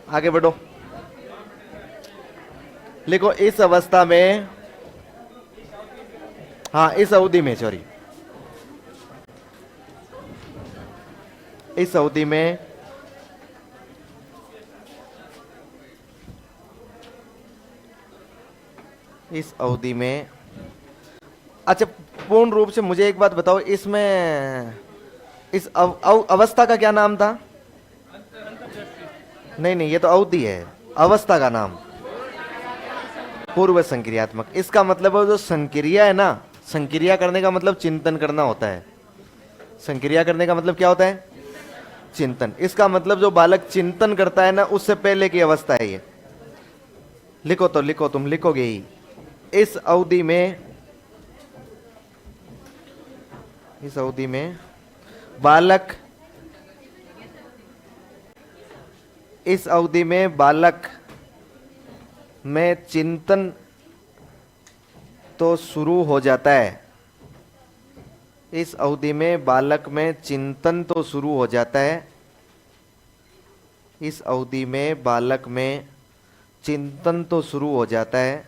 आगे बढ़ो। लिखो इस अवस्था में, हाँ इस अवधि में, सॉरी, इस अवधि में इस अवधि में, अच्छा पूर्ण रूप से मुझे एक बात बताओ, इसमें इस अवस्था का क्या नाम था? नहीं नहीं, ये तो अवधि है। अवस्था का नाम पूर्व संक्रियात्मक। इसका मतलब है जो संक्रिया है ना, संक्रिया करने का मतलब चिंतन करना होता है। संक्रिया करने का मतलब क्या होता है? चिंतन। इसका मतलब जो बालक चिंतन करता है ना, उससे पहले की अवस्था है ये। लिखो तो लिखो, तुम लिखोगे ही। इस अवधि में, इस अवधि में बालक, इस अवधि में बालक में चिंतन तो शुरू हो जाता है। इस अवधि में बालक में चिंतन तो शुरू हो जाता है। इस अवधि में बालक में चिंतन तो शुरू हो जाता है,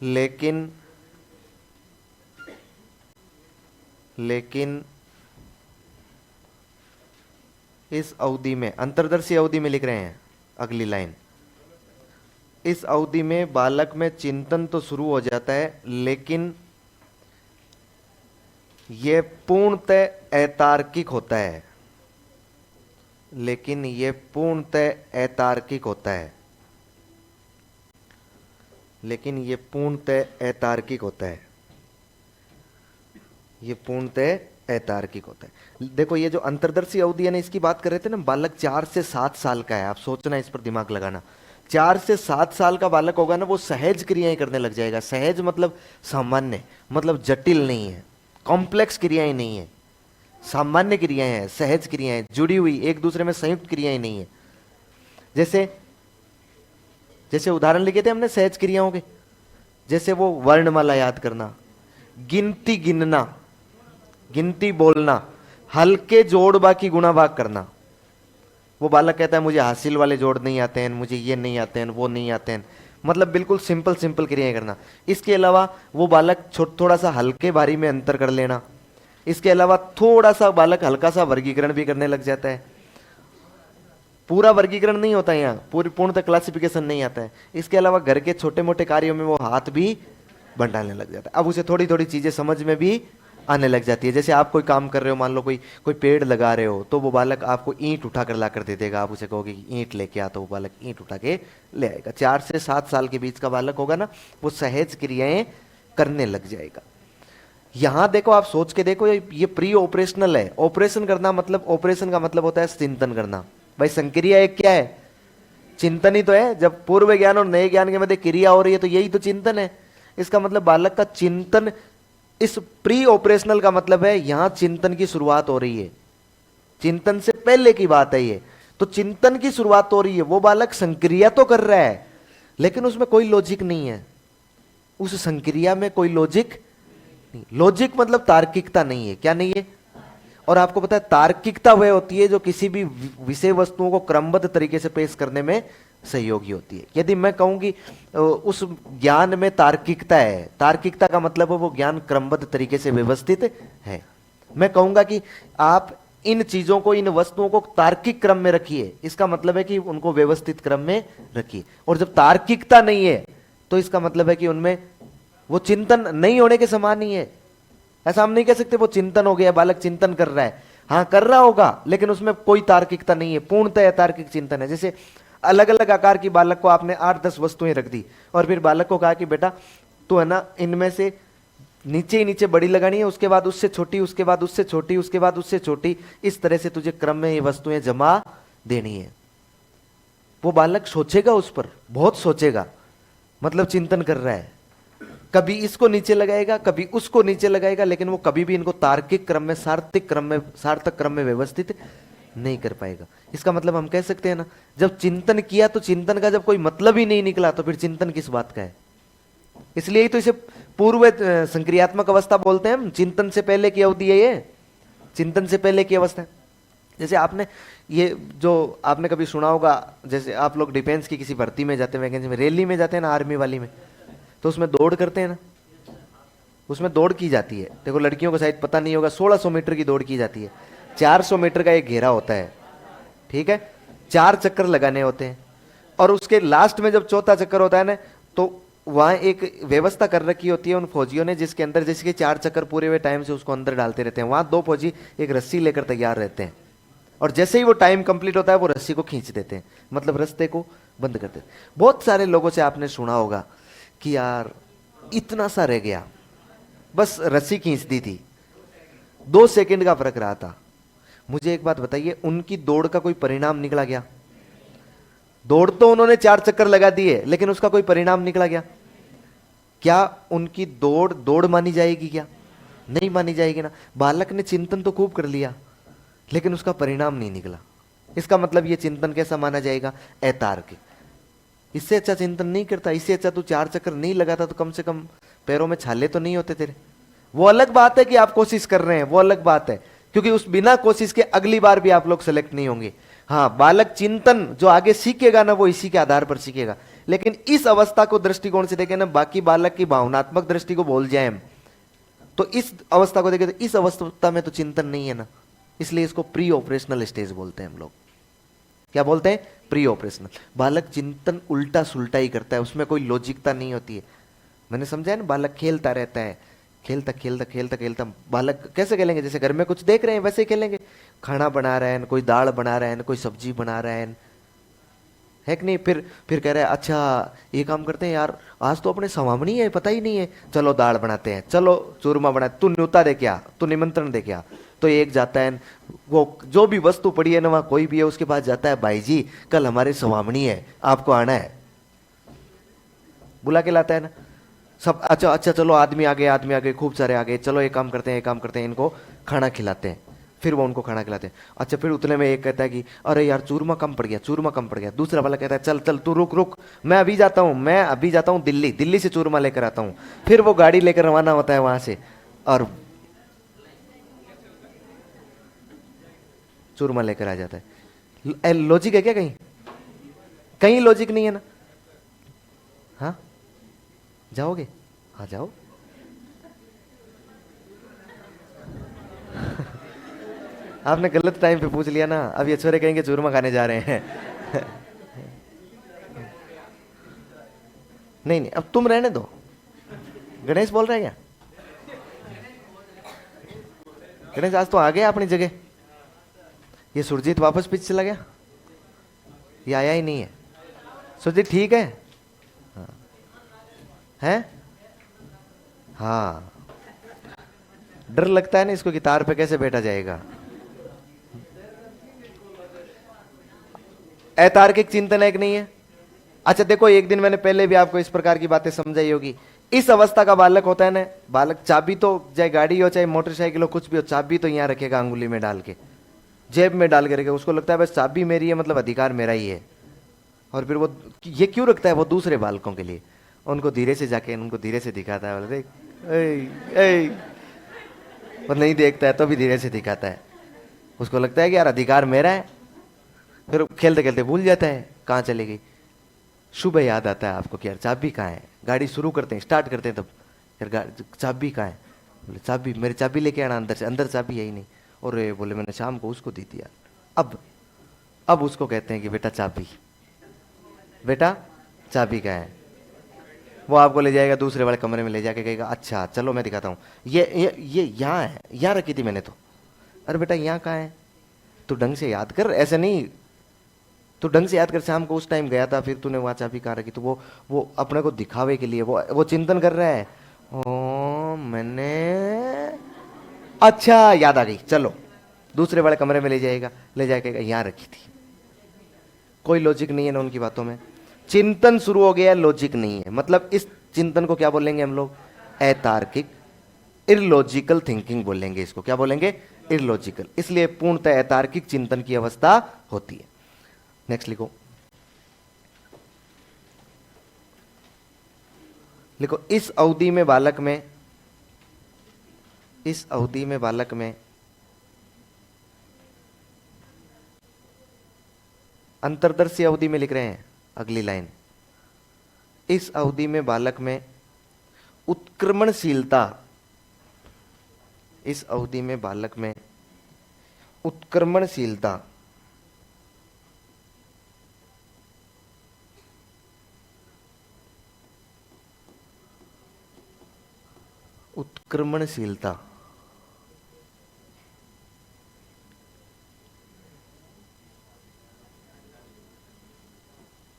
लेकिन लेकिन इस अवधि में, अंतर्दर्शी अवधि में लिख रहे हैं अगली लाइन, इस अवधि में बालक में चिंतन तो शुरू हो जाता है, लेकिन यह पूर्णतः अतार्किक होता है। लेकिन यह पूर्णतः अतार्किक होता है। लेकिन यह पूर्णतः अतार्किक होता है। यह पूर्णतः अतार्किक होता है। देखो ये जो अंतर्दर्शी अवधि है ना, इसकी बात कर रहे थे ना, बालक 4 से 7 साल का है। आप सोचना, इस पर दिमाग लगाना। 4 से 7 साल का बालक होगा ना, वो सहज क्रियाएं करने लग जाएगा। सहज मतलब सामान्य, मतलब जटिल नहीं है, कॉम्प्लेक्स क्रियाएं नहीं है, सामान्य क्रियाएं हैं, सहज क्रियाएं, जुड़ी हुई, एक दूसरे में संयुक्त क्रियाएं नहीं है। जैसे जैसे उदाहरण लिखे थे हमने सहज क्रियाओं के, जैसे वो वर्णमाला याद करना, गिनती गिनना, गिनती बोलना, हल्के जोड़ बाकी गुणा भाग करना। वो बालक कहता है मुझे हासिल वाले जोड़ नहीं आते हैं, मुझे ये नहीं आते हैं, वो नहीं आते हैं, मतलब बिल्कुल सिंपल सिंपल क्रियाएं करना। इसके अलावा वो बालक थोड़ा सा हल्के भारी में अंतर कर लेना। इसके अलावा थोड़ा सा बालक हल्का सा वर्गीकरण भी करने लग जाता है। पूरा वर्गीकरण नहीं होता है यहाँ, पूरी पूर्णतः क्लासिफिकेशन नहीं आता है। इसके अलावा घर के छोटे मोटे कार्यों में वो हाथ भी बंटाने लग जाता है। अब उसे थोड़ी थोड़ी चीजें समझ में भी आने लग जाती है। जैसे आप कोई काम कर रहे हो, मान लो कोई कोई पेड़ लगा रहे हो, तो वो बालक आपको ईंट उठा कर ला कर दे देगा। आप उसे कहोगे कि ईंट लेके आ, तो वो बालक ईंट उठा के ले आएगा। 4 से 7 साल के बीच का बालक होगा ना, वो सहज क्रियाएं करने लग जाएगा। यहां देखो, आप सोच के देखो, ये प्री ऑपरेशनल है। ऑपरेशन करना मतलब, ऑपरेशन का मतलब होता है चिंतन करना। भाई संक्रिया एक क्या है? चिंतन ही तो है। जब पूर्व ज्ञान और नए ज्ञान के मध्य क्रिया हो रही है, तो यही तो चिंतन है। इसका मतलब बालक का चिंतन, इस प्री ऑपरेशनल का मतलब है यहां चिंतन की शुरुआत हो रही है। चिंतन से पहले की बात है ये। तो चिंतन की शुरुआत हो रही है, वो बालक संक्रिया तो कर रहा है, लेकिन उसमें कोई लॉजिक नहीं है। उस संक्रिया में कोई लॉजिक नहीं। लॉजिक मतलब तार्किकता नहीं है। क्या नहीं है? और आपको पता है तार्किकता वह होती है जो किसी भी विषय वस्तुओं को क्रमबद्ध तरीके से पेश करने में सहयोगी होती है। यदि मैं कहूं कि उस ज्ञान में तार्किकता है, तार्किकता का मतलब है वो ज्ञान क्रमबद्ध तरीके से व्यवस्थित है। मैं कहूंगा कि आप इन चीजों को, इन वस्तुओं को तार्किक क्रम में रखिए, इसका मतलब है कि उनको व्यवस्थित क्रम में रखिए। और जब तार्किकता नहीं है, तो इसका मतलब है कि उनमें वो चिंतन नहीं होने के समान ही है। ऐसा हम नहीं कह सकते वो चिंतन हो गया, बालक चिंतन कर रहा है। हाँ कर रहा होगा, लेकिन उसमें कोई तार्किकता नहीं है, पूर्णतः अतार्किक चिंतन है। जैसे अलग अलग आकार की बालक को आपने 8-10 वस्तुएं रख दी, और फिर बालक को कहा कि बेटा तू है ना, इनमें से नीचे ही नीचे बड़ी लगानी है, उसके बाद उससे छोटी, उसके बाद उससे छोटी, उसके बाद उससे छोटी, इस तरह से तुझे क्रम में ये वस्तुएं जमा देनी है। वो बालक सोचेगा, उस पर बहुत सोचेगा, मतलब चिंतन कर रहा है। कभी इसको नीचे लगाएगा, कभी उसको नीचे लगाएगा, लेकिन वो कभी भी इनको तार्किक क्रम में, सार्थक क्रम में व्यवस्थित नहीं कर पाएगा। इसका मतलब हम कह सकते हैं ना, जब चिंतन किया तो चिंतन का जब कोई मतलब ही नहीं निकला, तो फिर चिंतन किस बात का है? इसलिए ही तो इसे पूर्व संक्रियात्मक अवस्था बोलते हैं हम। चिंतन से पहले की अवधि है ये, चिंतन से पहले की अवस्था है। जैसे आपने ये जो आपने कभी सुना होगा, जैसे आप लोग डिफेंस की किसी भर्ती में जाते हैं, वैकेंसी में, रैली में जाते हैं ना, आर्मी वाली में, तो उसमें दौड़ करते हैं ना, उसमें दौड़ की जाती है। देखो लड़कियों को शायद पता नहीं होगा, 1600 मीटर की दौड़ की जाती है। 400 मीटर का एक घेरा होता है, ठीक है, 4 चक्कर लगाने होते हैं, और उसके लास्ट में जब चौथा चक्कर होता है ना, तो वहां एक व्यवस्था कर रखी होती है उन फौजियों ने, जिसके अंदर जैसे कि 4 चक्कर पूरे हुए टाइम से उसको अंदर डालते रहते हैं। वहां 2 फौजी एक रस्सी लेकर तैयार रहते हैं, और जैसे ही वो टाइम कंप्लीट होता है वो रस्सी को खींच देते हैं, मतलब रास्ते को बंद कर देते हैं। बहुत सारे लोगों से आपने सुना होगा कि यार इतना सा रह गया, बस रस्सी खींच दी थी, 2 सेकंड का फर्क रहा था। मुझे एक बात बताइए, उनकी दौड़ का कोई परिणाम निकला गया? दौड़ तो उन्होंने 4 चक्कर लगा दिए, लेकिन उसका कोई परिणाम निकला गया? क्या उनकी दौड़ दौड़ मानी जाएगी? क्या नहीं मानी जाएगी ना। बालक ने चिंतन तो खूब कर लिया, लेकिन उसका परिणाम नहीं निकला। इसका मतलब यह चिंतन कैसा माना जाएगा? अतार्किक। इससे अच्छा चिंतन नहीं करता, इससे अच्छा तू 4 चक्कर नहीं लगाता तो कम से कम पैरों में छाले तो नहीं होते तेरे। वो अलग बात है कि आप कोशिश कर रहे हैं, वो अलग बात है, क्योंकि उस बिना कोशिश के अगली बार भी आप लोग सेलेक्ट नहीं होंगे। हाँ, बालक चिंतन जो आगे सीखेगा ना, वो इसी के आधार पर सीखेगा। लेकिन इस अवस्था को दृष्टिकोण से देखें ना, बाकी बालक की भावनात्मक दृष्टि को भूल जाए हम, तो इस अवस्था को देखें तो इस अवस्था में तो चिंतन नहीं है ना। इसलिए इसको प्री ऑपरेशनल स्टेज बोलते हैं हम लोग। क्या बोलते हैं? Pre operational. बालक चिंतन उल्टा सुल्टा ही करता है, उसमें कोई लॉजिकता नहीं होती है। मैंने समझा ना, बालक खेलता रहता है, खेलता खेलता खेलता खेलता। बालक कैसे खेलेंगे? जैसे घर में कुछ देख रहे हैं वैसे ही खेलेंगे। खाना बना रहे हैं, कोई दाल बना रहे हैं, कोई सब्जी बना रहे हैं, है कि नहीं? फिर कह रहे हैं अच्छा ये काम करते हैं यार, आज तो अपने सवामनी है, पता ही नहीं है, चलो दाल बनाते हैं, चलो चूरमा बनाते, तू न्योता दे क्या, तू निमंत्रण दे क्या। तो एक जाता है, वो जो भी वस्तु पड़ी है ना, वहां कोई भी है, उसके पास जाता है, भाई जी कल हमारे सवामनी है, आपको आना है, बुला के लाता है ना। सब अच्छा अच्छा चलो, आदमी आ गए, आदमी आ गए, खूब सारे आ गए, चलो एक काम करते हैं, एक काम करते हैं, इनको खाना खिलाते हैं। फिर वो उनको खाना खिलाते हैं। अच्छा, फिर उतने में एक कहता है कि अरे यार चूरमा कम पड़ गया, चूरमा कम पड़ गया। दूसरा वाला कहता है चल चल तू रुक रुक, मैं अभी जाता हूँ, मैं अभी जाता हूँ दिल्ली, दिल्ली से चूरमा लेकर आता हूँ। फिर वो गाड़ी लेकर रवाना होता है वहां से, और चूरमा लेकर आ जाता है। लॉजिक है क्या? कहीं कहीं लॉजिक नहीं है ना। हाँ, जाओगे? हाँ जाओ। आपने गलत टाइम पे पूछ लिया ना, अब ये छोरे कहेंगे चूरमा खाने जा रहे हैं। नहीं नहीं, अब तुम रहने दो। गणेश बोल रहे हैं क्या? गणेश आज तो आ गया अपनी जगह। ये सुरजीत वापस पीछे चला गया, ये आया ही नहीं है। सुरजीत ठीक है? हाँ है? हाँ, डर लगता है ना इसको कि तार पे कैसे बैठा जाएगा। अतार्किक चिंतन है कि नहीं है? अच्छा देखो, एक दिन मैंने पहले भी आपको इस प्रकार की बातें समझाई होगी। इस अवस्था का बालक होता है ना, बालक चाबी तो चाहे गाड़ी हो चाहे मोटरसाइकिल हो कुछ भी हो, चाबी तो यहां रखेगा, अंगुली में डाल के, जेब में डाल के रखेगा। उसको लगता है बस चाबी मेरी है, मतलब अधिकार मेरा ही है। और फिर वो ये क्यों रखता है? वो दूसरे बालकों के लिए, उनको धीरे से जाके उनको धीरे से दिखाता है, बोले और नहीं देखता है तो भी धीरे से दिखाता है। उसको लगता है कि यार अधिकार मेरा है। फिर खेलते खेलते भूल जाता है कहाँ चली गई। सुबह याद आता है आपको कि यार चाबी कहाँ है। गाड़ी शुरू करते हैं, स्टार्ट करते हैं, तब यार चाबी कहाँ है? बोले चाबी, मेरी चाबी लेके आना अंदर से, अंदर चाबी है ही नहीं। और बोले मैंने शाम को उसको दी थी यार। अब उसको कहते हैं कि बेटा चाबी, बेटा चाबी कहाँ है? वो आपको ले जाएगा दूसरे वाले कमरे में, ले जाके कहेगा अच्छा चलो मैं दिखाता हूँ, ये यहाँ है, यहाँ रखी थी मैंने तो। अरे बेटा यहाँ कहाँ है? तू ढंग से याद कर, ऐसे नहीं, तू ढंग से याद कर, शाम को उस टाइम गया था, फिर तूने वहां चाबी कहाँ रखी? तो वो अपने को दिखावे के लिए वो चिंतन कर रहा है। ओ मैंने, अच्छा याद आ गई, चलो दूसरे वाले कमरे में ले जाएगा, ले जाके यहाँ रखी थी। कोई लॉजिक नहीं है ना उनकी बातों में। चिंतन शुरू हो गया, लॉजिक नहीं है, मतलब इस चिंतन को क्या बोलेंगे हम लोग? अतार्किक, इलॉजिकल थिंकिंग बोलेंगे इसको। क्या बोलेंगे? इलॉजिकल। इसलिए पूर्णतः अतार्किक चिंतन की अवस्था होती है। नेक्स्ट लिखो, लिखो इस अवधि में बालक में, इस अवधि में बालक में अंतर्दर्शी अवधि में लिख रहे हैं अगली लाइन, इस अवधि में बालक में उत्क्रमणशीलता, इस अवधि में बालक में उत्क्रमणशीलता उत्क्रमणशीलता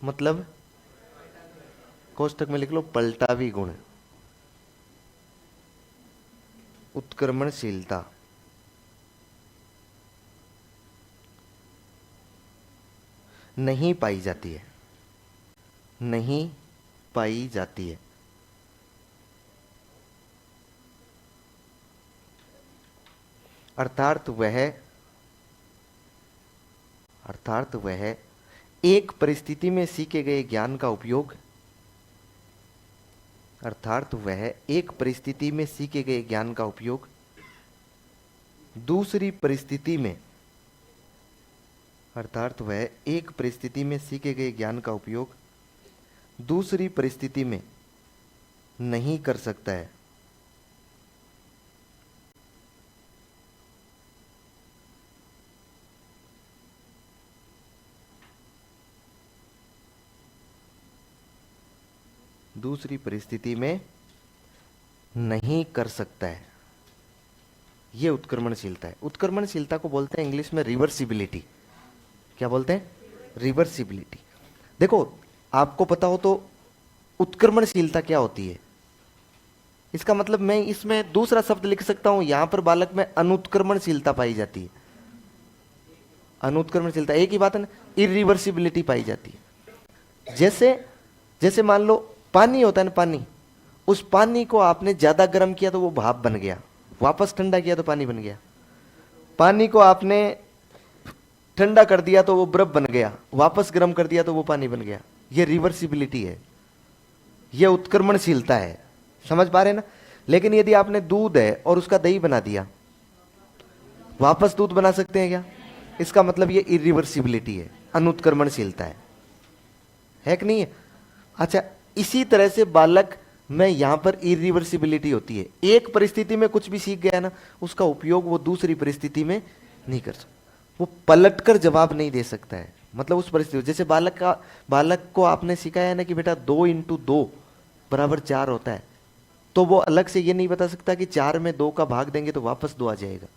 मतलब कोष्टक में लिख लो पलटावी गुण, उत्क्रमणशीलता नहीं पाई जाती है, नहीं पाई जाती है। अर्थात वह एक परिस्थिति में सीखे गए ज्ञान का उपयोग, अर्थात वह एक परिस्थिति में सीखे गए ज्ञान का उपयोग दूसरी परिस्थिति में, अर्थात वह एक परिस्थिति में सीखे गए ज्ञान का उपयोग दूसरी परिस्थिति में नहीं कर सकता है। दूसरी परिस्थिति में नहीं कर सकता है, यह उत्क्रमणशीलता है। उत्क्रमणशीलता को बोलते हैं इंग्लिश में रिवर्सिबिलिटी। क्या बोलते हैं? रिवर्सिबिलिटी। देखो, आपको पता हो तो उत्क्रमणशीलता क्या होती है, इसका मतलब मैं इसमें दूसरा शब्द लिख सकता हूं, यहां पर बालक में अनुत्क्रमणशीलता पाई जाती है। अनुत्क्रमणशीलता एक ही बात है ना, इरिवर्सिबिलिटी पाई जाती है। जैसे मान लो पानी होता है ना, पानी, उस पानी को आपने ज्यादा गर्म किया तो वो भाप बन गया, वापस ठंडा किया तो पानी बन गया। पानी को आपने ठंडा कर दिया तो वो बर्फ बन गया, वापस गर्म कर दिया तो वो पानी बन गया। ये रिवर्सिबिलिटी है, ये उत्क्रमणशीलता है। समझ पा रहे हैं ना? लेकिन यदि आपने दूध है और उसका दही बना दिया, वापस दूध बना सकते हैं क्या? इसका मतलब ये इरिवर्सिबिलिटी है, अनुत्क्रमणशीलता है कि नहीं है? अच्छा, इसी तरह से बालक में यहां पर इरिवर्सिबिलिटी होती है। एक परिस्थिति में कुछ भी सीख गया ना, उसका उपयोग वो दूसरी परिस्थिति में नहीं कर सकता, वो पलट कर जवाब नहीं दे सकता है। मतलब उस परिस्थिति, जैसे बालक को आपने सिखाया है ना कि बेटा 2 × 2 = 4 होता है, तो वो अलग से ये नहीं बता सकता कि 4 में 2 का भाग देंगे तो वापस 2 आ जाएगा।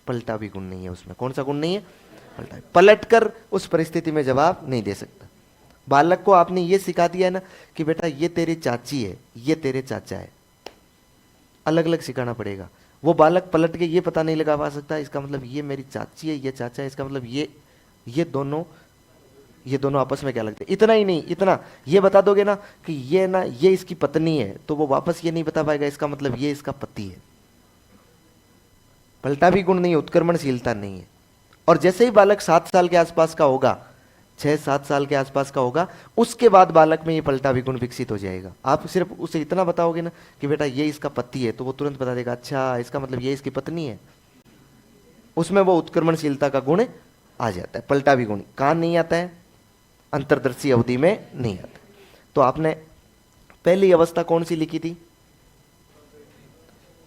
पलटा भी गुण नहीं है उसमें। कौन सा गुण नहीं है? पलटा। पलट कर उस परिस्थिति में जवाब नहीं दे सकता। बालक को आपने ये सिखा दिया है ना कि बेटा ये तेरी चाची है, ये तेरे चाचा है, अलग अलग सिखाना पड़ेगा। वो बालक पलट के ये पता नहीं लगा पा सकता इसका मतलब ये मेरी चाची है, ये चाचा है, इसका मतलब ये दोनों आपस में क्या लगते हैं। इतना ही नहीं, इतना ये बता दोगे ना कि ये इसकी पत्नी है, तो वो वापस ये नहीं बता पाएगा इसका मतलब ये इसका पति है। पलटा भी गुण नहीं है, उत्क्रमणशीलता नहीं है। और जैसे ही बालक 7 साल के आसपास का होगा, 6-7 साल के आसपास का होगा, उसके बाद बालक में ये पलटा विगुण विकसित हो जाएगा। आप सिर्फ उसे इतना बताओगे ना कि बेटा ये इसका पति है, तो वो तुरंत बता देगा अच्छा इसका मतलब ये इसकी पत्नी है। उसमें वो उत्क्रमणशीलता का गुण आ जाता है। पलटा विगुण कहां नहीं आता है? अंतर्दर्शी अवधि में नहीं आता। तो आपने पहली अवस्था कौन सी लिखी थी?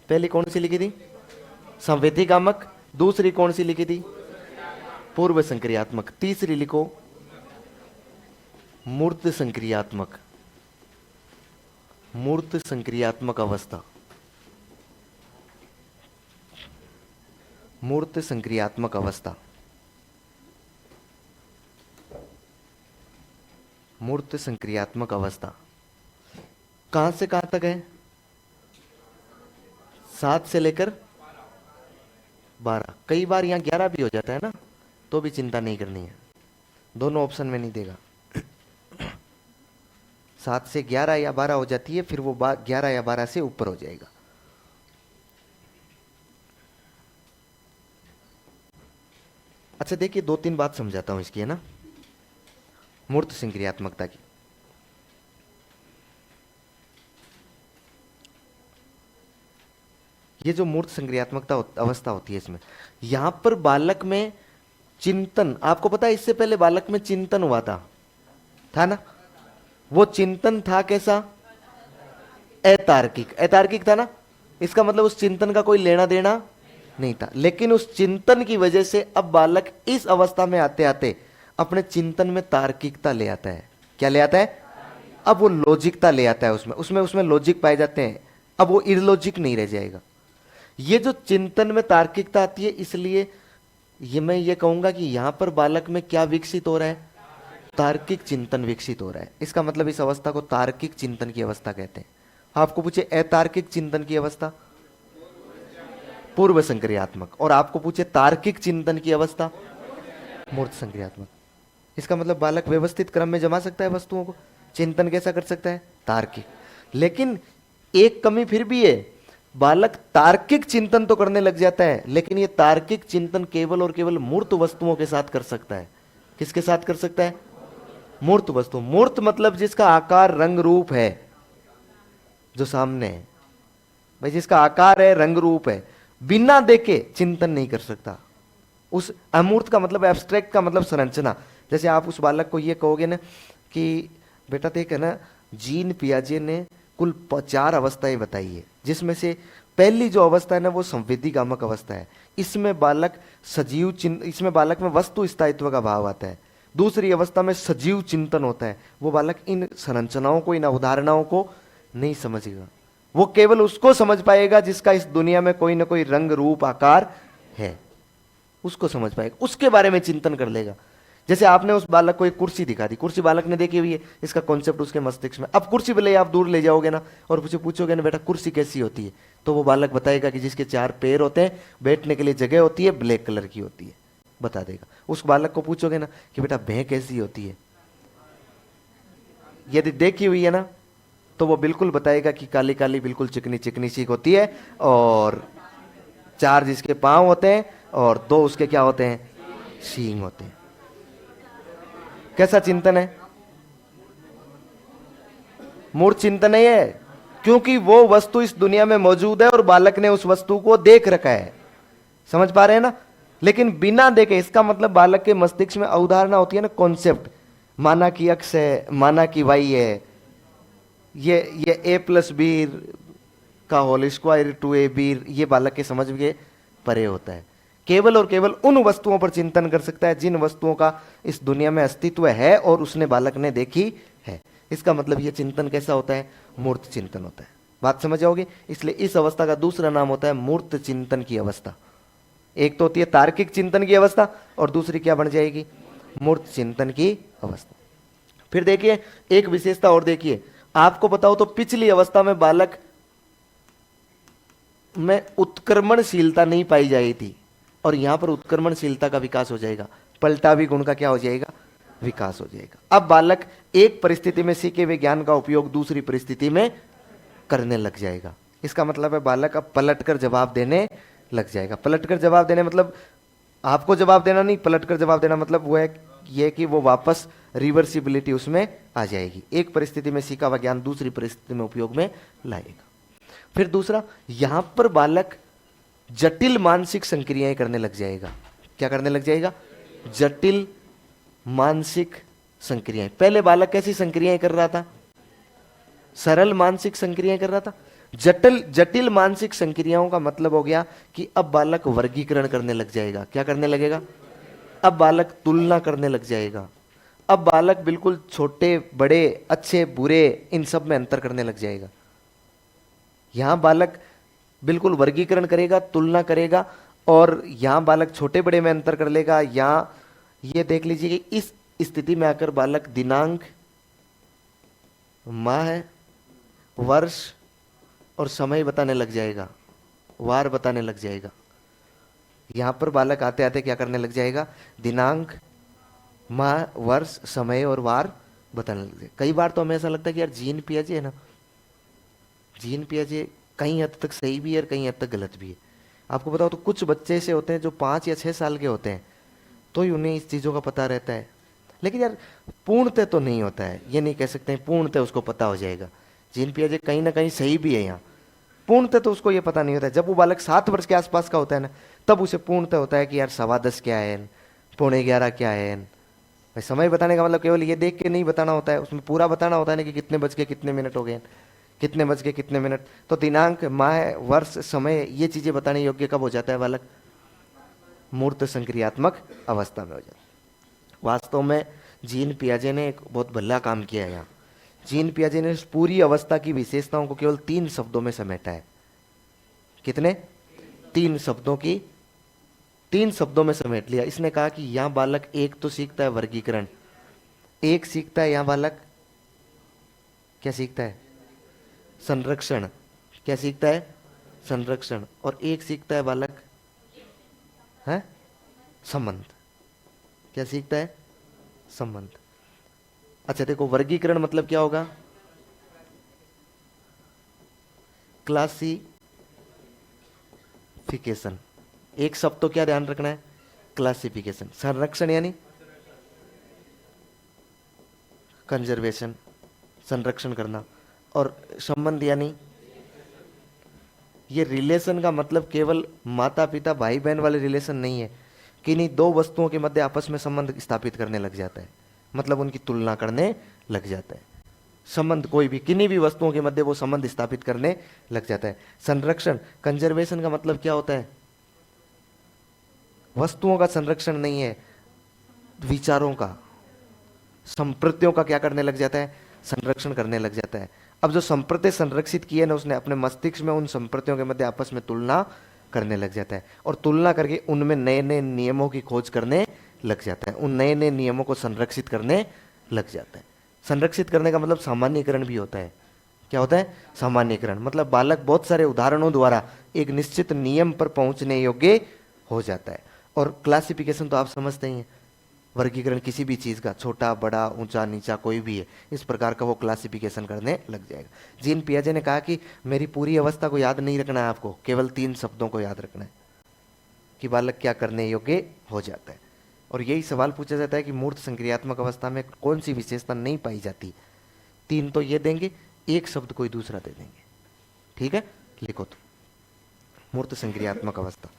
पहली कौन सी लिखी थी? संवेदीकामक। दूसरी कौन सी लिखी थी? पूर्व संक्रियात्मक। तीसरी लिखो मूर्त संक्रियात्मक। मूर्त संक्रियात्मक अवस्था। मूर्त संक्रियात्मक अवस्था। मूर्त संक्रियात्मक अवस्था कहां से कहां तक है? 7 से लेकर 12। कई बार यहां 11 भी हो जाता है ना, तो भी चिंता नहीं करनी है, दोनों ऑप्शन में नहीं देगा। 7 से 11 या 12 हो जाती है, फिर वो 11 या 12 से ऊपर हो जाएगा। अच्छा देखिए, 2-3 बात समझाता हूं इसकी, है ना, मूर्त संक्रियात्मकता की। ये जो मूर्त संक्रियात्मकता अवस्था होती है, इसमें यहां पर बालक में चिंतन, आपको पता है इससे पहले बालक में चिंतन हुआ था ना? वो चिंतन था कैसा? अतार्किक, अतार्किक था ना? इसका मतलब उस चिंतन का कोई लेना देना नहीं था, लेकिन उस चिंतन की वजह से अब बालक इस अवस्था में आते आते अपने चिंतन में तार्किकता ले आता है। क्या ले आता है? अब वो लॉजिकता ले आता है, उसमें उसमें उसमें लॉजिक पाए जाते हैं। अब वो इलॉजिक नहीं रह जाएगा। ये जो चिंतन में तार्किकता आती है, इसलिए ये मैं ये कहूंगा कि यहां पर बालक में क्या विकसित हो रहा है? तार्किक चिंतन विकसित हो रहा है। इसका मतलब इस अवस्था को तार्किक चिंतन की अवस्था कहते हैं। आपको पूछे अतार्किक चिंतन की अवस्था, पूर्व संक्रियात्मक, और आपको पूछे तार्किक चिंतन की अवस्था, मूर्त संक्रियात्मक। इसका मतलब बालक व्यवस्थित क्रम में जमा सकता है वस्तुओं को, चिंतन कैसा कर सकता है? तार्किक। लेकिन एक कमी फिर भी है, बालक तार्किक चिंतन तो करने लग जाता है, लेकिन ये तार्किक चिंतन केवल और केवल मूर्त वस्तुओं के साथ कर सकता है। किसके साथ कर सकता है? मूर्त वस्तु। मूर्त मतलब जिसका आकार रंग रूप है, जो सामने है भाई, जिसका आकार है रंग रूप है, बिना देखे चिंतन नहीं कर सकता। उस अमूर्त का मतलब, एब्स्ट्रैक्ट का मतलब संरचना। जैसे आप उस बालक को ये कहोगे ना कि बेटा देख है ना, जीन पियाजे ने कुल 4 अवस्थाएं बताई है, जिसमें से पहली जो अवस्था है ना वो संवेदीगामक अवस्था है। इसमें बालक सजीव इसमें बालक में वस्तु स्थायित्व का भाव आता है। दूसरी अवस्था में सजीव चिंतन होता है। वो बालक इन संरचनाओं को, इन अवधारणाओं को नहीं समझेगा। वो केवल उसको समझ पाएगा जिसका इस दुनिया में कोई ना कोई रंग रूप आकार है, उसको समझ पाएगा, उसके बारे में चिंतन कर लेगा। जैसे आपने उस बालक को एक कुर्सी दिखा दी, कुर्सी बालक ने देखी हुई है, इसका कॉन्सेप्ट उसके मस्तिष्क में। अब कुर्सी भले आप दूर ले जाओगे ना और पूछोगे ना बेटा कुर्सी कैसी होती है, तो वो बालक बताएगा कि जिसके 4 पैर होते हैं, बैठने के लिए जगह होती है, ब्लैक कलर की होती है, बता देगा। उस बालक को पूछोगे ना कि बेटा भैं कैसी होती है, यदि देखी हुई है ना, तो वो बिल्कुल बताएगा कि काली काली बिल्कुल चिकनी चिकनी सी होती है, और 4 जिसके पांव होते हैं और 2 उसके क्या होते हैं? सींग होते हैं। कैसा चिंतन है? मूर्त चिंतन है, क्योंकि वो वस्तु इस दुनिया में मौजूद है और बालक ने उस वस्तु को देख रखा है। समझ पा रहे हैं ना? लेकिन बिना देखे, इसका मतलब बालक के मस्तिष्क में अवधारणा होती है ना, कॉन्सेप्ट। माना कि x है, माना कि y है, ये a+b का होल स्क्वायर 2ab, ये बालक के समझ के परे होता है। केवल और केवल उन वस्तुओं पर चिंतन कर सकता है जिन वस्तुओं का इस दुनिया में अस्तित्व है और उसने बालक ने देखी है। इसका मतलब यह चिंतन कैसा होता है? मूर्त चिंतन होता है। बात समझ आओगे? इसलिए इस अवस्था का दूसरा नाम होता है मूर्त चिंतन की अवस्था। एक तो होती है तार्किक चिंतन की अवस्था, और दूसरी क्या बन जाएगी? मूर्त चिंतन की अवस्था। फिर देखिए एक विशेषता और देखिए, आपको बताओ तो पिछली अवस्था में बालक में उत्क्रमणशीलता नहीं पाई जाई थी, और यहां पर उत्क्रमणशीलता का विकास हो जाएगा। पलटावी गुण का क्या हो जाएगा? विकास हो जाएगा। अब बालक एक परिस्थिति में सीखे हुए ज्ञान का उपयोग दूसरी परिस्थिति में करने लग जाएगा। इसका मतलब है बालक अब पलटकर जवाब देने लग जाएगा। पलटकर जवाब देने मतलब आपको जवाब देना नहीं, पलटकर जवाब देना मतलब वो है ये कि वो वापस रिवर्सिबिलिटी उसमें आ जाएगी। एक परिस्थिति में सीखा हुआ ज्ञान दूसरी परिस्थिति में उपयोग में लाएगा। फिर दूसरा, यहां पर बालक जटिल मानसिक संक्रियाएं करने लग जाएगा। क्या करने लग जाएगा? जटिल मानसिक संक्रियाएं। पहले बालक कैसी संक्रियाएं कर रहा था? सरल मानसिक संक्रियाएं कर रहा था। जटिल मानसिक संक्रियाओं का मतलब हो गया कि अब बालक वर्गीकरण करने लग जाएगा। क्या करने लगेगा? अब बालक तुलना करने लग जाएगा। अब बालक बिल्कुल छोटे बड़े, अच्छे बुरे, इन सब में अंतर करने लग जाएगा। यहां बालक बिल्कुल वर्गीकरण करेगा, तुलना करेगा, और यहां बालक छोटे बड़े में अंतर कर लेगा। यहां ये देख लीजिए कि इस स्थिति में आकर बालक दिनांक, माह, वर्ष और समय बताने लग जाएगा, वार बताने लग जाएगा। यहां पर बालक आते आते क्या करने लग जाएगा? दिनांक, माह, वर्ष, समय और वार बताने लग जाएगा। कई बार तो हमें ऐसा लगता है कि यार जीन पियाजे है ना, जीन पियाजे कहीं हद तक सही भी है और कहीं हद तक गलत भी है। आपको बताओ तो कुछ बच्चे ऐसे होते हैं जो 5 या 6 साल के होते हैं, तो ही उन्हें इस चीज़ों का पता रहता है। लेकिन यार पूर्णतः तो नहीं होता है, ये नहीं कह सकते हैं पूर्णतः उसको पता हो जाएगा। जीन पियाजे कहीं ना कहीं सही भी है यहाँ, पूर्णतः तो उसको ये पता नहीं होता है। जब वो बालक 7 वर्ष के आसपास का होता है ना, तब उसे पूर्णतः होता है कि यार 10.25 क्या है, 11:15 क्या है एन? भाई समय बताने का मतलब केवल ये देख के नहीं बताना होता है, उसमें पूरा बताना होता है ना कि कितने बज के कितने मिनट हो गए, कितने बज के कितने मिनट। तो दिनांक, माह, वर्ष, समय, ये चीजें बताने योग्य कब हो जाता है बालक? मूर्त संक्रियात्मक अवस्था में हो जाता है। वास्तव में जीन पियाजे ने एक बहुत भला काम किया है यहाँ। जीन पियाजे ने इस पूरी अवस्था की विशेषताओं को केवल 3 शब्दों में समेटा है। कितने? 3 शब्दों की, 3 शब्दों में समेट लिया। इसने कहा कि यहां बालक एक तो सीखता है वर्गीकरण, एक सीखता है यहां बालक क्या सीखता है? संरक्षण। क्या सीखता है? संरक्षण। और एक सीखता है बालक है संबंध। क्या सीखता है? संबंध। अच्छा देखो, वर्गीकरण मतलब क्या होगा? क्लासिफिकेशन। एक शब्द तो क्या ध्यान रखना है? क्लासिफिकेशन। संरक्षण यानी कंजर्वेशन, संरक्षण करना। और संबंध यानी, ये रिलेशन का मतलब केवल माता पिता भाई बहन वाले रिलेशन नहीं है। किन्हीं दो वस्तुओं के मध्य आपस में संबंध स्थापित करने लग जाता है, मतलब उनकी तुलना करने लग जाता है। संबंध कोई भी, किन्हीं भी वस्तुओं के मध्य वो संबंध स्थापित करने लग जाता है। संरक्षण, कंजर्वेशन का मतलब क्या होता है? वस्तुओं का संरक्षण नहीं है, विचारों का, संप्रत्यों का क्या करने लग जाता है? संरक्षण करने लग जाता है। अब जो संप्रत्य संरक्षित किए ना उसने, अपने मस्तिष्क में उन संप्रत्यों के मध्य आपस में तुलना करने लग जाता है, और तुलना करके उनमें नए नए नियमों की खोज करने लग जाता है, उन नए नए नियमों को संरक्षित करने लग जाता है। संरक्षित करने का मतलब सामान्यीकरण भी होता है। क्या होता है? सामान्यीकरण। मतलब बालक बहुत सारे उदाहरणों द्वारा एक निश्चित नियम पर पहुंचने योग्य हो जाता है। और क्लासिफिकेशन तो आप समझते ही हैं, वर्गीकरण किसी भी चीज का, छोटा बड़ा ऊंचा नीचा कोई भी है, इस प्रकार का वो क्लासिफिकेशन करने लग जाएगा। जीन पियाजे ने कहा कि मेरी पूरी अवस्था को याद नहीं रखना है आपको, केवल 3 शब्दों को याद रखना है कि बालक क्या करने योग्य हो जाता है। और यही सवाल पूछा जाता है कि मूर्त संक्रियात्मक अवस्था में कौन सी विशेषता नहीं पाई जाती? 3 तो ये देंगे, एक शब्द कोई दूसरा दे देंगे। ठीक है, लिखो तो, मूर्त संक्रियात्मक अवस्था।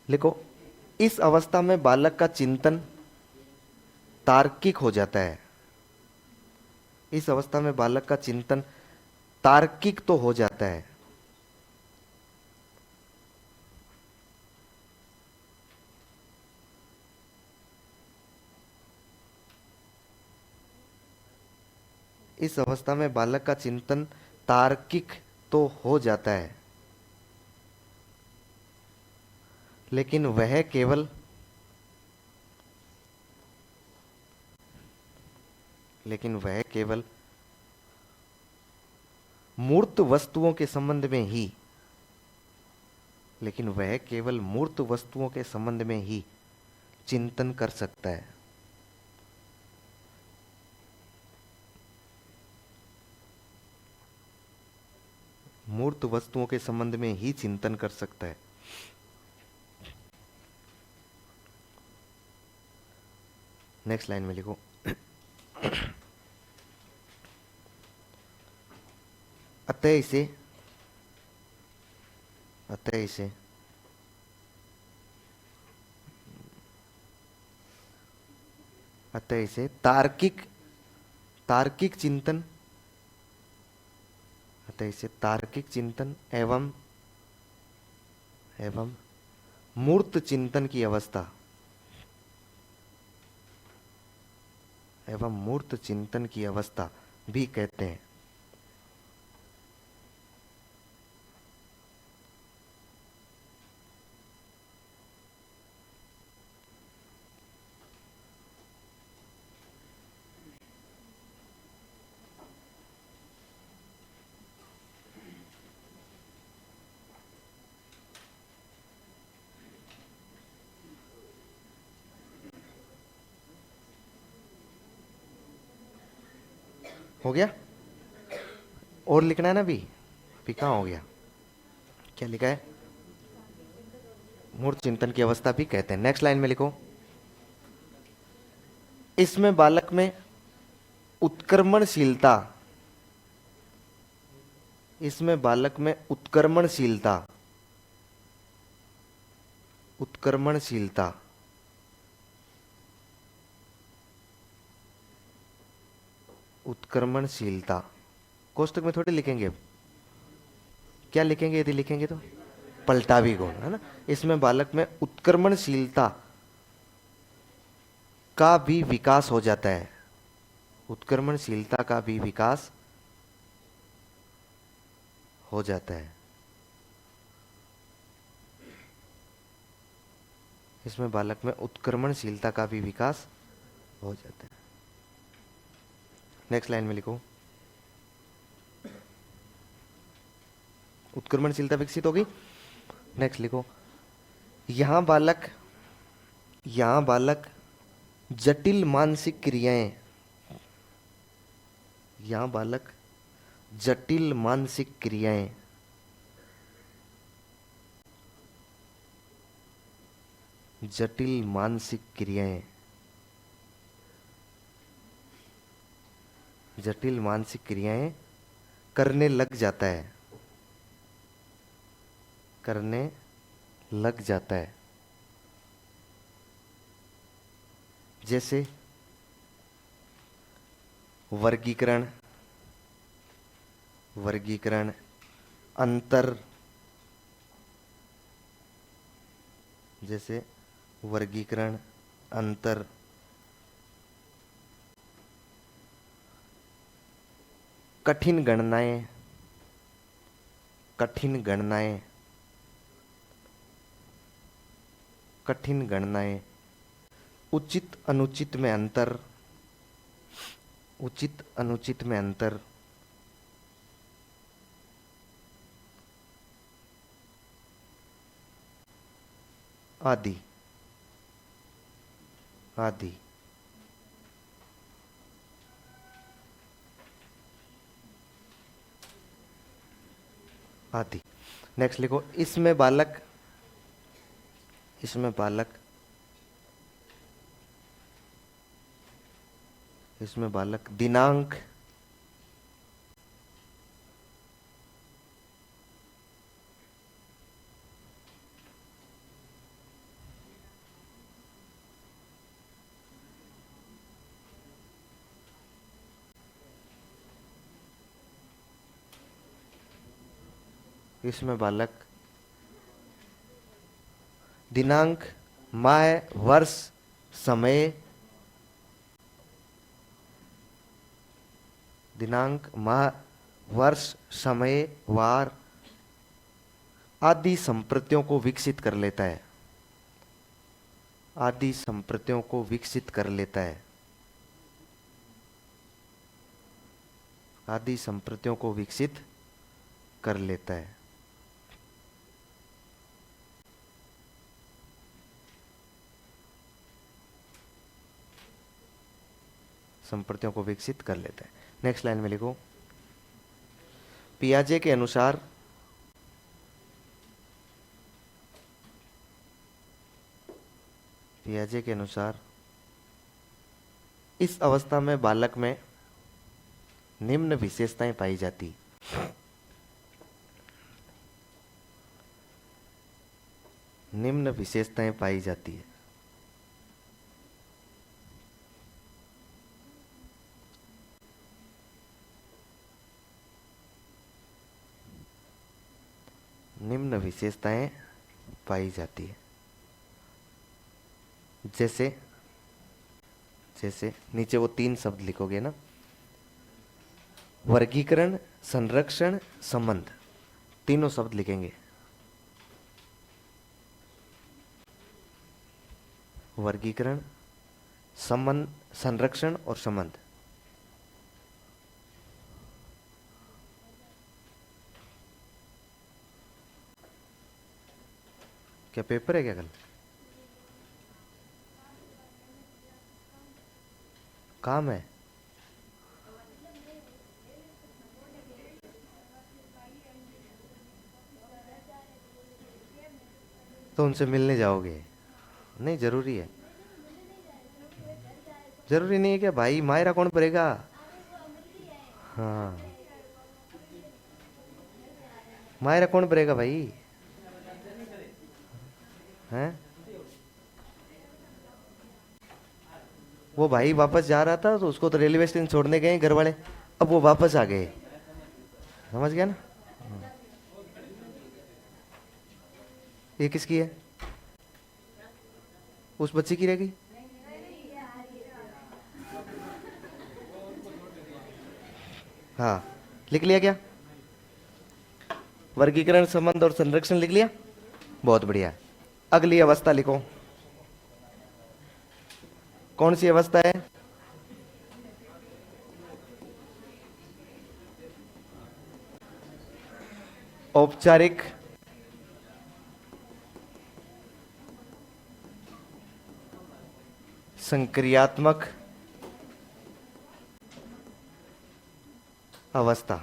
लिखो, इस अवस्था में बालक का चिंतन तार्किक हो जाता है। इस अवस्था में बालक का चिंतन तार्किक तो हो जाता है, इस अवस्था में बालक का चिंतन तार्किक तो हो जाता है, लेकिन वह केवल, लेकिन वह केवल मूर्त वस्तुओं के संबंध में ही, लेकिन वह केवल मूर्त वस्तुओं के संबंध में ही चिंतन कर सकता है। मूर्त वस्तुओं के संबंध में ही चिंतन कर सकता है। नेक्स्ट लाइन में लिखो, अतः इसे, अतः इसे अतः इसे तार्किक, तार्किक चिंतन, अतः इसे तार्किक चिंतन एवं एवं मूर्त चिंतन की अवस्था, एवं मूर्त चिंतन की अवस्था भी कहते हैं। हो गया? और लिखना है ना अभी कहाँ हो गया? क्या लिखा है? मूर्त चिंतन की अवस्था भी कहते हैं। नेक्स्ट लाइन में लिखो, इसमें बालक में उत्क्रमणशीलता, इसमें बालक में उत्क्रमणशीलता, उत्क्रमणशीलता, उत्क्रमणशीलता कोष्टक में थोड़ी लिखेंगे, अब क्या लिखेंगे, यदि लिखेंगे तो पलटावी गुण, है ना। इसमें बालक में उत्क्रमणशीलता का भी विकास हो जाता है, उत्क्रमणशीलता का भी विकास हो जाता है। इसमें बालक में उत्क्रमणशीलता का भी विकास हो जाता है। नेक्स्ट लाइन में लिखो, उत्क्रमणशीलता विकसित होगी। नेक्स्ट लिखो, यहां बालक, यहां बालक जटिल मानसिक क्रियाएं, यहां बालक जटिल मानसिक क्रियाएं, जटिल मानसिक क्रियाएं, जटिल मानसिक क्रियाएं करने लग जाता है, करने लग जाता है। जैसे वर्गीकरण, वर्गीकरण, अंतर, जैसे वर्गीकरण, अंतर, कठिन गणनाएं, कठिन गणनाएं, कठिन गणनाएं, उचित अनुचित में अंतर, उचित अनुचित में अंतर, आदि आदि। आदि। नेक्स्ट लिखो, इसमें बालक, इसमें बालक, इसमें बालक दिनांक, इसमें बालक दिनांक, माह, वर्ष, समय, दिनांक, माह, वर्ष, समय, वार आदि संप्रतियों को विकसित कर लेता है, आदि संप्रतियों को विकसित कर लेता है, आदि संप्रतियों को विकसित कर लेता है। संप्रतियों को विकसित कर लेता है। नेक्स्ट लाइन में लिखो, पियाजे के अनुसार, पियाजे के अनुसार इस अवस्था में बालक में निम्न विशेषताएं पाई जाती, निम्न विशेषताएं पाई जाती है। निम्न विशेषताएं पाई जाती है। जैसे, जैसे नीचे वो 3 शब्द लिखोगे ना, वर्गीकरण, संरक्षण, संबंध, तीनों शब्द लिखेंगे। वर्गीकरण, संबंध, संरक्षण और संबंध। क्या पेपर है क्या कल? काम है? तो उनसे मिलने जाओगे? नहीं, जरूरी है। जरूरी नहीं है क्या भाई? मायरा कौन भरेगा? हाँ, मायरा कौन भरेगा भाई? हैं? वो भाई वापस जा रहा था तो उसको तो रेलवे स्टेशन छोड़ने गए घर वाले, अब वो वापस आ गए। समझ गया ना? ये किसकी है? उस बच्चे की रह गई। हाँ, लिख लिया क्या? वर्गीकरण, संबंध और संरक्षण लिख लिया। बहुत बढ़िया। अगली अवस्था लिखो। कौन सी अवस्था है? औपचारिक संक्रियात्मक अवस्था।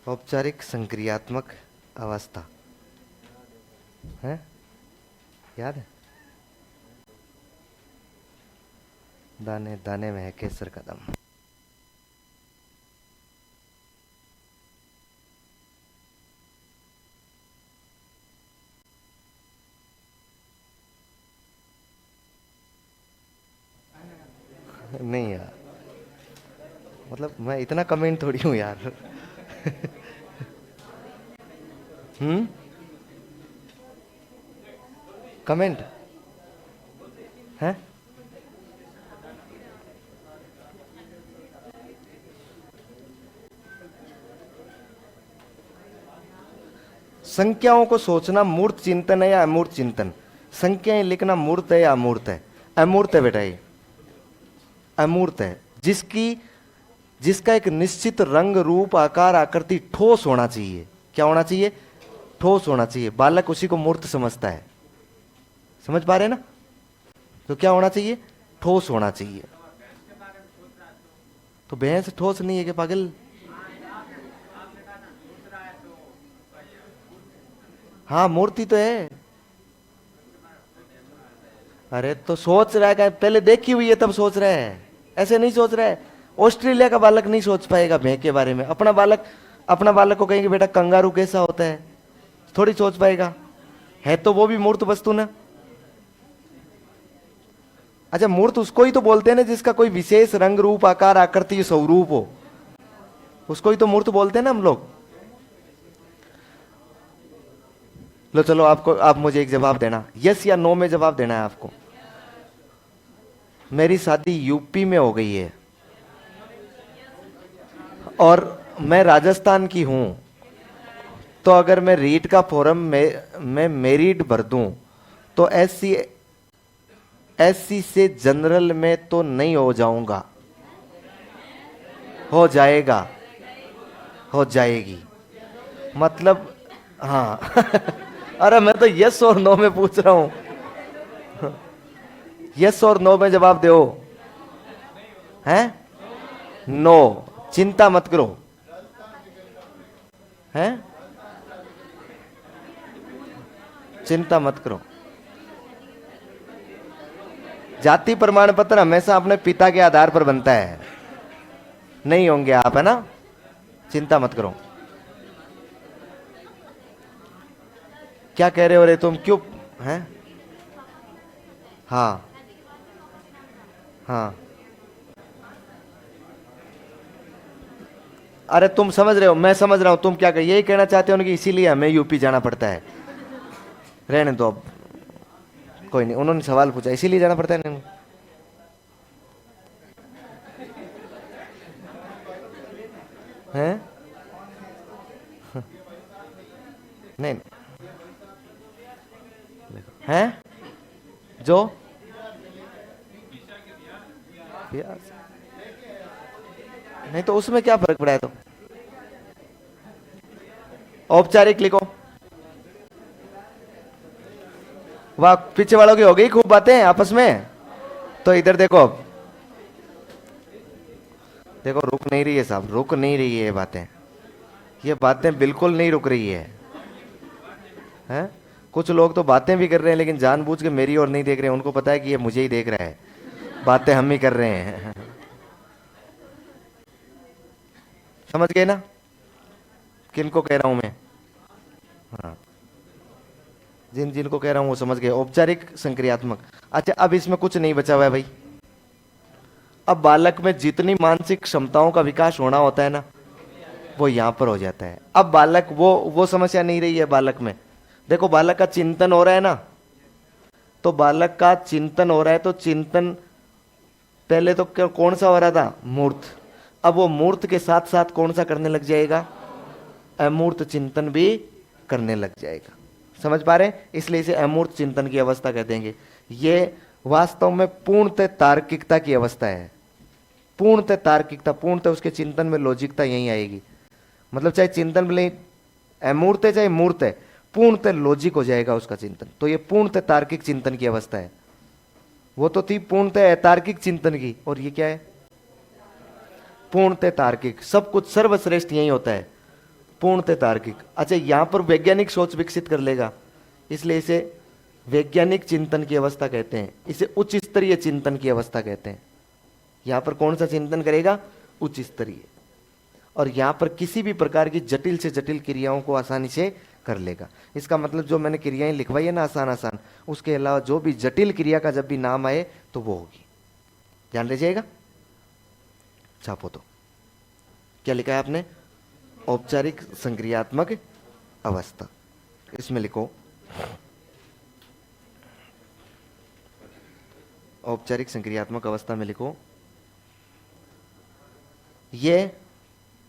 औपचारिक संक्रियात्मक अवस्था है, याद है? दाने दाने में है केसर का दम। नहीं यार, मतलब मैं इतना कमेंट थोड़ी हूँ यार। हम्म, कमेंट है। संख्याओं को सोचना मूर्त चिंतन है या अमूर्त चिंतन? संख्याएं लिखना मूर्त है या अमूर्त है? अमूर्त है बेटा, ये अमूर्त है। जिसकी जिसका एक निश्चित रंग रूप आकार आकृति ठोस होना चाहिए। क्या होना चाहिए? ठोस होना चाहिए। बालक उसी को मूर्त समझता है। समझ पा रहे हैं ना? तो क्या होना चाहिए? ठोस होना चाहिए। तो भैंस ठोस नहीं है कि पागल? हाँ, मूर्ति तो है। अरे तो सोच रहा है क्या? पहले देखी हुई है तब सोच रहा है, ऐसे नहीं सोच रहा है। ऑस्ट्रेलिया का बालक नहीं सोच पाएगा भैं के बारे में। अपना बालक को कहेंगे बेटा कंगारू कैसा होता है, थोड़ी सोच पाएगा। है तो वो भी मूर्त वस्तु ना। अच्छा, मूर्त उसको ही तो बोलते हैं ना जिसका कोई विशेष रंग रूप आकार आकृति स्वरूप हो, उसको ही तो मूर्त बोलते हैं ना हम लोग। लो चलो, आप मुझे एक जवाब देना, यस या नो में जवाब देना है आपको। मेरी शादी यूपी में हो गई है और मैं राजस्थान की हूं, तो अगर मैं रीट का फॉर्म में मेरिट भर दूं तो एससी से जनरल में तो नहीं हो जाऊंगा? हो जाएगा, हो जाएगी। मतलब हाँ। अरे मैं तो यस और नो में पूछ रहा हूं। यस और नो में जवाब दो। हैं? नो, चिंता मत करो। हैं? चिंता मत करो। जाति प्रमाण पत्र हमेशा अपने पिता के आधार पर बनता है। नहीं होंगे आप, है ना? चिंता मत करो। क्या कह रहे हो रे तुम, क्यों? हैं? हाँ हाँ। अरे तुम समझ रहे हो, मैं समझ रहा हूं तुम क्या यही कहना चाहते हो ना कि इसीलिए हमें यूपी जाना पड़ता है। रहने दो अब, कोई नहीं, उन्होंने सवाल पूछा इसीलिए जाना पड़ता है। नहीं है? नहीं है जो नहीं, तो उसमें क्या फर्क पड़ा है? तो औपचारिक लिखो। वाह, पीछे वालों की हो गई खूब बातें आपस में। तो इधर देखो, अब देखो, रुक नहीं रही है साहब, रुक नहीं रही है ये बातें बिल्कुल नहीं रुक रही है। हैं? कुछ लोग तो बातें भी कर रहे हैं लेकिन जानबूझ के मेरी ओर नहीं देख रहे हैं। उनको पता है कि ये मुझे ही देख रहा है, बातें हम ही कर रहे हैं। समझ गए ना किनको कह रहा हूं मैं? हाँ, जिन जिनको कह रहा हूं वो समझ गए, औपचारिक संक्रियात्मक। अच्छा, अब इसमें कुछ नहीं बचा हुआ है भाई। अब बालक में जितनी मानसिक क्षमताओं का विकास होना होता है ना, वो यहां पर हो जाता है। अब बालक वो समस्या नहीं रही है बालक में। देखो, बालक का चिंतन हो रहा है ना, तो बालक का चिंतन हो रहा है, तो चिंतन पहले तो कौन सा हो रहा था? मूर्त। अब वो मूर्त के साथ साथ कौन सा करने लग जाएगा? अमूर्त चिंतन भी करने लग जाएगा। समझ पा रहे हैं? इसलिए इसे अमूर्त चिंतन की अवस्था कह देंगे। ये वास्तव में पूर्णतः तार्किकता की अवस्था है। पूर्णतः तार्किकता, पूर्णतः उसके चिंतन में लॉजिकता यही आएगी। मतलब चाहे चिंतन में अमूर्त है चाहे मूर्त है, पूर्णतः लॉजिक हो जाएगा उसका चिंतन। तो ये पूर्णतः तार्किक चिंतन की अवस्था है। वो तो थी पूर्णतः अतार्किक चिंतन की, और ये क्या है? पूर्णतः तार्किक। सब कुछ सर्वश्रेष्ठ यही होता है, पूर्णतः तार्किक। अच्छा, यहां पर वैज्ञानिक सोच विकसित कर लेगा, इसलिए इसे वैज्ञानिक चिंतन की अवस्था कहते हैं। इसे उच्च स्तरीय चिंतन की अवस्था कहते हैं। यहां पर कौन सा चिंतन करेगा? उच्च स्तरीय। और यहां पर किसी भी प्रकार की जटिल से जटिल क्रियाओं को आसानी से कर लेगा। इसका मतलब जो मैंने क्रियाएं लिखवाई है ना आसान आसान, उसके अलावा जो भी जटिल क्रिया का जब भी नाम आए तो वो होगी। ध्यान दीजिएगा। छापो तो क्या लिखा है आपने? औपचारिक संक्रियात्मक अवस्था। इसमें लिखो औपचारिक संक्रियात्मक अवस्था में लिखो ये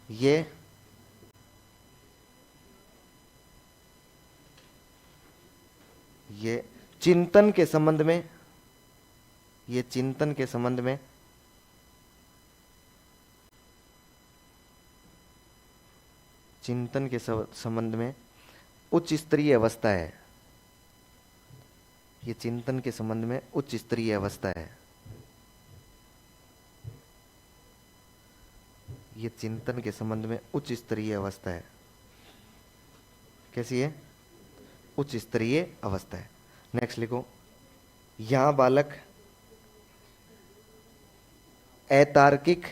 ये चिंतन के संबंध में, ये चिंतन के संबंध में चिंतन के संबंध में उच्च स्तरीय अवस्था है। ये चिंतन के संबंध में उच्च स्तरीय अवस्था है। ये चिंतन के संबंध में उच्च स्तरीय अवस्था है। कैसी है? उच्च स्तरीय अवस्था है। नेक्स्ट लिखो, यहां बालक अतार्किक,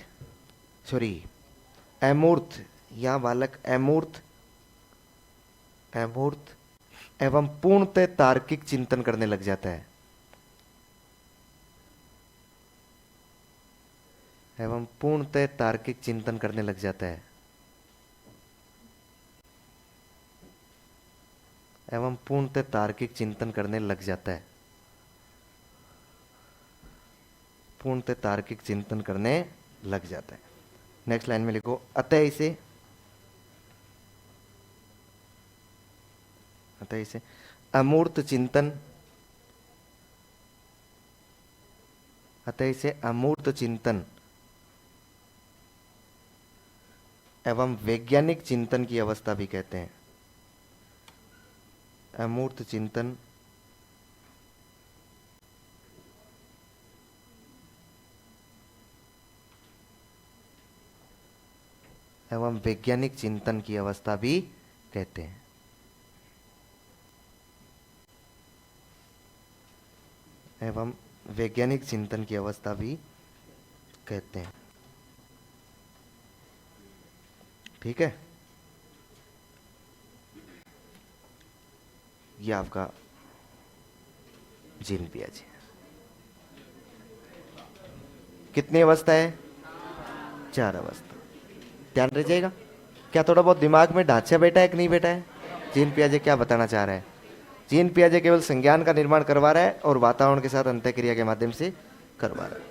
सॉरी अमूर्त, यहां बालक अमूर्त अमूर्त एवं पूर्णतः तार्किक चिंतन करने लग जाता है। एवं पूर्णतः तार्किक चिंतन करने लग जाता है। एवं पूर्णतः तार्किक चिंतन करने लग जाता है। पूर्णतः तार्किक चिंतन करने लग जाता है। नेक्स्ट लाइन में लिखो, अतः इसे अमूर्त चिंतन, अतः इसे अमूर्त चिंतन एवं वैज्ञानिक चिंतन की अवस्था भी कहते हैं। अमूर्त चिंतन एवं वैज्ञानिक चिंतन की अवस्था भी कहते हैं। एवं वैज्ञानिक चिंतन की अवस्था भी कहते हैं। ठीक है, ये आपका जीन पियाजे। कितनी अवस्था है? 4 अवस्था। ध्यान रखिएगा। क्या थोड़ा बहुत दिमाग में ढांचा बैठा है कि नहीं बैठा है? जीन पियाजे क्या बताना चाह रहा है? जीन पियाजे केवल संज्ञान का निर्माण करवा रहा है और वातावरण के साथ अंतःक्रिया के माध्यम से करवा रहा है।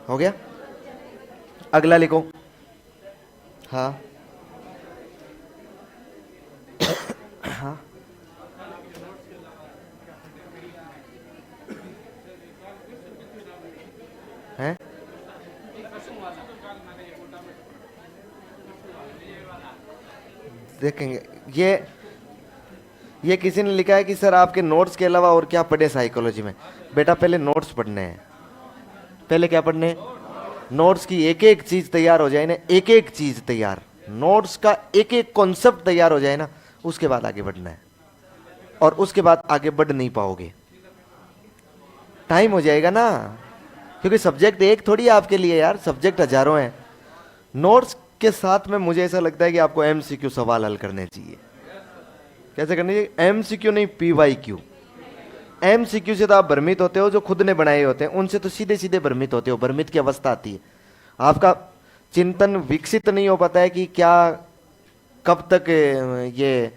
हो गया? अगला लिखो। हाँ हाँ, है देखेंगे। ये किसी ने लिखा है कि सर आपके नोट्स के अलावा और क्या पढ़े साइकोलॉजी में। बेटा पहले नोट्स पढ़ने हैं, पहले क्या पढ़ने हैं, नोट्स की एक एक चीज तैयार हो जाए ना, एक एक चीज तैयार, नोट्स का एक एक कॉन्सेप्ट तैयार हो जाए ना, उसके बाद आगे बढ़ना है। और उसके बाद आगे बढ़ नहीं पाओगे, टाइम हो जाएगा ना, क्योंकि सब्जेक्ट एक थोड़ी है आपके लिए यार, सब्जेक्ट हजारों हैं। नोट्स के साथ में मुझे ऐसा लगता है कि आपको एमसीक्यू सवाल हल करने चाहिए। कैसे करने चाहिए? एमसीक्यू नहीं, पीवाईक्यू। एमसीक्यू से तो आप भ्रमित होते हो, जो खुद ने बनाए होते हैं उनसे तो सीधे सीधे भ्रमित होते हो, भ्रमित की अवस्था आती है। आपका चिंतन विकसित नहीं हो पाता है कि क्या कब तक ये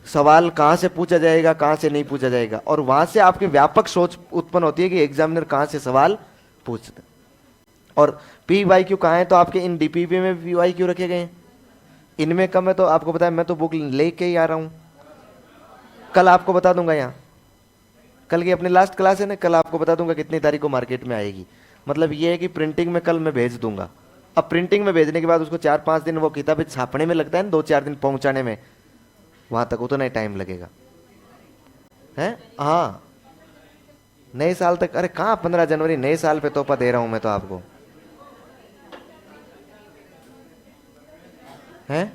सवाल कहां से पूछा जाएगा, कहां से नहीं पूछा जाएगा, और वहां से आपकी व्यापक सोच उत्पन्न होती है कि एग्जामिनर कहां से सवाल पूछते। और पी वाई क्यू कहाँ है? तो आपके इन डीपीपी में पी वाई क्यू रखे गए हैं, इनमें कम है। तो आपको पता है, मैं तो बुक लेके ही आ रहा हूं, कल आपको बता दूंगा। यहाँ कल की अपनी लास्ट क्लास है ना, कल आपको बता दूंगा कितनी तारीख को मार्केट में आएगी। मतलब ये है कि प्रिंटिंग में कल मैं भेज दूंगा। अब प्रिंटिंग में भेजने के बाद उसको 4-5 दिन वो किताबें छापने में लगता है ना, 2-4 दिन पहुंचाने में, वहां तक उतना ही टाइम लगेगा है। हाँ, नए साल तक। अरे कहाँ 15 जनवरी, नए साल पे तोहफा दे रहा हूं मैं तो आपको, है।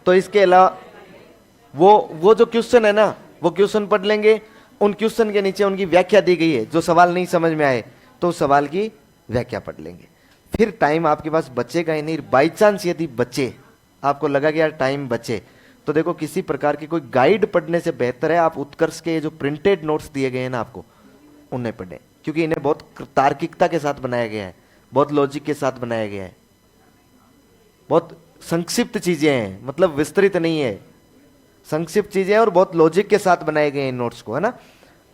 तो इसके अलावा वो जो क्वेश्चन है ना, वो क्वेश्चन पढ़ लेंगे। उन क्वेश्चन के नीचे उनकी व्याख्या दी गई है, जो सवाल नहीं समझ में आए तो उस सवाल की व्याख्या पढ़ लेंगे। फिर टाइम आपके पास बचेगा ही नहीं। बाई चांस यदि बचे, आपको लगा कि यार टाइम बचे, तो देखो किसी प्रकार की कोई गाइड पढ़ने से बेहतर है आप उत्कर्ष के जो प्रिंटेड नोट्स दिए गए हैं ना आपको, उन्हें पढ़ें, क्योंकि इन्हें बहुत तार्किकता के साथ बनाया गया है, बहुत लॉजिक के साथ बनाया गया है, बहुत संक्षिप्त चीजें हैं, मतलब विस्तृत नहीं है, संक्षिप्त चीजें हैं और बहुत लॉजिक के साथ बनाए गए हैं इन नोट्स को, है ना।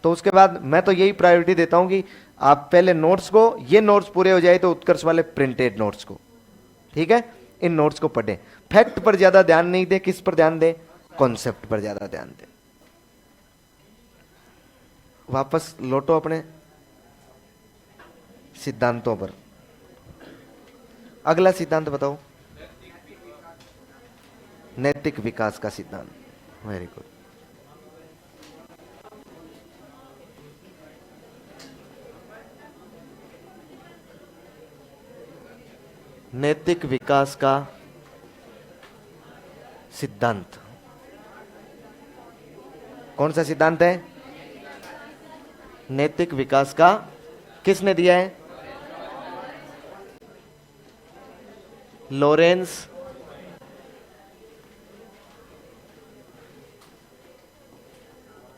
तो उसके बाद मैं तो यही प्रायोरिटी देता हूं कि आप पहले नोट्स को, ये नोट्स पूरे हो जाए तो उत्कर्ष वाले प्रिंटेड नोट्स को, ठीक है, इन नोट्स को पढ़ें। फैक्ट पर ज्यादा ध्यान नहीं दे, किस पर ध्यान दे? कॉन्सेप्ट पर ज्यादा ध्यान दे। वापस लौटो अपने सिद्धांतों पर। अगला सिद्धांत बताओ। नैतिक विकास का सिद्धांत, वेरी गुड। नैतिक विकास का सिद्धांत कौन सा सिद्धांत है? नैतिक विकास का किसने दिया है? लॉरेंस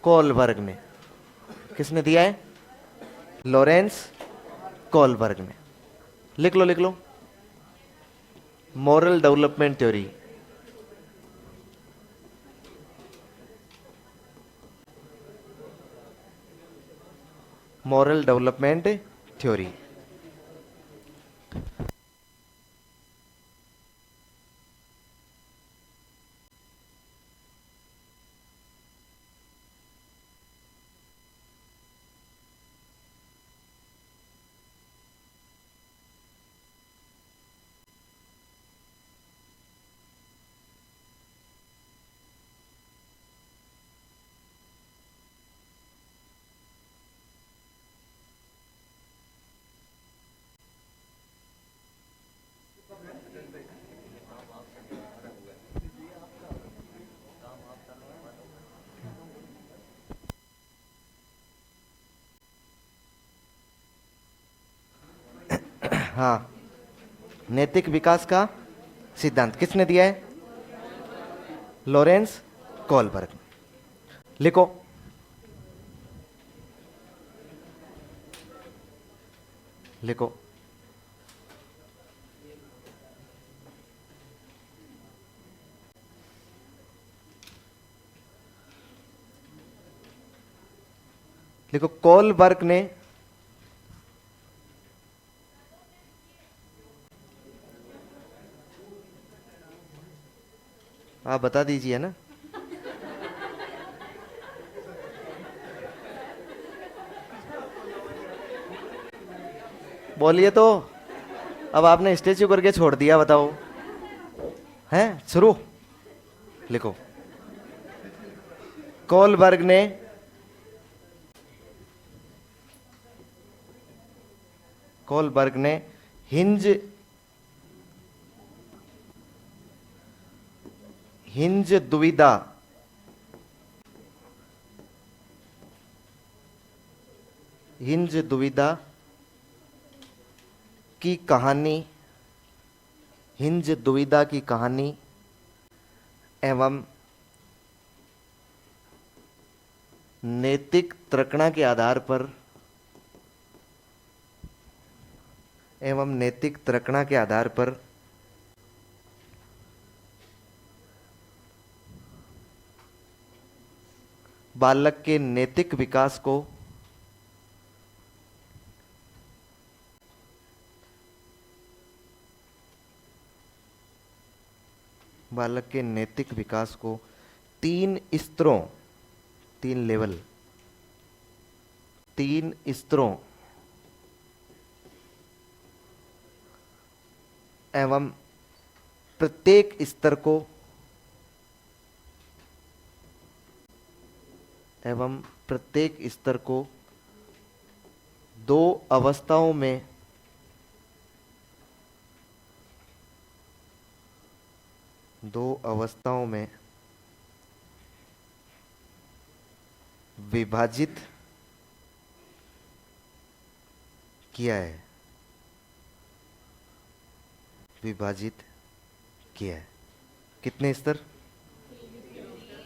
कोलबर्ग ने। किसने दिया है? लॉरेंस कोलबर्ग ने। लिख लो लिख लो, moral development theory. Moral development theory. हाँ, नैतिक विकास का सिद्धांत किसने दिया है? Lawrence Kohlberg. लिखो, लिखो। लिखो, कोलबर्ग ने आप बता दीजिए ना। बोलिए तो। अब आपने स्टेच्यू करके छोड़ दिया, बताओ। हैं, शुरू लिखो। कोलबर्ग ने हिंज हिंज दुविधा हिंज दुविधा की कहानी हिंज दुविधा की कहानी एवं नैतिक तर्कणा के आधार पर बालक के नैतिक विकास को तीन स्तरों एवं प्रत्येक स्तर को दो अवस्थाओं में विभाजित किया है। कितने स्तर?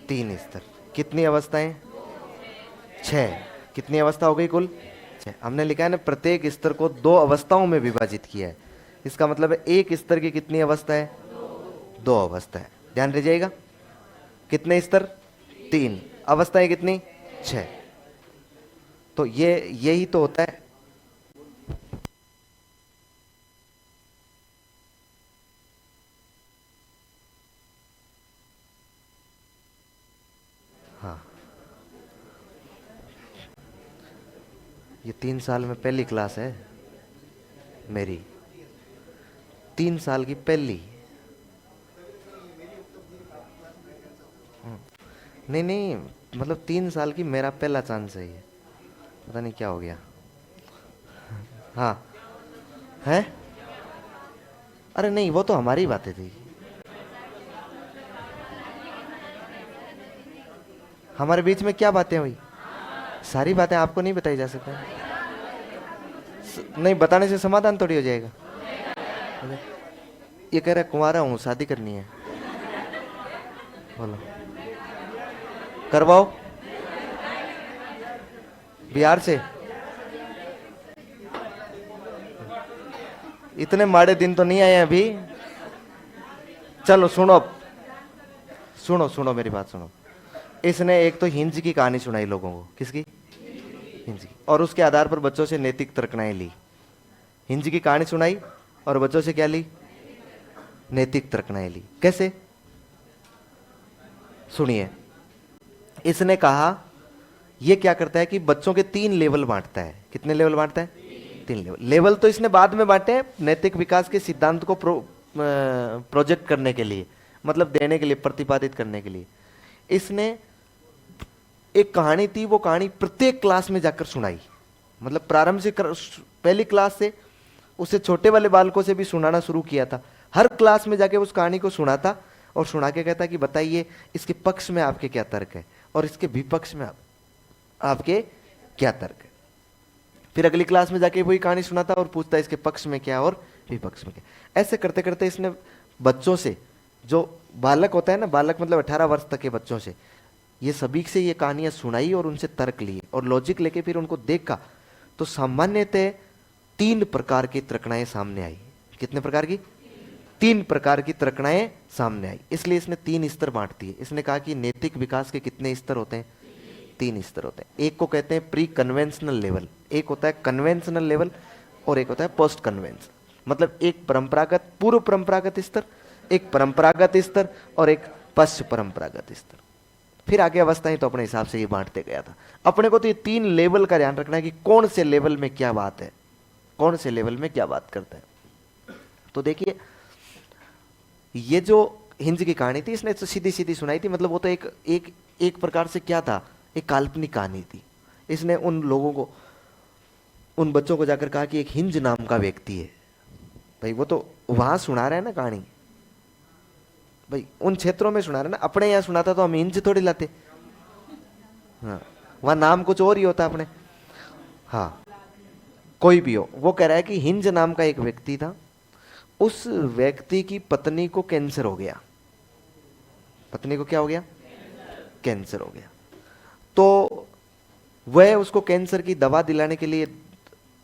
3 स्तर। कितनी अवस्थाएं? 6। कितनी अवस्था हो गई कुल? 6। हमने लिखा है ना, प्रत्येक स्तर को 2 अवस्थाओं में विभाजित किया है। इसका मतलब है एक स्तर की कितनी अवस्था है? 2 अवस्था है। ध्यान रह जाएगा। कितने स्तर? 3। अवस्थाएं कितनी? 6। तो यही तो होता है। हाँ, ये 3 साल में पहली क्लास है मेरी। 3 साल की पहली। नहीं, मतलब 3 साल की मेरा पहला चांस है ये। पता नहीं क्या हो गया। हाँ है। अरे नहीं, वो तो हमारी बातें थी। हमारे बीच में क्या बातें हुई? सारी बातें आपको नहीं बताई जा सकती। नहीं बताने से समाधान थोड़ी हो जाएगा। ये कह रहा है कुंवारा हूं, शादी करनी है। बोलो, करवाओ। बिहार से इतने माड़े दिन तो नहीं आए हैं अभी। चलो सुनो, सुनो मेरी बात सुनो। इसने एक तो हिंज की कहानी सुनाई लोगों को। किसकी? हिंज की। और उसके आधार पर बच्चों से नैतिक तर्कणाएं ली। हिंज की कहानी सुनाई और बच्चों से क्या ली? नैतिक तर्कणाएं ली। कैसे? सुनिए। इसने कहा ये क्या करता है कि बच्चों के 3 लेवल बांटता है। कितने लेवल बांटता है? 3 लेवल तो इसने बाद में बांटे हैं, नैतिक विकास के सिद्धांत को प्रोजेक्ट करने के लिए, मतलब देने के लिए, प्रतिपादित करने के लिए। इसने एक कहानी थी, वो कहानी प्रत्येक क्लास में जाकर सुनाई। मतलब प्रारंभ से पहली क्लास से उसे छोटे वाले बालकों से भी सुनाना शुरू किया था। हर क्लास में जाके उस कहानी को सुनाता और सुना के कहता कि बताइए इसके पक्ष में आपके क्या तर्क है और इसके विपक्ष में आपके क्या तर्क है। फिर अगली क्लास में जाके वही कहानी सुनाता और पूछता इसके पक्ष में क्या और विपक्ष में क्या। ऐसे करते करते इसने बच्चों से, जो बालक होता है ना, बालक मतलब 18 वर्ष तक के बच्चों से, ये सभी से ये कहानियां सुनाई और उनसे तर्क लिए और लॉजिक लेके फिर उनको देखा तो सामान्यतः 3 प्रकार की तर्कणाएं सामने आई। कितने प्रकार की? 3 प्रकार की तर्कणाएं सामने आई। इसलिए इसने 3 स्तर बांट दिए। इसने कहा कि नैतिक विकास के कितने स्तर होते हैं? 3 स्तर होते हैं। एक को कहते हैं प्री कन्वेंशनल लेवल, एक होता है कन्वेंशनल लेवल और एक होता है पोस्ट कन्वेंशन। मतलब एक परंपरागत, पूर्व परंपरागत स्तर, एक परंपरागत स्तर और एक पश्च परंपरागत स्तर। फिर आगे अवस्थाएं तो अपने हिसाब से ये बांटते गया था। अपने को तो ये 3 लेवल का ध्यान रखना है कि कौन से लेवल में क्या बात है। कौन से लेवल में क्या बात करता है। तो देखिए, ये जो हिंज की कहानी थी इसने तो सीधी सीधी सुनाई थी, मतलब वो तो एक एक एक प्रकार से क्या था, एक काल्पनिक कहानी थी। इसने उन लोगों को, उन बच्चों को जाकर कहा कि एक हिंज नाम का व्यक्ति है। भाई वो तो वहां सुना रहे हैं ना कहानी, भाई उन क्षेत्रों में सुना रहे ना, अपने यहाँ सुनाता तो हम हिंज थोड़ी लाते। हाँ, वहां नाम कुछ और ही होता अपने। हाँ, कोई भी हो, वो कह रहा है कि हिंज नाम का एक व्यक्ति था, उस व्यक्ति की पत्नी को कैंसर हो गया। पत्नी को क्या हो गया? कैंसर हो गया। तो वह उसको कैंसर की दवा दिलाने के लिए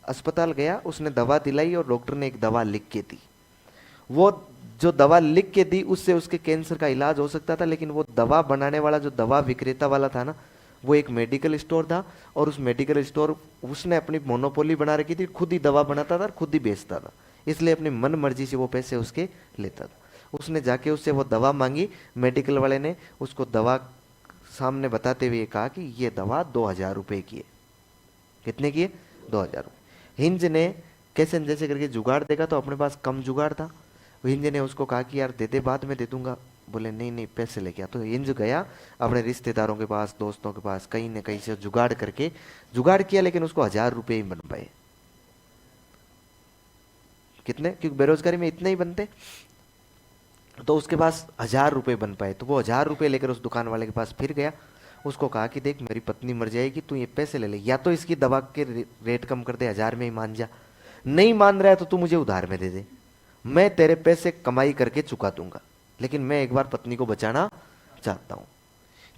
अस्पताल गया, उसने दवा दिलाई और डॉक्टर ने एक दवा लिख के दी। वो जो दवा लिख के दी उससे उसके कैंसर का इलाज हो सकता था, लेकिन वो दवा बनाने वाला जो दवा विक्रेता वाला था ना, वो एक मेडिकल स्टोर था, और उस मेडिकल स्टोर उसने अपनी मोनोपोली बना रखी थी, खुद ही दवा बनाता था और खुद ही बेचता था, इसलिए अपनी मन मर्जी से वो पैसे उसके लेता था। उसने जाके उससे वो दवा मांगी, मेडिकल वाले ने उसको दवा सामने बताते हुए कहा कि ये दवा 2,000 रुपए की है। कितने की है? 2,000 रुपये। हिंज ने कैसे न जैसे करके जुगाड़ देगा, तो अपने पास कम जुगाड़ था। हिंज ने उसको कहा कि यार दे दे, बाद में दे दूंगा। बोले नहीं नहीं, पैसे लेके आ। तो हिंज गया अपने रिश्तेदारों के पास, दोस्तों के पास, कहीं न कहीं से जुगाड़ करके जुगाड़ किया, लेकिन उसको 1,000 रुपये ही बन पाए। कितने? क्योंकि बेरोजगारी में इतने ही बनते, तो उसके पास 1,000 रुपये बन पाए। तो वो 1,000 रुपये लेकर उस दुकान वाले के पास फिर गया, उसको कहा कि देख मेरी पत्नी मर जाएगी, तू ये पैसे ले ले, या तो इसकी दवा के रेट कम कर दे, 1,000 में ही मान जा, नहीं मान रहा है तो तू मुझे उधार में दे दे, मैं तेरे पैसे कमाई करके चुका दूंगा, लेकिन मैं एक बार पत्नी को बचाना चाहता हूं।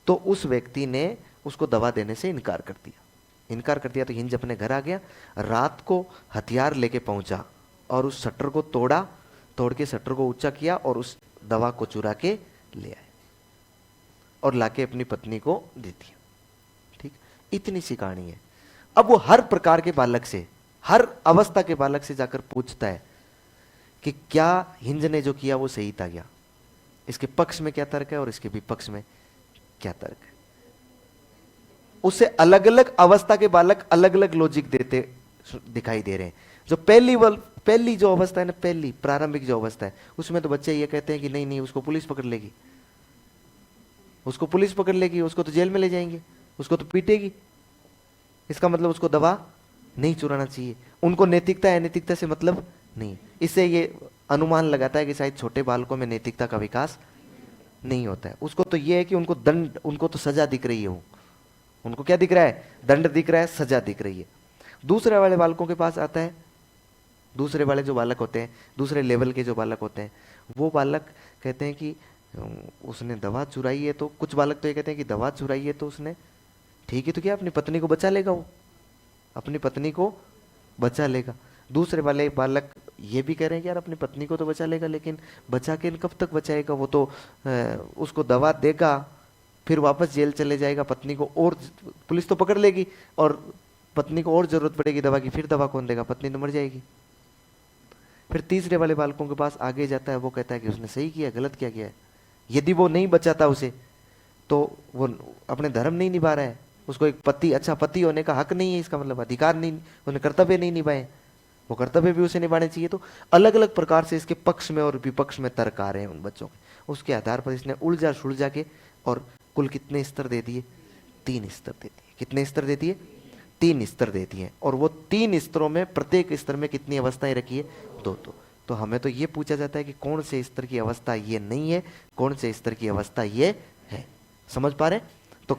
तो उस व्यक्ति ने उसको दवा देने से इनकार कर दिया। इनकार कर दिया तो हिंज अपने घर आ गया, रात को हथियार लेके पहुंचा और उस शटर को तोड़ा, तोड़ के शटर को ऊंचा किया और उस दवा को चुरा के ले आए और लाके अपनी पत्नी को दे दिया। ठीक, इतनी सी कहानी है। अब वो हर प्रकार के बालक से, हर अवस्था के बालक से जाकर पूछता है कि क्या हिंज ने जो किया वो सही था क्या, इसके पक्ष में क्या तर्क है और इसके विपक्ष में क्या तर्क है। उससे अलग अलग अवस्था के बालक अलग अलग लॉजिक देते दिखाई दे रहे हैं। जो पहली जो अवस्था है ना, पहली प्रारंभिक जो अवस्था है, उसमें तो बच्चे ये कहते हैं कि नहीं नहीं, उसको पुलिस पकड़ लेगी, उसको पुलिस पकड़ लेगी, उसको तो जेल में ले जाएंगे, उसको तो पीटेगी, इसका मतलब उसको दवा नहीं चुराना चाहिए। उनको नैतिकता है, नैतिकता से मतलब नहीं। इससे ये अनुमान लगाता है कि शायद छोटे बालकों में नैतिकता का विकास नहीं होता है। उसको तो ये है कि उनको दंड, उनको तो सजा दिख रही है, वो उनको क्या दिख रहा है? दंड दिख रहा है, सजा दिख रही है। दूसरे वाले बालकों के पास आता है, दूसरे वाले जो बालक होते हैं, दूसरे लेवल के जो बालक होते हैं, वो बालक कहते हैं कि उसने दवा चुराई है, तो कुछ बालक तो ये कहते हैं कि दवा चुराई है तो उसने, ठीक है तो क्या अपनी पत्नी को बचा लेगा, वो अपनी पत्नी को बचा लेगा। दूसरे वाले बालक ये भी कह रहे हैं कि यार अपनी पत्नी को तो बचा लेगा, लेकिन बचा के कब तक बचाएगा, वो तो उसको दवा देगा, फिर वापस जेल चले जाएगा, पत्नी को और पुलिस तो पकड़ लेगी, और पत्नी को और जरूरत पड़ेगी दवा की, फिर दवा कौन देगा, पत्नी तो मर जाएगी। फिर तीसरे वाले बालकों के पास आगे जाता है, वो कहता है कि उसने सही किया, गलत क्या किया है। यदि वो नहीं बचाता उसे, तो वो अपने धर्म नहीं निभा रहा है, उसको एक पति, अच्छा पति होने का हक नहीं है, इसका मतलब अधिकार नहीं, उन्हें कर्तव्य नहीं निभाए, वो कर्तव्य भी उसे निभाने चाहिए। तो अलग अलग प्रकार से इसके पक्ष में और विपक्ष में तर्क आ रहे हैं उन बच्चों के। उसके आधार पर इसने उलझा सुलझा के, और कुल कितने स्तर दे दिए? 3 स्तर दे दिए। कितने स्तर दे दिए? 3 स्तर दे दिए। और वो 3 स्तरों में प्रत्येक स्तर में कितनी अवस्थाएं रखी है? 2। तो हमें तो ये पूछा जाता है कि कौन से स्तर की अवस्था ये नहीं है, कौन से स्तर की अवस्था ये है। समझ पा रहे? तो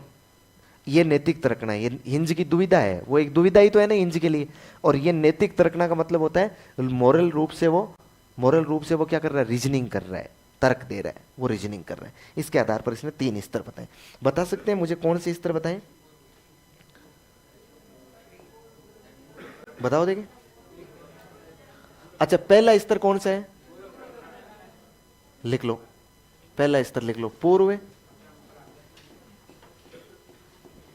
ये नैतिक तर्कना है, ये हिंज की दुविधा है, वो एक दुविधा ही तो है ना हिंज के लिए। और ये नैतिक तर्कना का मतलब होता है मोरल रूप से वो क्या कर रहा है? रीजनिंग कर रहा है, तर्क दे रहा है, वो रीजनिंग कर रहा है। इसके आधार पर इसने 3 स्तर बताए। बता सकते हैं मुझे कौन से स्तर बताएं? बताओ देखें। अच्छा, पहला स्तर कौन सा है? लिख लो, पहला स्तर लिख लो, पूर्व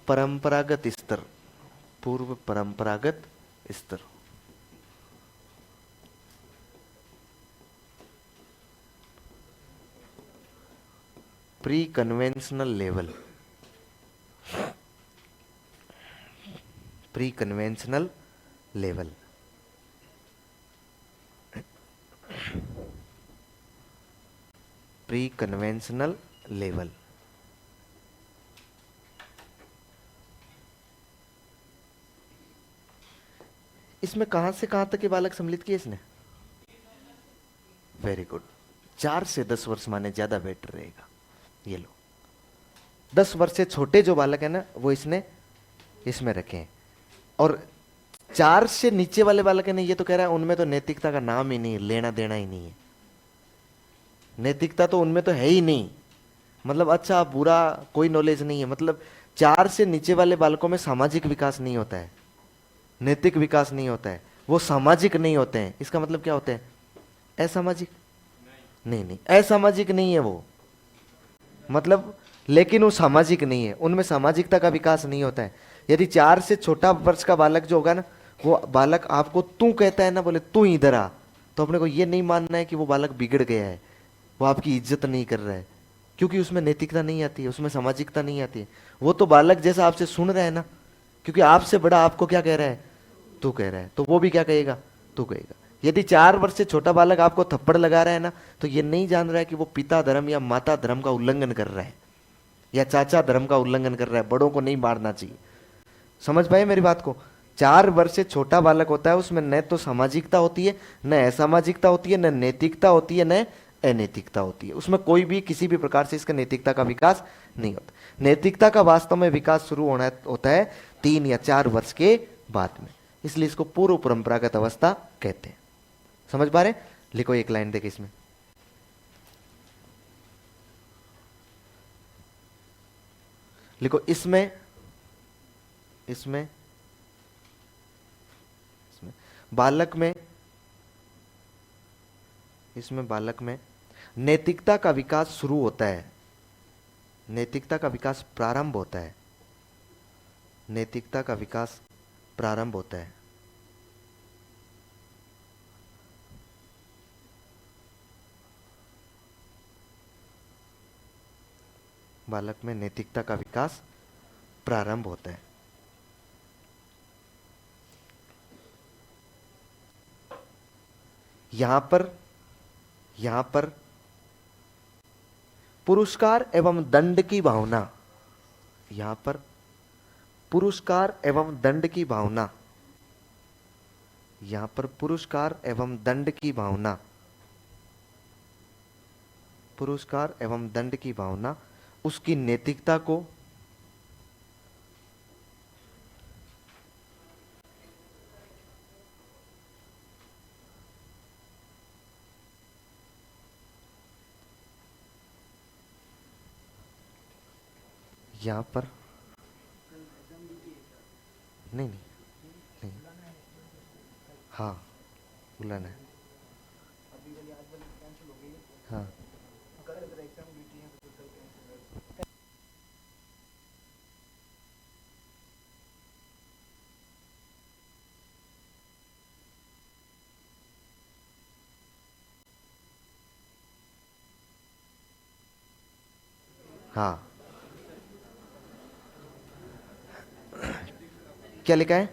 परंपरागत स्तर। पूर्व परंपरागत स्तर। Pre conventional level. Pre conventional level. Pre conventional level. इसमें कहां से कहां तक के बालक सम्मिलित किए इसने? Very good. 4 से 10 वर्ष माने ज्यादा बेटर रहेगा। ये लो, 10 वर्ष से छोटे जो बालक है ना वो इसने इसमें रखे हैं। और 4 से नीचे वाले बालक है ना, ये तो कह रहा है उनमें तो नैतिकता का नाम ही नहीं है, लेना देना ही नहीं है। नैतिकता तो उनमें तो है ही नहीं। मतलब अच्छा बुरा कोई नॉलेज नहीं है। मतलब 4 से नीचे वाले बालकों में सामाजिक विकास नहीं होता है, नैतिक विकास नहीं होता है, वो सामाजिक नहीं होते हैं। इसका मतलब क्या होते हैं? असामाजिक? नहीं नहीं, असामाजिक नहीं है वो। मतलब लेकिन वो सामाजिक नहीं है, उनमें सामाजिकता का विकास नहीं होता है। यदि 4 से छोटा वर्ष का बालक जो होगा ना, वो बालक आपको तू कहता है ना, बोले तू इधर आ, तो अपने को ये नहीं मानना है कि वो बालक बिगड़ गया है, वो आपकी इज्जत नहीं कर रहा है, क्योंकि उसमें नैतिकता नहीं आती है, उसमें सामाजिकता नहीं आती है। वो तो बालक जैसा आपसे सुन रहा है ना, क्योंकि आपसे बड़ा आपको क्या कह रहा है? तू कह रहा है, तो वो भी क्या कहेगा? तू कहेगा। यदि 4 वर्ष से छोटा बालक आपको थप्पड़ लगा रहा है ना, तो ये नहीं जान रहा है कि वो पिता धर्म या माता धर्म का उल्लंघन कर रहा है, या चाचा धर्म का उल्लंघन कर रहा है। बड़ों को नहीं मारना चाहिए। समझ पाए मेरी बात को? 4 वर्ष से छोटा बालक होता है, उसमें न तो सामाजिकता होती है, न असामाजिकता होती है, न नैतिकता होती है, न अनैतिकता होती है। उसमें कोई भी किसी भी प्रकार से इसका नैतिकता का विकास नहीं होता। नैतिकता का वास्तव में विकास शुरू होता है 3 या 4 वर्ष के बाद में। इसलिए इसको पूर्व परंपरागत अवस्था कहते हैं। समझ पा रहे? लिखो एक लाइन देखे इसमें। लिखो इसमें इसमें इसमें बालक में इसमें बालक में नैतिकता का विकास शुरू होता है, नैतिकता का विकास प्रारंभ होता है, नैतिकता का विकास प्रारंभ होता है। बालक में नैतिकता का विकास प्रारंभ होता है। यहां पर पुरस्कार एवं दंड की भावना, यहां पर पुरस्कार एवं दंड की भावना, यहां पर पुरस्कार एवं दंड की भावना, पुरस्कार एवं दंड की भावना उसकी नैतिकता को यहां पर नहीं नहीं नहीं, हाँ उलन है, हाँ हाँ। क्या लिखा है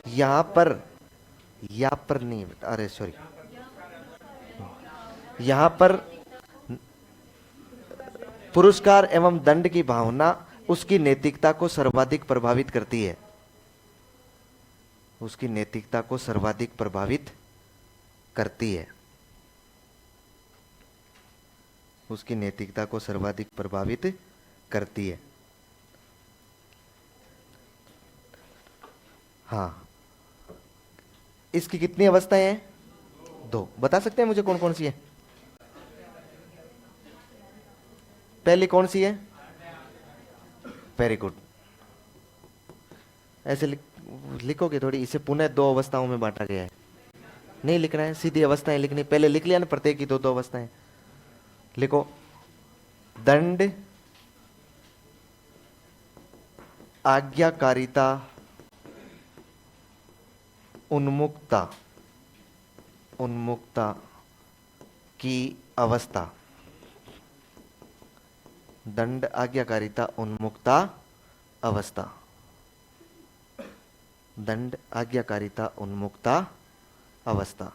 यहां पर? यहां पर नहीं, अरे सॉरी, यहां पर पुरस्कार एवं दंड की भावना उसकी नैतिकता को सर्वाधिक प्रभावित करती है, उसकी नैतिकता को सर्वाधिक प्रभावित करती है, उसकी नैतिकता को सर्वाधिक प्रभावित करती है। हाँ, इसकी कितनी अवस्थाएं हैं? 2। बता सकते हैं मुझे कौन कौन सी है? पहली कौन सी है? Very good. ऐसे लिखोगे थोड़ी, इसे पुनः 2 अवस्थाओं में बांटा गया है। नहीं लिखना है, सीधी अवस्थाएं लिखनी। पहले लिख लिया ना प्रत्येक की 2-2 अवस्थाएं। लिखो दंड, आज्ञाकारिता, उन्मुक्ता, उन्मुक्ता की अवस्था। दंड, आज्ञाकारिता, उन्मुक्ता अवस्था। दंड, आज्ञाकारिता, उन्मुक्ता अवस्था।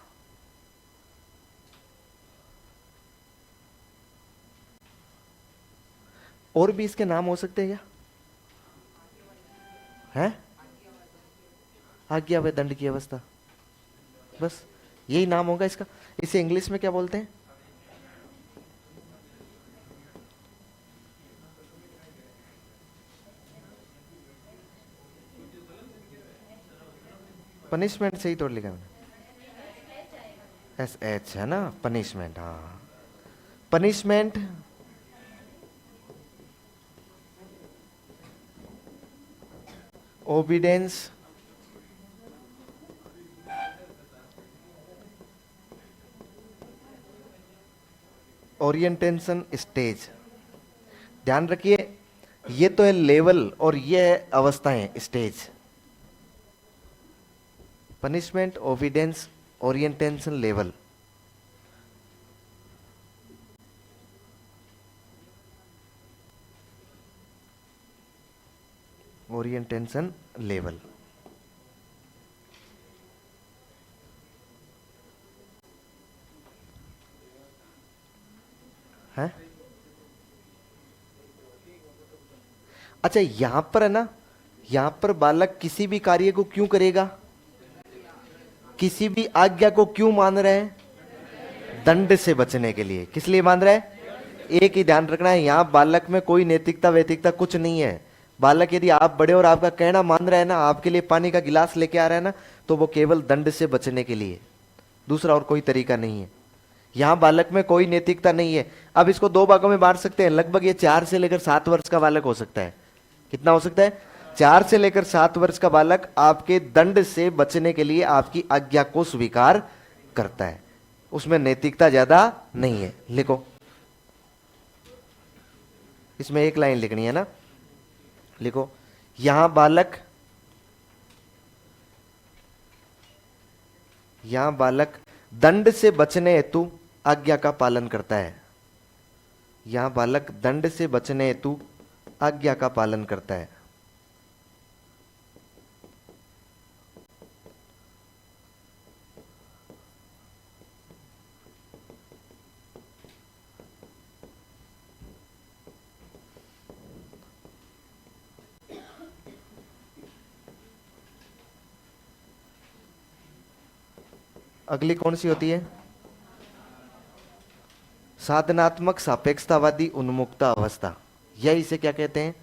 और भी इसके नाम हो सकते हैं क्या? हैं? आज्ञा व दंड की अवस्था, बस यही नाम होगा इसका। इसे इंग्लिश में क्या बोलते हैं? पनिशमेंट से ही तो लिखा है, SH है ना, पनिशमेंट। हाँ, पनिशमेंट, ओबीडेंस, ओरिएंटेशन स्टेज। ध्यान रखिए, ये तो है लेवल और ये है अवस्थाएं, stage. Punishment, obedience, orientation, level. Orientation, level है। अच्छा, यहां पर है ना, यहां पर बालक किसी भी कार्य को क्यों करेगा? किसी भी आज्ञा को क्यों मान रहे हैं? दंड से बचने के लिए। किस लिए मान रहे हैं? एक ही ध्यान रखना है, यहां बालक में कोई नैतिकता वैतिकता कुछ नहीं है। बालक यदि आप बड़े और आपका कहना मान रहे हैं ना, आपके लिए पानी का गिलास लेके आ रहा है ना, तो वो केवल दंड से बचने के लिए, दूसरा और कोई तरीका नहीं है। यहां बालक में कोई नैतिकता नहीं है। अब इसको दो भागों में बांट सकते हैं, लगभग ये 4 से लेकर 7 वर्ष का बालक हो सकता है। कितना हो सकता है? 4 से लेकर 7 वर्ष का बालक आपके दंड से बचने के लिए आपकी आज्ञा को स्वीकार करता है, उसमें नैतिकता ज्यादा नहीं है। लिखो, इसमें एक लाइन लिखनी है ना, लिखो, यहां बालक दंड से बचने हेतु आज्ञा का पालन करता है। यहां बालक दंड से बचने हेतु आज्ञा का पालन करता है। अगली कौन सी होती है? साधनात्मक सापेक्षतावादी उन्मुक्ता अवस्था, या इसे क्या कहते हैं,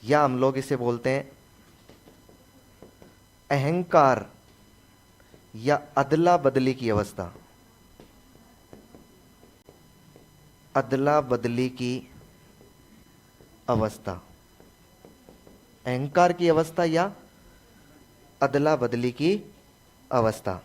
या हम लोग इसे बोलते हैं अहंकार या अदला बदली की अवस्था। अदला बदली की अवस्था, अहंकार की अवस्था या अदला बदली की अवस्था।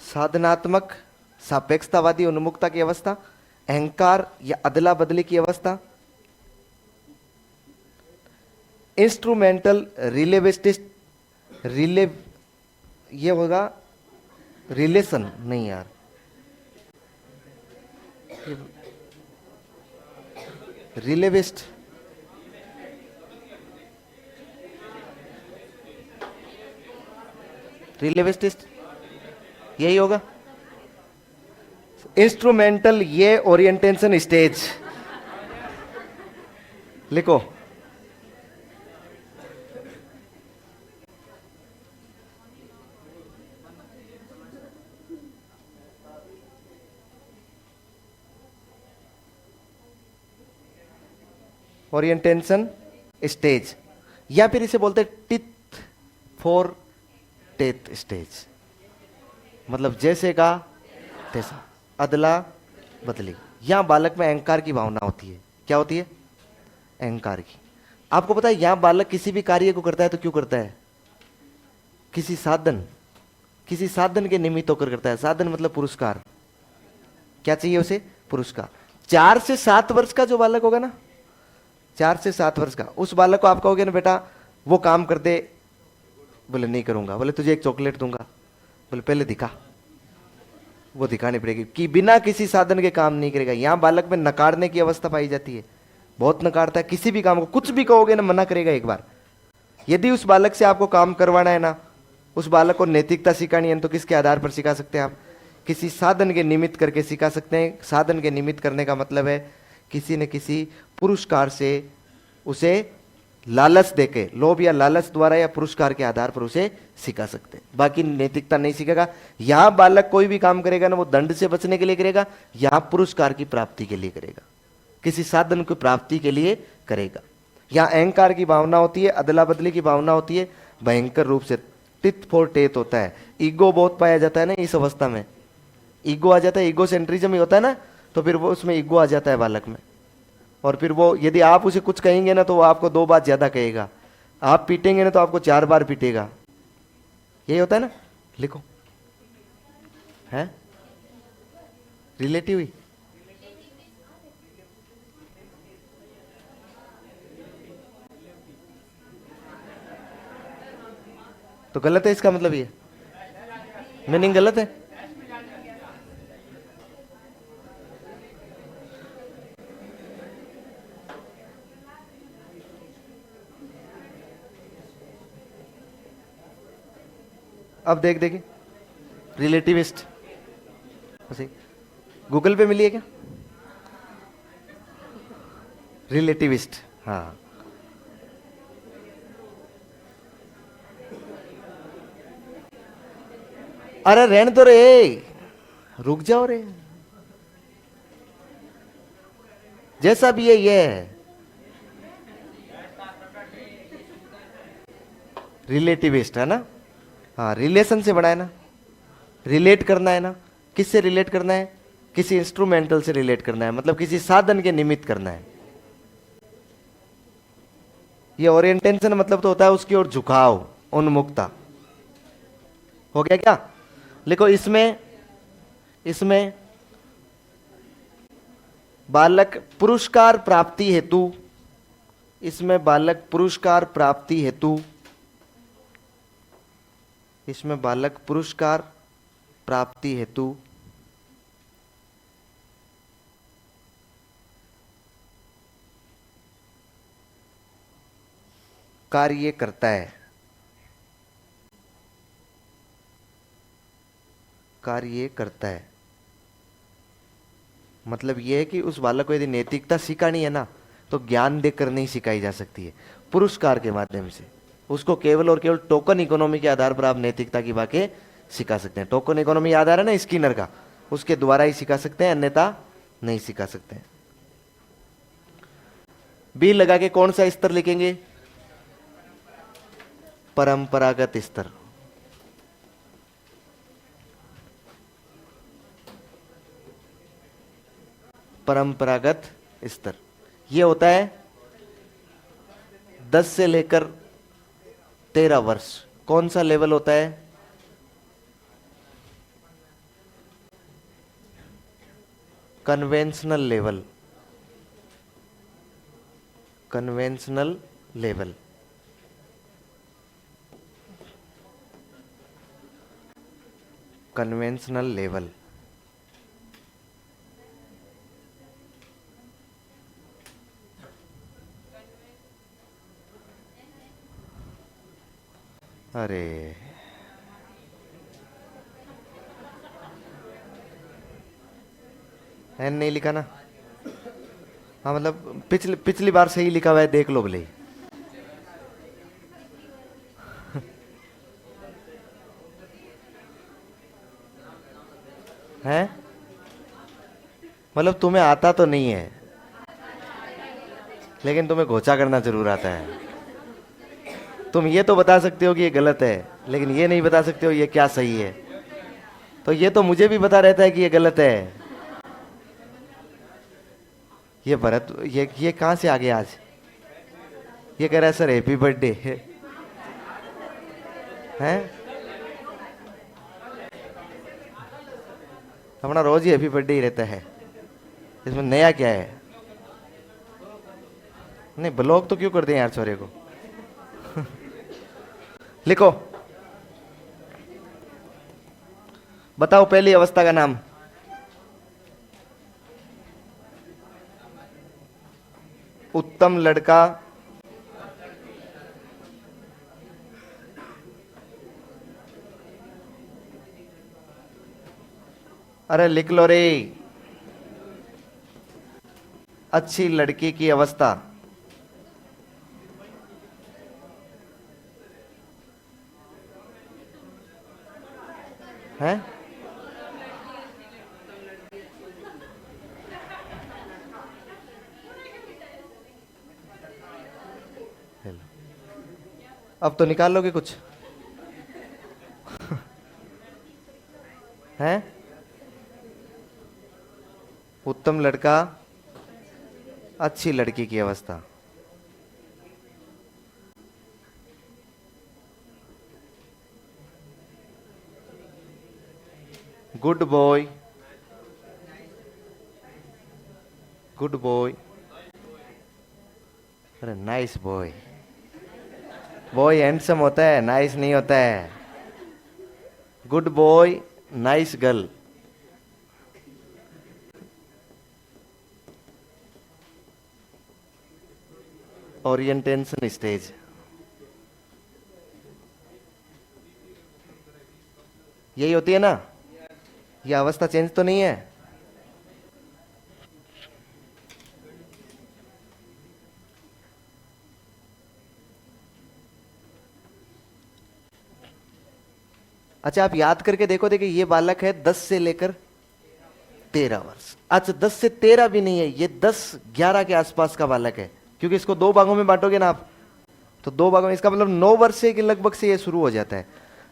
साधनात्मक सापेक्षतावादी उन्मुक्ता की अवस्था, अहंकार या अदला बदली की अवस्था, इंस्ट्रूमेंटल रिलेविस्टिस्ट, रिले, ये होगा रिलेशन नहीं यार, रिलेविस्ट, रिलेविस्टिस्ट यही होगा। इंस्ट्रूमेंटल ये ओरिएंटेशन स्टेज, लिखो, ओरिएंटेशन स्टेज, या फिर इसे बोलते टिथ फॉर टेथ स्टेज, मतलब जैसे का तैसा, अदला बदली। यहां बालक में अहंकार की भावना होती है। क्या होती है? अहंकार की। आपको पता है यहां बालक किसी भी कार्य को करता है तो क्यों करता है? किसी साधन के निमित्त होकर करता है। साधन मतलब पुरस्कार। क्या चाहिए उसे? पुरस्कार। 4 से 7 वर्ष का जो बालक होगा ना, 4 से 7 वर्ष का, उस बालक को आप कहोगे ना बेटा वो काम कर दे, बोले नहीं करूंगा। बोले तुझे एक चॉकलेट दूंगा, बोले पहले दिखा। वो दिखानी पड़ेगी कि बिना किसी साधन के काम नहीं करेगा। यहां बालक में नकारने की अवस्था पाई जाती है, बहुत नकारता है किसी भी काम को। कुछ भी कहोगे ना मना करेगा एक बार। यदि उस बालक से आपको काम करवाना है ना, उस बालक को नैतिकता सिखानी है तो किसके आधार पर सिखा सकते हैं आप? किसी साधन के निमित्त करके सिखा सकते हैं। साधन के निमित्त करने का मतलब है किसी न किसी पुरस्कार से उसे लालच देके, लोभ या लालच द्वारा या पुरस्कार के आधार पर उसे सिखा सकते हैं। बाकी नैतिकता नहीं सीखेगा। यहां बालक कोई भी काम करेगा ना वो दंड से बचने के लिए करेगा, यहां पुरस्कार की प्राप्ति के लिए करेगा, किसी साधन की प्राप्ति के लिए करेगा। यहां अहंकार की भावना होती है, अदला बदली की भावना होती है, भयंकर रूप से टिट फॉर टेट होता है। ईगो बहुत पाया जाता है ना इस अवस्था में, ईगो आ जाता है, ईगो सेंट्रिज्म ही होता है ना, तो फिर वो उसमें ईगो आ जाता है बालक में। और फिर वो यदि आप उसे कुछ कहेंगे ना तो वो आपको 2 बात ज्यादा कहेगा, आप पीटेंगे ना तो आपको 4 बार पीटेगा। यही होता है ना, लिखो है रिलेटिव ही। तो गलत है इसका मतलब, ये मीनिंग गलत है। अब देखिए रिलेटिविस्ट गूगल पे मिली है क्या? रिलेटिविस्ट, हाँ। अरे रहने तो रे, रुक जाओ रे, जैसा भी है ये है रिलेटिविस्ट, है ना। हाँ, रिलेशन से बना है ना, रिलेट करना है ना। किससे रिलेट करना है? किसी इंस्ट्रूमेंटल से रिलेट करना है, मतलब किसी साधन के निमित्त करना है। ये ओरिएंटेशन मतलब तो होता है उसकी ओर झुकाव, उन्मुखता। हो गया क्या? लिखो इसमें बालक पुरस्कार प्राप्ति हेतु, इसमें बालक पुरस्कार प्राप्ति हेतु, इसमें बालक पुरस्कार प्राप्ति हेतु कार्य करता है, कार्य करता है। मतलब यह है कि उस बालक को यदि नैतिकता सिखानी है ना तो ज्ञान देकर नहीं सिखाई जा सकती है, पुरस्कार के माध्यम से। उसको केवल और केवल टोकन इकोनॉमी के आधार पर आप नैतिकता की बातें सिखा सकते हैं। टोकन इकोनॉमी याद आ रहा है ना स्किनर का, उसके द्वारा ही सिखा सकते हैं, अन्यथा नहीं सिखा सकते हैं। बी लगा के कौन सा स्तर लिखेंगे? परंपरागत स्तर। परंपरागत स्तर ये होता है 10 से लेकर 13 वर्ष। कौन सा लेवल होता है? Conventional level, conventional level. Conventional level. अरे एन नहीं लिखा ना? हाँ मतलब पिछली बार सही लिखा हुआ है, देख लो भले। है मतलब तुम्हें आता तो नहीं है, लेकिन तुम्हें घोचा करना जरूर आता है। तुम ये तो बता सकते हो कि ये गलत है, लेकिन ये नहीं बता सकते हो ये क्या सही है। तो ये तो मुझे भी पता रहता है कि ये गलत है। ये भरत ये कहां से आ गया आज? ये कह रहा है सर हैप्पी बर्थडे है। हमारा रोज ही हैप्पी बर्थडे ही रहता है, इसमें नया क्या है। नहीं ब्लॉक तो क्यों कर दिया यार छोरे को लिखो, बताओ पहली अवस्था का नाम। उत्तम लड़का, अरे लिख लो रे। अच्छी लड़की की अवस्था, है अब तो निकाल लोगे कुछ है। उत्तम लड़का, अच्छी लड़की की अवस्था, गुड बॉय, गुड बॉय, अरे नाइस बॉय। बॉय हैंडसम होता है, नाइस नहीं होता है। Good boy, nice girl, orientation stage. यही होती है ना, ये अवस्था चेंज तो नहीं है। अच्छा आप याद करके देखो, देखिए ये बालक है 10 से लेकर 13 वर्ष। अच्छा 10 से 13 भी नहीं है, ये 10-11 के आसपास का बालक है, क्योंकि इसको दो भागों में बांटोगे ना आप, तो दो भागों में, इसका मतलब 9 वर्ष से के लगभग से ये शुरू हो जाता है।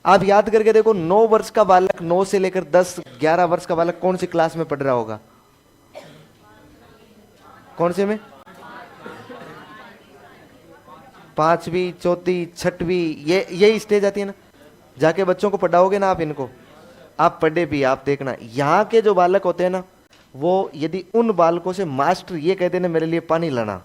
आप याद करके देखो, 9 वर्ष का बालक, 9 से लेकर 10-11 वर्ष का बालक कौन सी क्लास में पढ़ रहा होगा? कौन से में? 5वीं, चौथी, छठवीं, ये यही स्टेज आती है ना। जाके बच्चों को पढ़ाओगे ना आप, इनको आप पढ़े भी, आप देखना यहाँ के जो बालक होते हैं ना, वो यदि उन बालकों से मास्टर ये कहते हैं ना मेरे लिए पानी लाना,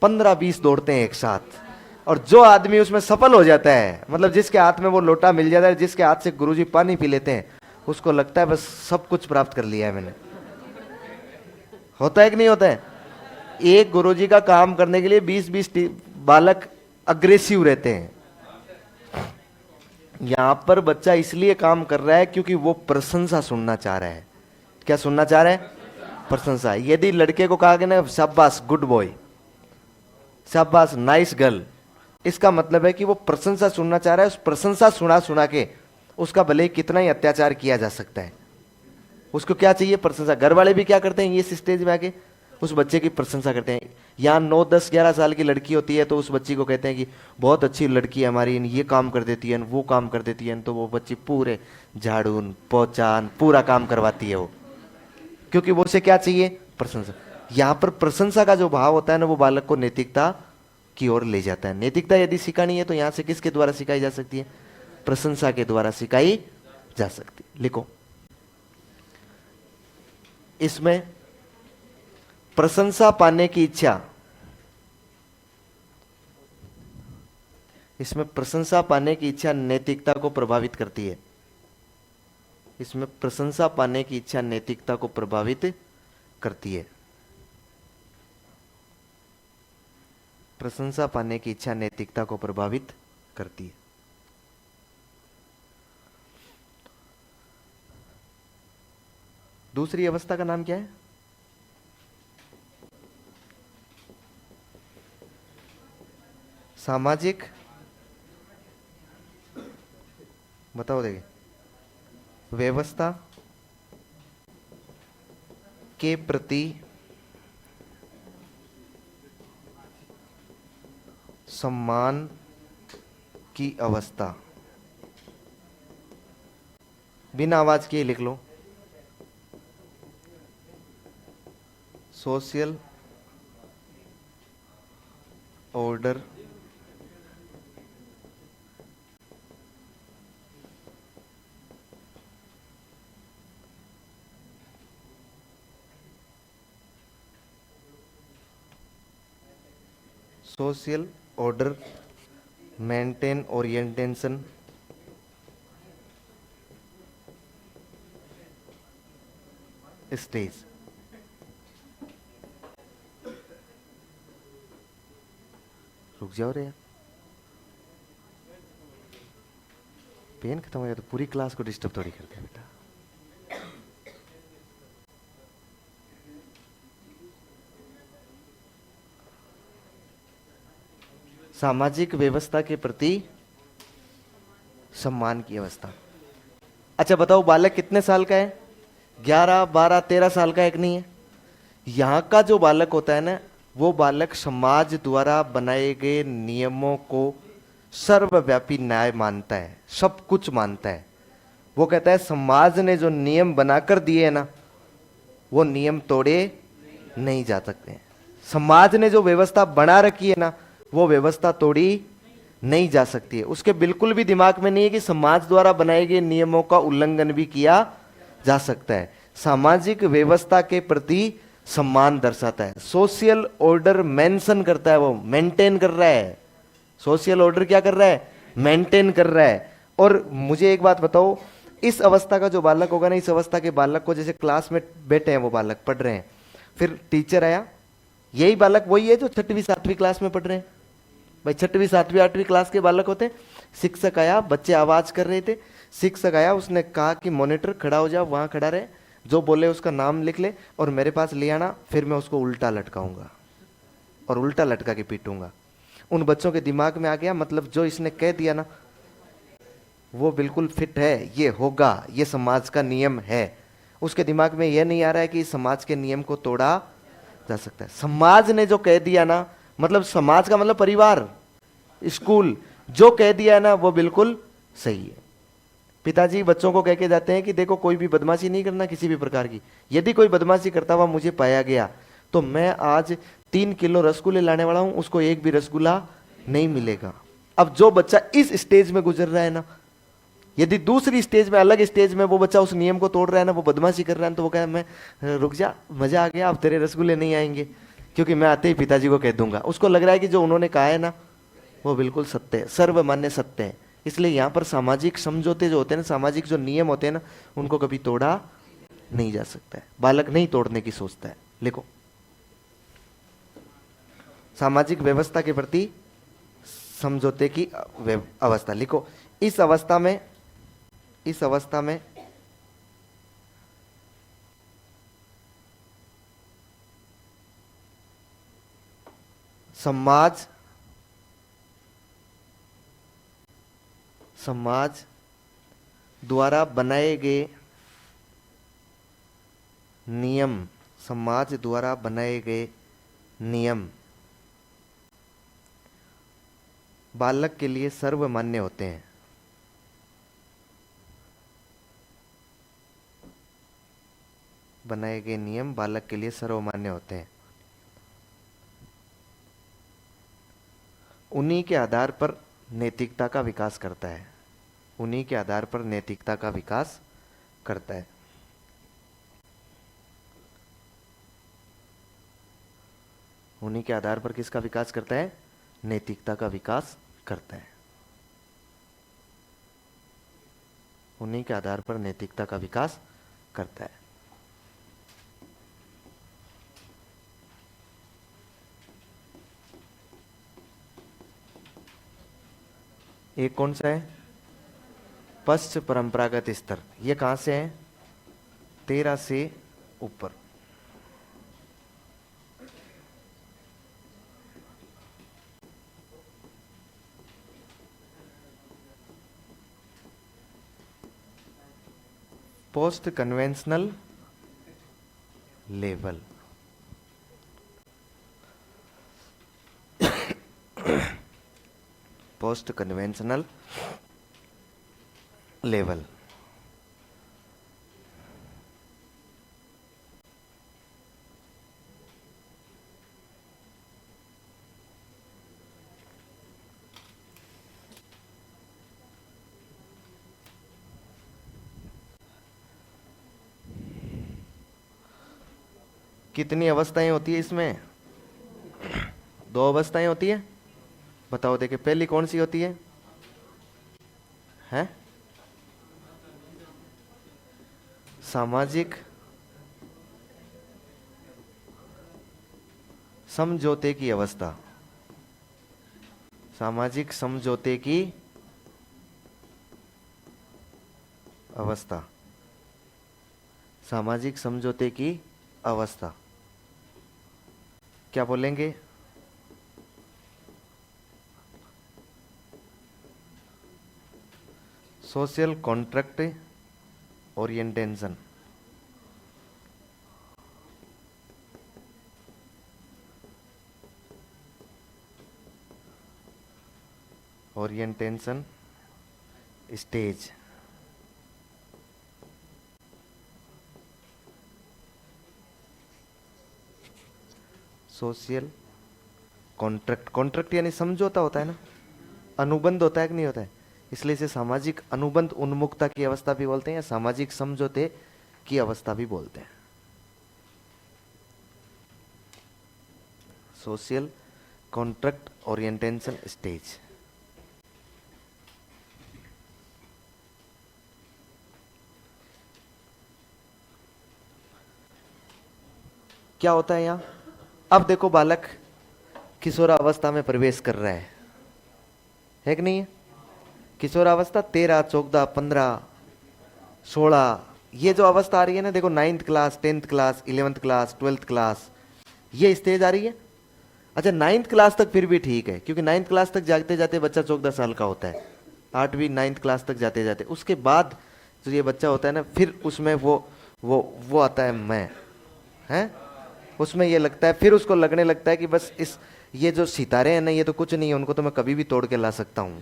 15-20 दौड़ते हैं एक साथ। और जो आदमी उसमें सफल हो जाता है, मतलब जिसके हाथ में वो लोटा मिल जाता है, जिसके हाथ से गुरुजी पानी पी लेते हैं, उसको लगता है बस सब कुछ प्राप्त कर लिया है मैंने। होता है कि नहीं होता है? एक गुरुजी का काम करने के लिए 20-20 बालक अग्रेसिव रहते हैं। यहां पर बच्चा इसलिए काम कर रहा है क्योंकि वो प्रशंसा सुनना चाह रहा है। क्या सुनना चाह रहा है? प्रशंसा। यदि लड़के को कहा गया ना शाबाश गुड बॉय, शाबाश नाइस गर्ल, इसका मतलब है कि वो प्रशंसा सुनना चाह रहा है। उस प्रशंसा सुना सुना के उसका भले ही कितना ही अत्याचार किया जा सकता है, उसको क्या चाहिए? प्रशंसा। घर वाले भी क्या करते हैं, ये स्टेज में आके उस बच्चे की प्रशंसा करते हैं। यहाँ 9, 10, 11 साल की लड़की होती है तो उस बच्ची को कहते हैं कि बहुत अच्छी लड़की है हमारी, ये काम कर देती है, वो काम कर देती है, तो वो बच्ची पूरे झाड़ू पोछा पूरा काम करवाती है वो, क्योंकि वो उसे क्या चाहिए? प्रशंसा। यहाँ पर प्रशंसा का जो भाव होता है ना, वो बालक को नैतिकता की ओर ले जाता है। नैतिकता यदि सिखानी है तो यहाँ से किसके द्वारा सिखाई जा सकती है? प्रशंसा के द्वारा सिखाई जा सकती है। लिखो, इसमें प्रशंसा पाने की इच्छा, इसमें प्रशंसा पाने की इच्छा नैतिकता को प्रभावित करती है। इसमें प्रशंसा पाने की इच्छा नैतिकता को प्रभावित करती है। प्रशंसा पाने की इच्छा नैतिकता को प्रभावित करती है। दूसरी अवस्था का नाम क्या है? सामाजिक, बताओ देखिए, व्यवस्था के प्रति सम्मान की अवस्था। बिना आवाज के लिख लो, social order social order, maintain orientation, stage. रुक जाओ रे यार, पेन खत्म हो गया तो पूरी क्लास को डिस्टर्ब थोड़ी करते हैं बेटा। सामाजिक व्यवस्था के प्रति सम्मान की अवस्था। अच्छा बताओ, बालक कितने साल का है? 11, 12, 13 साल का, एक नहीं है? यहां का जो बालक होता है ना, वो बालक समाज द्वारा बनाए गए नियमों को सर्वव्यापी न्याय मानता है, सब कुछ मानता है। वो कहता है समाज ने जो नियम बनाकर दिए है ना, वो नियम तोड़े नहीं जा सकते। समाज ने जो व्यवस्था बना रखी है ना, वो व्यवस्था तोड़ी नहीं जा सकती है। उसके बिल्कुल भी दिमाग में नहीं है कि समाज द्वारा बनाए गए नियमों का उल्लंघन भी किया जा सकता है। सामाजिक व्यवस्था के प्रति सम्मान दर्शाता है। सोशल ऑर्डर मेंशन करता है, वो मेंटेन कर रहा है। सोशल ऑर्डर क्या कर रहा है? मेंटेन कर रहा है। और मुझे एक बात बताओ, इस अवस्था का जो बालक होगा ना, इस अवस्था के बालक को, जैसे क्लास में बैठे हैं वो बालक पढ़ रहे हैं, फिर टीचर आया, यही बालक वही है जो 6वीं 7वीं क्लास में पढ़ रहे हैं। भाई 6वीं 7वीं 8वीं क्लास के बालक होते हैं। शिक्षक आया, बच्चे आवाज कर रहे थे, शिक्षक आया, उसने कहा कि मॉनिटर खड़ा हो जा, वहां खड़ा रहे, जो बोले उसका नाम लिख ले और मेरे पास ले आना, फिर मैं उसको उल्टा लटकाऊंगा और उल्टा लटका के पीटूंगा। उन बच्चों के दिमाग में आ गया, मतलब जो इसने कह दिया ना वो बिल्कुल फिट है, ये होगा, ये समाज का नियम है। उसके दिमाग में यह नहीं आ रहा है कि समाज के नियम को तोड़ा जा सकता है। समाज ने जो कह दिया ना, मतलब समाज का मतलब परिवार, स्कूल, जो कह दिया है ना वो बिल्कुल सही है। पिताजी बच्चों को कह के जाते हैं कि देखो कोई भी बदमाशी नहीं करना किसी भी प्रकार की। यदि कोई बदमाशी करता हुआ मुझे पाया गया तो मैं आज 3 किलो रसगुल्ले लाने वाला हूं, उसको एक भी रसगुल्ला नहीं मिलेगा। अब जो बच्चा इस स्टेज में गुजर रहा है ना, यदि दूसरी स्टेज में, अलग स्टेज में वो बच्चा उस नियम को तोड़ रहा है ना, वो बदमाशी कर रहा है, तो वो कहे मैं रुक जा, मजा आ गया, अब तेरे रसगुल्ले नहीं आएंगे क्योंकि मैं आते ही पिताजी को कह दूंगा। उसको लग रहा है कि जो उन्होंने कहा है ना वो बिल्कुल सत्य है, सर्वमान्य सत्य है। इसलिए यहां पर सामाजिक समझौते जो होते हैं ना, सामाजिक जो नियम होते हैं ना, उनको कभी तोड़ा नहीं जा सकता है। बालक नहीं तोड़ने की सोचता है। लिखो, सामाजिक व्यवस्था के प्रति समझौते की अवस्था। लिखो, इस अवस्था में समाज द्वारा बनाए गए नियम, समाज द्वारा बनाए गए नियम बालक के लिए सर्वमान्य होते हैं। बनाए गए नियम बालक के लिए सर्वमान्य होते हैं। उन्हीं के आधार पर नैतिकता का विकास करता है। उन्हीं के आधार पर नैतिकता का विकास करता है। उन्हीं के आधार पर किसका विकास करता है? नैतिकता का विकास करता है। उन्हीं के आधार पर नैतिकता का विकास करता है। एक कौन सा है? पश्च परंपरागत स्तर। ये कहां से है? 13 से ऊपर। Post conventional level. Post conventional level. कितनी अवस्थाएं होती है इसमें? दो अवस्थाएं होती है, बताओ देखिए पहली कौन सी होती है? हैं? सामाजिक समझौते की अवस्था, सामाजिक समझौते की अवस्था, सामाजिक समझौते की अवस्था, क्या बोलेंगे? Social contract orientation, orientation stage. Social contract, contract यानी समझौता होता है ना, अनुबंध होता है कि नहीं होता है, इसलिए इसे सामाजिक अनुबंध उन्मुखता की अवस्था भी बोलते हैं या सामाजिक समझौते की अवस्था भी बोलते हैं। Social contract orientation stage. क्या होता है यहां? अब देखो बालक किशोरावस्था में प्रवेश कर रहा है कि नहीं है? किशोरावस्था 13, 14, 15, 16, ये जो अवस्था आ रही है ना, देखो 9th class, 10th class, 11th class, 12th class, ये स्टेज आ रही है। अच्छा 9th क्लास तक फिर भी ठीक है, क्योंकि 9th क्लास तक जाते जाते बच्चा 14 साल का होता है, 8वीं 9th क्लास तक जाते जाते। उसके बाद जो ये बच्चा होता है ना, फिर उसमें वो आता है मैं, है उसमें ये लगता है, फिर उसको लगने लगता है कि बस ये जो सितारे हैं ना, ये तो कुछ नहीं है, उनको तो मैं कभी भी तोड़ के ला सकता हूँ।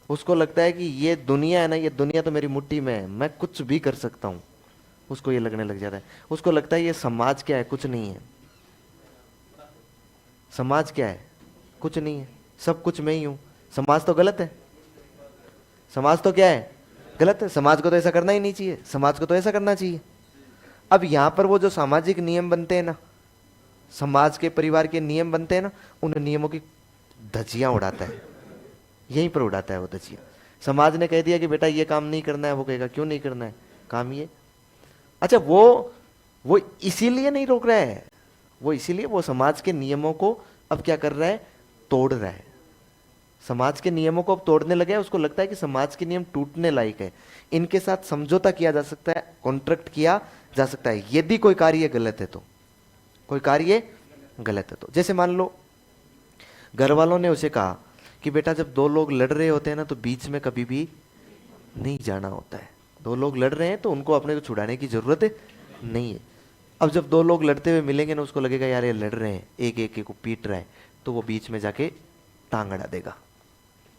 उसको लगता है कि ये दुनिया है ना, ये दुनिया तो मेरी मुट्ठी में है, मैं कुछ भी कर सकता हूँ। उसको ये लगने लग जाता है। उसको लगता है ये समाज क्या है, कुछ नहीं है। समाज क्या है, कुछ नहीं है, सब कुछ मैं ही हूँ। समाज तो गलत है, समाज तो क्या है, गलत है। समाज को तो ऐसा करना ही नहीं चाहिए, समाज को तो ऐसा करना चाहिए। अब यहां पर वो जो सामाजिक नियम बनते हैं ना, समाज के परिवार के नियम बनते हैं ना, उन नियमों की धज्जियां उड़ाता है, यहीं पर उड़ाता है वो धज्जियां। समाज ने कह दिया कि बेटा ये काम नहीं करना है, वो कहेगा क्यों नहीं करना है काम ये। अच्छा वो इसीलिए नहीं रोक रहा है, वो इसीलिए वो समाज के नियमों को अब क्या कर रहा है, तोड़ रहा है। समाज के नियमों को अब तोड़ने लगे है, उसको लगता है कि समाज के नियम टूटने लायक है, इनके साथ समझौता किया जा सकता है, कॉन्ट्रैक्ट किया जा सकता है, यदि कोई कार्य गलत है तो, कोई कार्य गलत है तो। जैसे मान लो घर वालों ने उसे कहा कि बेटा जब दो लोग लड़ रहे होते हैं ना, तो बीच में कभी भी नहीं जाना होता है। दो लोग लड़ रहे हैं तो उनको अपने को छुड़ाने की जरूरत नहीं है। अब जब दो लोग लड़ते हुए मिलेंगे ना, उसको लगेगा यार ये लड़ रहे हैं, एक एक को पीट रहा है, तो वो बीच में जाके टांग अड़ा देगा,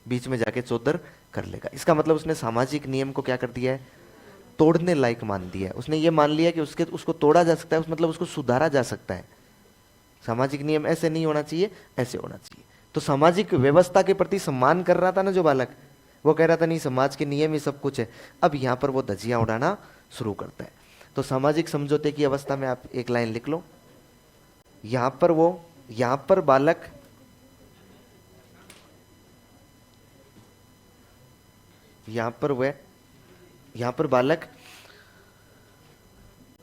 बीच में जाके चौधर कर लेगा। इसका मतलब उसने सामाजिक नियम को क्या कर दिया है, तोड़ने लायक मान दिया है। उसने ये मान लिया कि उसको तोड़ा जा सकता है, मतलब उसको सुधारा जा सकता है। सामाजिक नियम ऐसे नहीं होना चाहिए, ऐसे होना चाहिए। तो सामाजिक व्यवस्था के प्रति सम्मान कर रहा था ना जो बालक, वो कह रहा था नहीं समाज के नियम ही सब कुछ है। अब यहां पर वो धज्जियां उड़ाना शुरू करता है। तो सामाजिक समझौते की अवस्था में आप एक लाइन लिख लो, यहां पर बालक यहां पर बालक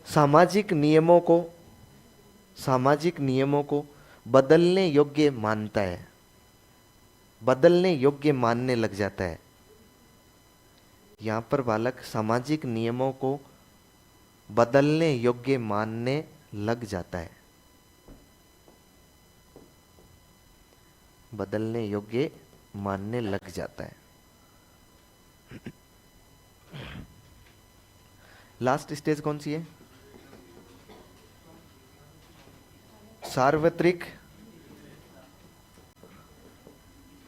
सामाजिक नियमों को बदलने योग्य मानता है, बदलने योग्य मानने लग जाता है। यहां पर बालक सामाजिक नियमों को बदलने योग्य मानने लग जाता है, बदलने योग्य मानने लग जाता है। लास्ट स्टेज कौन सी है? सार्वत्रिक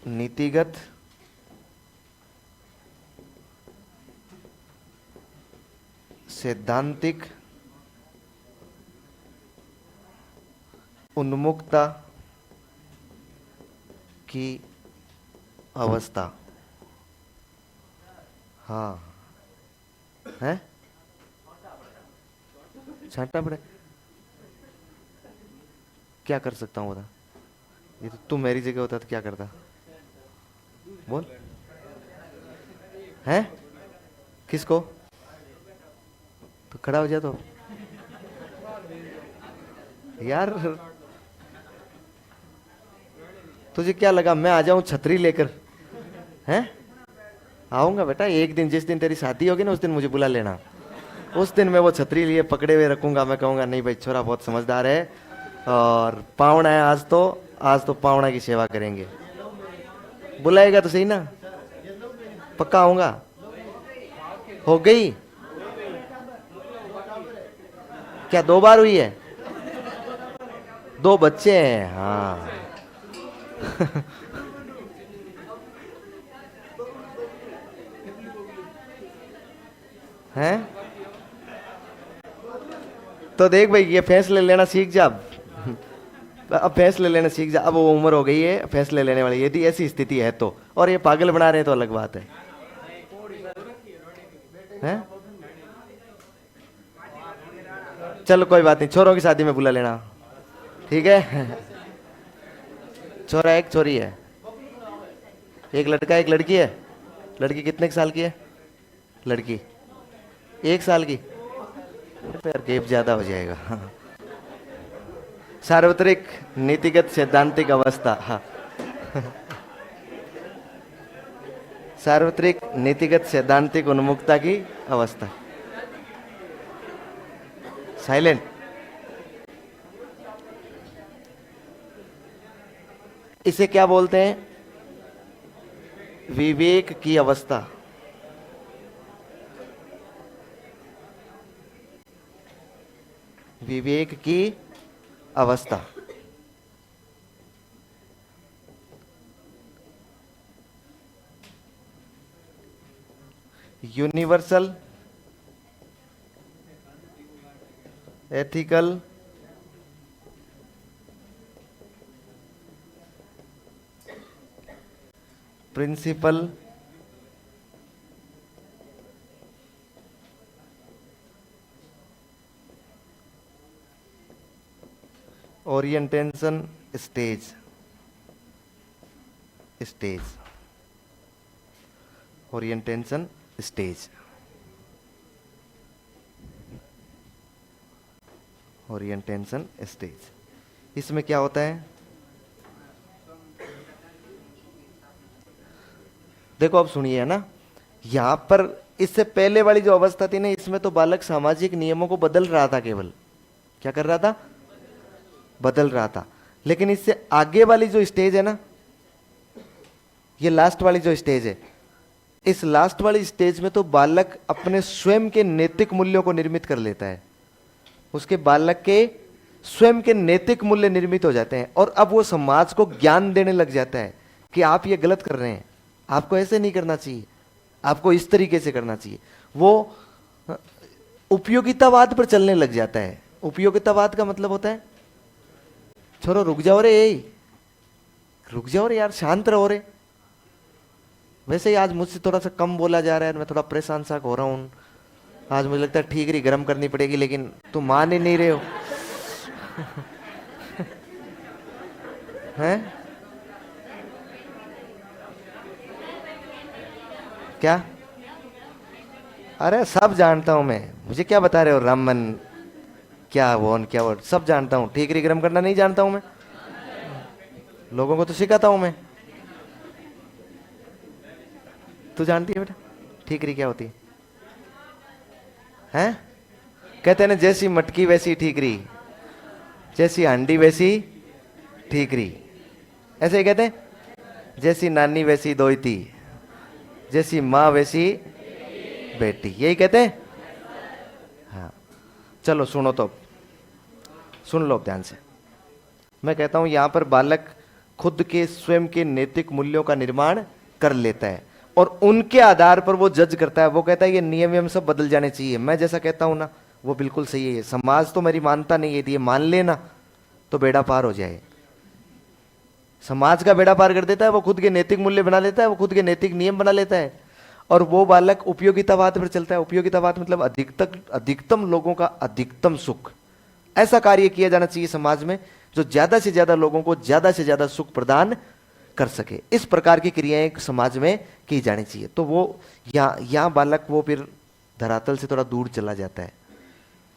नीतिगत सैद्धांतिक उन्मुखता की अवस्था। हाँ है, छांटना पड़े, क्या कर सकता हूं बता? ये तो तू मेरी जगह होता तो क्या करता? बोल। हैं? किसको? तो खड़ा हो जा तो। यार तुझे क्या लगा मैं आ जाऊं छतरी लेकर? हैं? आऊंगा बेटा एक दिन, जिस दिन तेरी शादी होगी ना उस दिन मुझे बुला लेना। उस दिन मैं वो छतरी लिए पकड़े हुए रखूंगा, मैं कहूंगा नहीं भाई छोरा बहुत समझदार है और पावना है आज तो पावना की सेवा करेंगे। बुलाएगा तो सही ना, पक्का आऊंगा। हो गई क्या? 2 बार हुई है? 2 बच्चे हैं हाँ। हैं? तो देख भाई ये फैसले लेना सीख जा अब फैसले लेना सीख जा। अब वो उम्र हो गई है फैसले लेने वाली, यदि ऐसी स्थिति है तो। और ये पागल बना रहे हैं तो अलग बात है। हैं? चलो कोई बात नहीं, छोरों की शादी में बुला लेना, ठीक है। छोरा एक छोरी है, एक लड़का एक लड़की है। लड़की कितने साल की है? लड़की 1 साल की। तो यार गैप ज्यादा हो जाएगा। हाँ। सार्वत्रिक नीतिगत सैद्धांतिक अवस्था। हाँ। सार्वत्रिक नीतिगत सैद्धांतिक उन्मुखता की अवस्था। साइलेंट। इसे क्या बोलते हैं? विवेक की अवस्था। विवेक की अवस्था। Universal ethical principle orientation stage. Orientation stage. Orientation stage. इसमें क्या होता है? देखो अब सुनिए, है ना, यहां पर इससे पहले वाली जो अवस्था थी ना, इसमें तो बालक सामाजिक नियमों को बदल रहा था। केवल क्या कर रहा था? बदल रहा था। लेकिन इससे आगे वाली जो स्टेज है ना, ये लास्ट वाली जो स्टेज है, इस लास्ट वाली स्टेज में तो बालक अपने स्वयं के नैतिक मूल्यों को निर्मित कर लेता है। उसके बालक के स्वयं के नैतिक मूल्य निर्मित हो जाते हैं और अब वो समाज को ज्ञान देने लग जाता है कि आप ये गलत कर रहे हैं, आपको ऐसे नहीं करना चाहिए, आपको इस तरीके से करना चाहिए। वो उपयोगितावाद पर चलने लग जाता है। उपयोगितावाद का मतलब होता है, छोरो रुक जाओ रे, रुक जाओ रे यार, शांत रहो रे। वैसे ही आज मुझसे थोड़ा सा कम बोला जा रहा है, मैं थोड़ा परेशान सा हो रहा हूं आज। मुझे लगता है ठीकरी गर्म करनी पड़ेगी, लेकिन तुम मान ही नहीं रहे हो। हैं? क्या? अरे सब जानता हूं मैं, मुझे क्या बता रहे हो? रामन क्या वो क्या वो सब जानता हूं। ठीकरी गर्म करना नहीं जानता हूं मैं? लोगों को तो सिखाता हूं मैं। तू जानती है बेटा ठीकरी क्या होती है? हैं? कहते हैं ना, जैसी मटकी वैसी ठीकरी, जैसी हांडी वैसी ठीकरी। ऐसे ही कहते हैं, जैसी नानी वैसी दोईती, जैसी माँ वैसी बेटी, यही कहते हैं। हाँ चलो सुनो, तो सुन लो ध्यान से। मैं कहता हूं यहां पर बालक खुद के स्वयं के नैतिक मूल्यों का निर्माण कर लेता है और उनके आधार पर वो जज करता है। वो कहता है ये नियम सब बदल जाने चाहिए, मैं जैसा कहता हूं ना वो बिल्कुल सही है, समाज तो मेरी मानता नहीं है, ये मान लेना तो बेड़ा पार हो जाए। समाज का बेड़ा पार कर देता है, वो खुद के नैतिक मूल्य बना लेता है, वो खुद के नैतिक नियम बना लेता है और वो बालक उपयोगितावाद पर चलता है। उपयोगितावाद मतलब अधिकतम लोगों का अधिकतम सुख। ऐसा कार्य किया जाना चाहिए समाज में जो ज्यादा से ज्यादा लोगों को ज्यादा से ज्यादा सुख प्रदान कर सके। इस प्रकार की क्रियाएं समाज में की जानी चाहिए। तो वो यहाँ बालक वो फिर धरातल से थोड़ा दूर चला जाता है।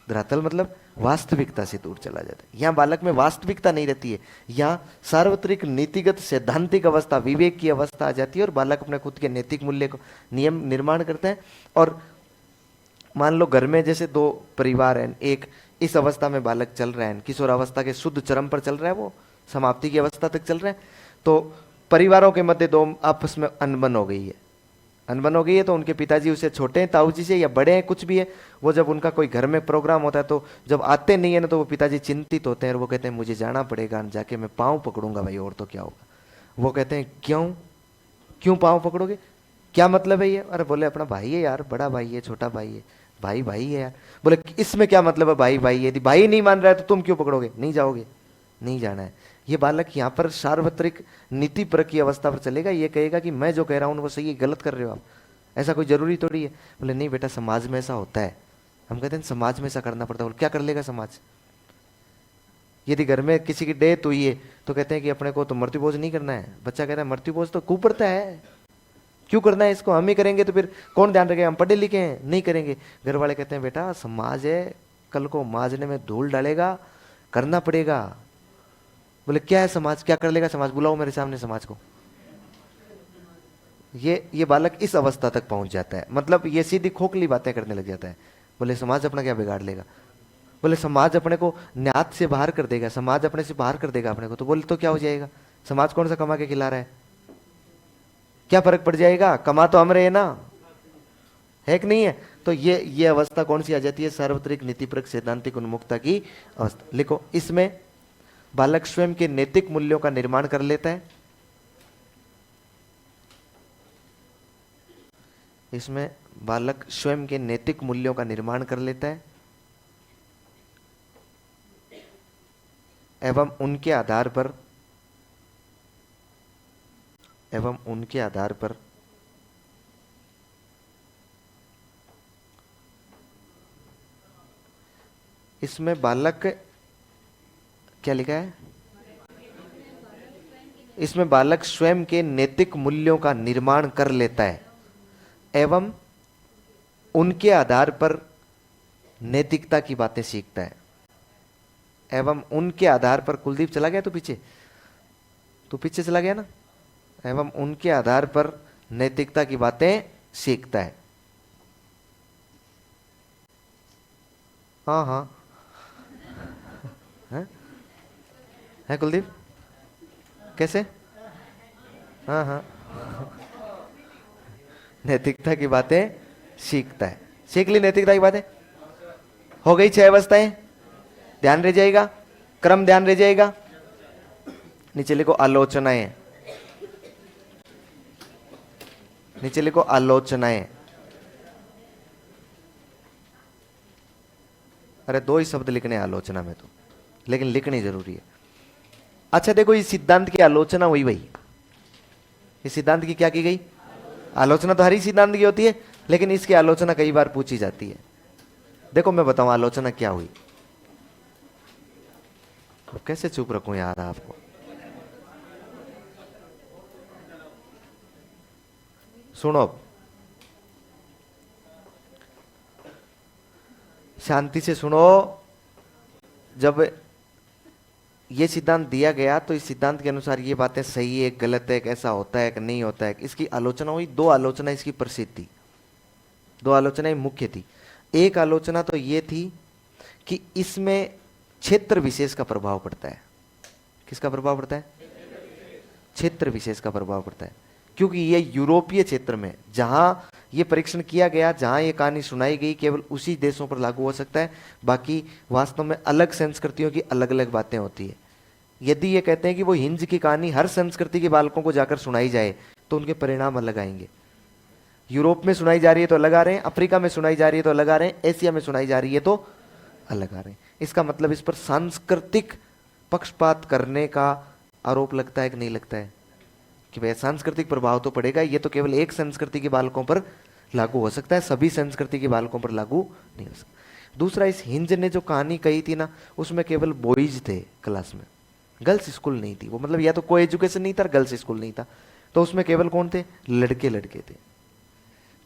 धरातल मतलब वास्तविकता से दूर चला जाता है। यहाँ बालक में वास्तविकता नहीं रहती है, यहाँ सार्वत्रिक नीतिगत सैद्धांतिक अवस्था, विवेक की अवस्था आ जाती है और बालक अपने खुद के नैतिक मूल्य को नियम निर्माण करता है। और मान लो घर में जैसे दो परिवार हैं, एक इस अवस्था में बालक चल रहा है, किशोर अवस्था के शुद्ध चरम पर चल रहा है, वो समाप्ति की अवस्था तक चल रहा है, तो परिवारों के मध्य दो आपस में अनबन हो गई है। अनबन हो गई है तो उनके पिताजी उसे छोटे हैं ताऊ जी से या बड़े हैं कुछ भी है, वो जब उनका कोई घर में प्रोग्राम होता है तो जब आते नहीं है ना तो वो पिताजी चिंतित होते हैं और वो कहते हैं मुझे जाना पड़ेगा, जाके मैं पाँव पकड़ूंगा भाई, और तो क्या होगा। वो कहते हैं क्यों पाँव पकड़ोगे, क्या मतलब है ये। अरे बोले अपना भाई है यार, बड़ा भाई है छोटा भाई है, भाई भाई है यार। बोले इसमें क्या मतलब है भाई भाई है, यदि भाई नहीं मान रहा है तो तुम क्यों पकड़ोगे, नहीं जाओगे, नहीं जाना है। ये बालक यहाँ पर सार्वत्रिक नीति पर की अवस्था पर चलेगा, ये कहेगा कि मैं जो कह रहा हूँ वो सही है, गलत कर रहे हो आप, ऐसा कोई जरूरी थोड़ी है। बोले नहीं बेटा समाज में ऐसा होता है। हम कहते हैं समाज में ऐसा करना पड़ता है। बोले क्या कर लेगा समाज, यदि घर में किसी की डेथ हुई है तो कहते हैं कि अपने को तो मृत्यु भोज नहीं करना है। बच्चा कहता है मृत्यु भोज तो खूब पड़ता है, क्यों करना है इसको, हम ही करेंगे तो फिर कौन ध्यान रखेगा, हम पढ़े लिखे हैं, नहीं करेंगे। घर वाले कहते हैं बेटा समाज है, कल को माजने में धूल डालेगा, करना पड़ेगा। बोले क्या है समाज, क्या कर लेगा समाज, बुलाओ मेरे सामने समाज को। ये बालक इस अवस्था तक पहुंच जाता है, मतलब ये सीधी खोखली बातें करने लग जाता है। बोले समाज अपना क्या बिगाड़ लेगा, बोले समाज अपने को न्यात से बाहर कर देगा, समाज अपने से बाहर कर देगा अपने को। तो बोले तो क्या हो जाएगा, समाज कौन सा कमा के खिला रहा है, क्या फर्क पड़ जाएगा, कमा तो हम रहे ना, है कि नहीं है। तो ये अवस्था कौन सी आ जाती है, सार्वत्रिक नीतिपरक सैद्धांतिक उन्मुखता की अवस्था। लिखो, इसमें बालक स्वयं के नैतिक मूल्यों का निर्माण कर लेता है, इसमें बालक स्वयं के नैतिक मूल्यों का निर्माण कर लेता है एवं उनके आधार पर इसमें बालक क्या लिखा है, इसमें बालक स्वयं के नैतिक मूल्यों का निर्माण कर लेता है एवं उनके आधार पर नैतिकता की बातें सीखता है। एवं उनके आधार पर, कुलदीप चला गया तो पीछे चला गया ना। एवं उनके आधार पर नैतिकता की बातें सीखता है। हाँ है कुलदीप, कैसे, हाँ नैतिकता की बातें सीखता है। सीख ली नैतिकता की बातें, हो गई 6 अवस्थाएं, ध्यान रह जाएगा, क्रम ध्यान रह जाएगा। नीचे लिखो आलोचनाएं, नीचे लिखो आलोचनाएं। अरे 2 ही शब्द लिखने आलोचना में तो, लेकिन लिखनी जरूरी है। अच्छा देखो, इस सिद्धांत की आलोचना हुई भाई, इस सिद्धांत की क्या की गई, आलोचना तो हर ही सिद्धांत की होती है, लेकिन इसकी आलोचना कई बार पूछी जाती है। देखो मैं बताऊं आलोचना क्या हुई, अब कैसे चुप रखूं यार आपको। सुनो, शांति से सुनो। जब ये सिद्धांत दिया गया तो इस सिद्धांत के अनुसार ये बातें सही है, गलत है, कैसा होता है कि नहीं होता है, इसकी आलोचना हुई। 2 आलोचना इसकी प्रसिद्ध थी, 2 आलोचनाएं मुख्य थी। एक आलोचना तो ये थी कि इसमें क्षेत्र विशेष का प्रभाव पड़ता है। किसका प्रभाव पड़ता है, क्षेत्र विशेष का प्रभाव पड़ता है, क्योंकि ये यूरोपीय क्षेत्र में जहां ये परीक्षण किया गया, जहां ये कहानी सुनाई गई, केवल उसी देशों पर लागू हो सकता है। बाकी वास्तव में अलग संस्कृतियों की अलग अलग बातें होती है। यदि ये कहते हैं कि वो हिंज की कहानी हर संस्कृति के बालकों को जाकर सुनाई जाए तो उनके परिणाम अलग आएंगे। यूरोप में सुनाई जा रही है तो अलग आ रहे हैं, अफ्रीका में सुनाई जा रही है तो अलग आ रहे हैं, एशिया में सुनाई जा रही है तो अलग आ रहे हैं। इसका मतलब इस पर सांस्कृतिक पक्षपात करने का आरोप लगता है कि नहीं लगता है, कि भाई सांस्कृतिक प्रभाव तो पड़ेगा, ये तो केवल एक संस्कृति के बालकों पर लागू हो सकता है, सभी संस्कृति के बालकों पर लागू नहीं हो सकता। दूसरा, इस हिंज ने जो कहानी कही थी ना, उसमें केवल बॉयज थे क्लास में, गर्ल्स स्कूल नहीं थी वो, मतलब या तो कोई एजुकेशन नहीं था, गर्ल्स स्कूल नहीं था, तो उसमें केवल कौन थे, लड़के लड़के थे।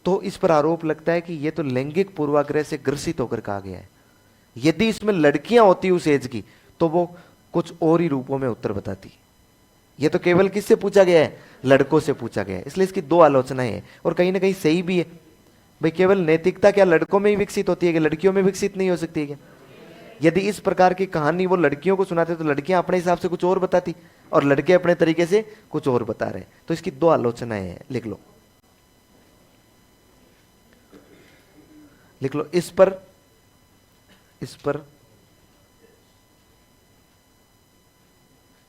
तो इस पर आरोप लगता है कि ये तो लैंगिक पूर्वाग्रह से ग्रसित होकर कहा गया है। यदि इसमें लड़कियां होती उस एज की तो वो कुछ और ही रूपों में उत्तर बताती। ये तो केवल किससे पूछा गया है, लड़कों से पूछा गया है, इसलिए इसकी दो आलोचनाएं हैं और कहीं ना कहीं सही भी है। भाई केवल नैतिकता क्या लड़कों में ही विकसित होती है कि लड़कियों में विकसित नहीं हो सकती है क्या? यदि इस प्रकार की कहानी वो लड़कियों को सुनाते तो लड़कियां अपने हिसाब से कुछ और बताती और लड़के अपने तरीके से कुछ और बता रहे हैं। तो इसकी दो आलोचनाएं हैं, लिख लो, लिख लो। इस पर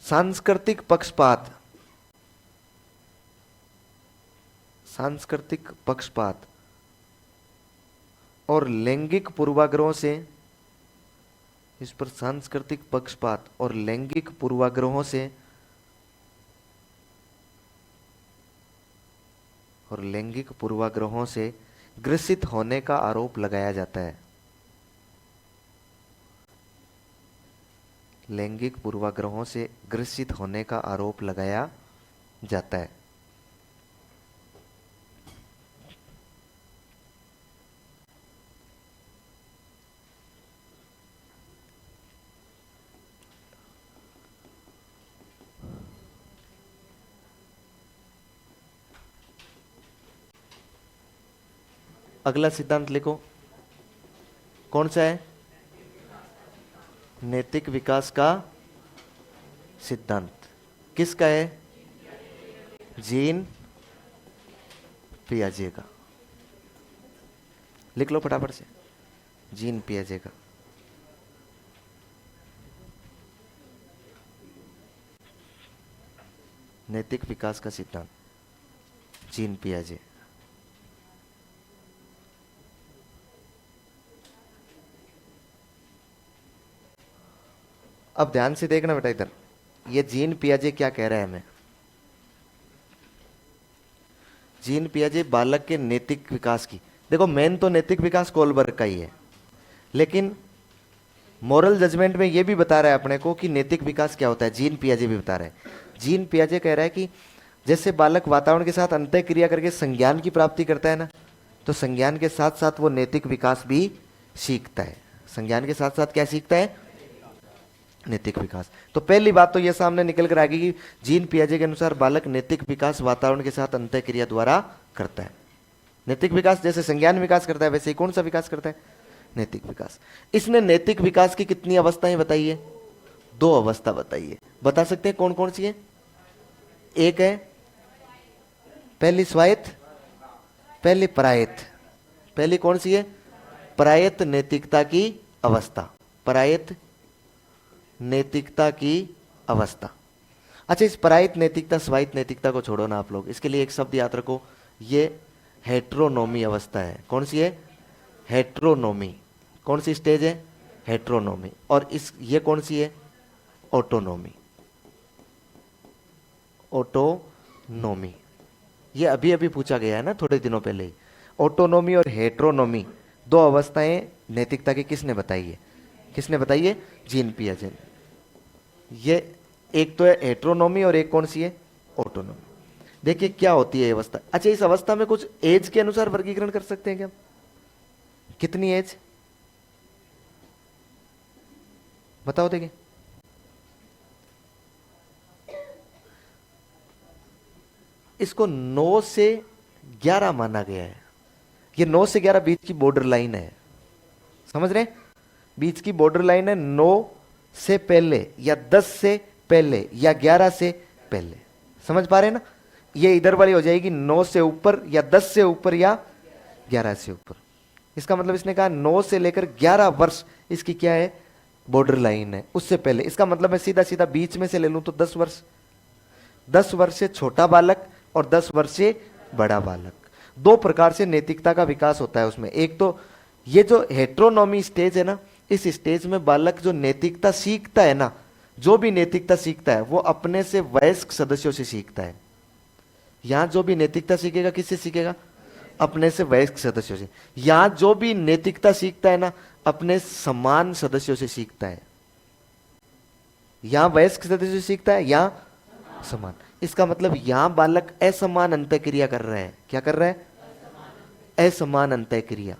सांस्कृतिक पक्षपात, सांस्कृतिक पक्षपात और लैंगिक पूर्वाग्रहों से, इस पर सांस्कृतिक पक्षपात और लैंगिक पूर्वाग्रहों से और लैंगिक पूर्वाग्रहों से ग्रसित होने का आरोप लगाया जाता है। लैंगिक पूर्वाग्रहों से ग्रसित होने का आरोप लगाया जाता है। अगला सिद्धांत लिखो, कौन सा है, नैतिक विकास का सिद्धांत। किसका है, जीन पियाजे का। लिख लो फटाफट से, जीन पियाजे का। नैतिक विकास का सिद्धांत, जीन पियाजे। अब ध्यान से देखना बेटा इधर, ये जीन पियाजे क्या कह रहा है हमें। जीन पियाजे बालक के नैतिक विकास की, देखो मेन तो नैतिक विकास कोलबर्ग का ही है, लेकिन मोरल जजमेंट में ये भी बता रहा है अपने को कि नैतिक विकास क्या होता है, जीन पियाजे भी बता रहा है। जीन पियाजे कह रहा है कि जैसे बालक वातावरण के साथ अंतः क्रिया करके संज्ञान की प्राप्ति करता है ना, तो संज्ञान के साथ साथ वो नैतिक विकास भी सीखता है। संज्ञान के साथ साथ क्या सीखता है, नैतिक विकास। तो पहली बात तो यह सामने निकल कर आएगी कि जीन पियाजे के अनुसार बालक नैतिक विकास वातावरण के साथ अंतः क्रिया द्वारा करता है। नैतिक विकास जैसे संज्ञान विकास करता है वैसे ही कौन सा विकास करता है, नैतिक विकास। इसने नैतिक विकास की कितनी अवस्थाएं बताई है, दो अवस्था बताई है। बता सकते हैं कौन कौन सी है? एक है पहली स्वायत्त, पहली परायत्त। पहली कौन सी है, परायत्त नैतिकता की अवस्था, परायत्त नैतिकता की अवस्था। अच्छा, इस परायित नैतिकता स्वायत्त नैतिकता को छोड़ो ना आप लोग, इसके लिए एक शब्द याद रखो, ये हेट्रोनोमी अवस्था है। कौन सी है, हेट्रोनोमी। कौन सी स्टेज है, हेट्रोनोमी। और इस ये कौन सी है, ऑटोनोमी। ऑटोनोमी ये अभी अभी पूछा गया है ना थोड़े दिनों पहले ही। ऑटोनोमी और हेट्रोनोमी दो अवस्थाएं नैतिकता की किसने बताई है, किसने बताई है, जीन पियाजे ने। ये एक तो है हेट्रोनोमी और एक कौन सी है, ऑटोनोमी। देखिए क्या होती है अवस्था। अच्छा, इस अवस्था में कुछ एज के अनुसार वर्गीकरण कर सकते हैं क्या, कितनी एज बताओ। देखिए इसको 9 से 11 माना गया है। ये 9 से 11 बीच की बॉर्डर लाइन है, समझ रहे हैं, बीच की बॉर्डर लाइन है। 9 से पहले या 10 से पहले या 11 से पहले, समझ पा रहे हैं ना। ये इधर वाली हो जाएगी 9 से ऊपर या 10 से ऊपर या 11 से ऊपर। इसका मतलब इसने कहा 9 से लेकर 11 वर्ष इसकी क्या है, बॉर्डर लाइन है। उससे पहले इसका मतलब मैं सीधा सीधा बीच में से ले लूं तो 10 वर्ष। 10 वर्ष से छोटा बालक और 10 वर्ष से बड़ा बालक। दो प्रकार से नैतिकता का विकास होता है उसमें। एक तो ये जो हेट्रोनोमी स्टेज है ना, इस स्टेज में बालक जो नैतिकता सीखता है ना, जो भी नैतिकता सीखता है वो अपने से वयस्क सदस्यों से सीखता है। यहां जो भी नैतिकता सीखेगा किससे सीखेगा, अपने से वयस्क सदस्यों से। यहां जो भी नैतिकता सीखता है ना, अपने समान सदस्यों से सीखता है। यहाँ वयस्क सदस्य सीखता है, यहाँ समान। इसका मतलब यहाँ बालक असमान अंतःक्रिया कर रहा है। क्या कर रहा है? असमान अंतःक्रिया।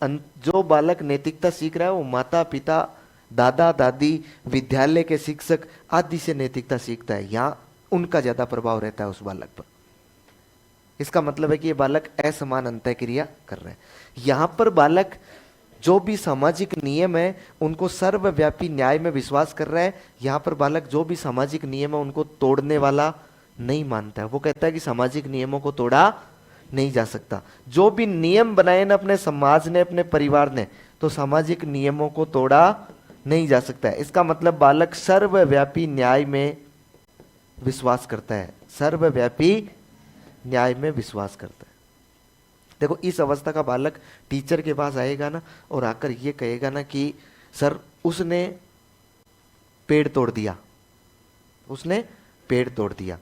जो बालक नैतिकता सीख रहा है वो माता पिता, दादा दादी, विद्यालय के शिक्षक आदि से नैतिकता सीखता है। यहाँ उनका ज्यादा प्रभाव रहता है उस बालक पर। इसका मतलब है कि ये बालक असमान अंतःक्रिया कर रहा है। यहां पर बालक जो भी सामाजिक नियम है उनको सर्वव्यापी न्याय में विश्वास कर रहा है। यहां पर बालक जो भी सामाजिक नियम है उनको तोड़ने वाला नहीं मानता है। वो कहता है कि सामाजिक नियमों को तोड़ा नहीं जा सकता। जो भी नियम बनाए ना अपने समाज ने, अपने परिवार ने, तो सामाजिक नियमों को तोड़ा नहीं जा सकता है। इसका मतलब बालक सर्वव्यापी न्याय में विश्वास करता है। सर्वव्यापी न्याय में विश्वास करता है। देखो इस अवस्था का बालक टीचर के पास आएगा ना और आकर ये कहेगा ना कि सर उसने पेड़ तोड़ दिया, उसने पेड़ तोड़ दिया।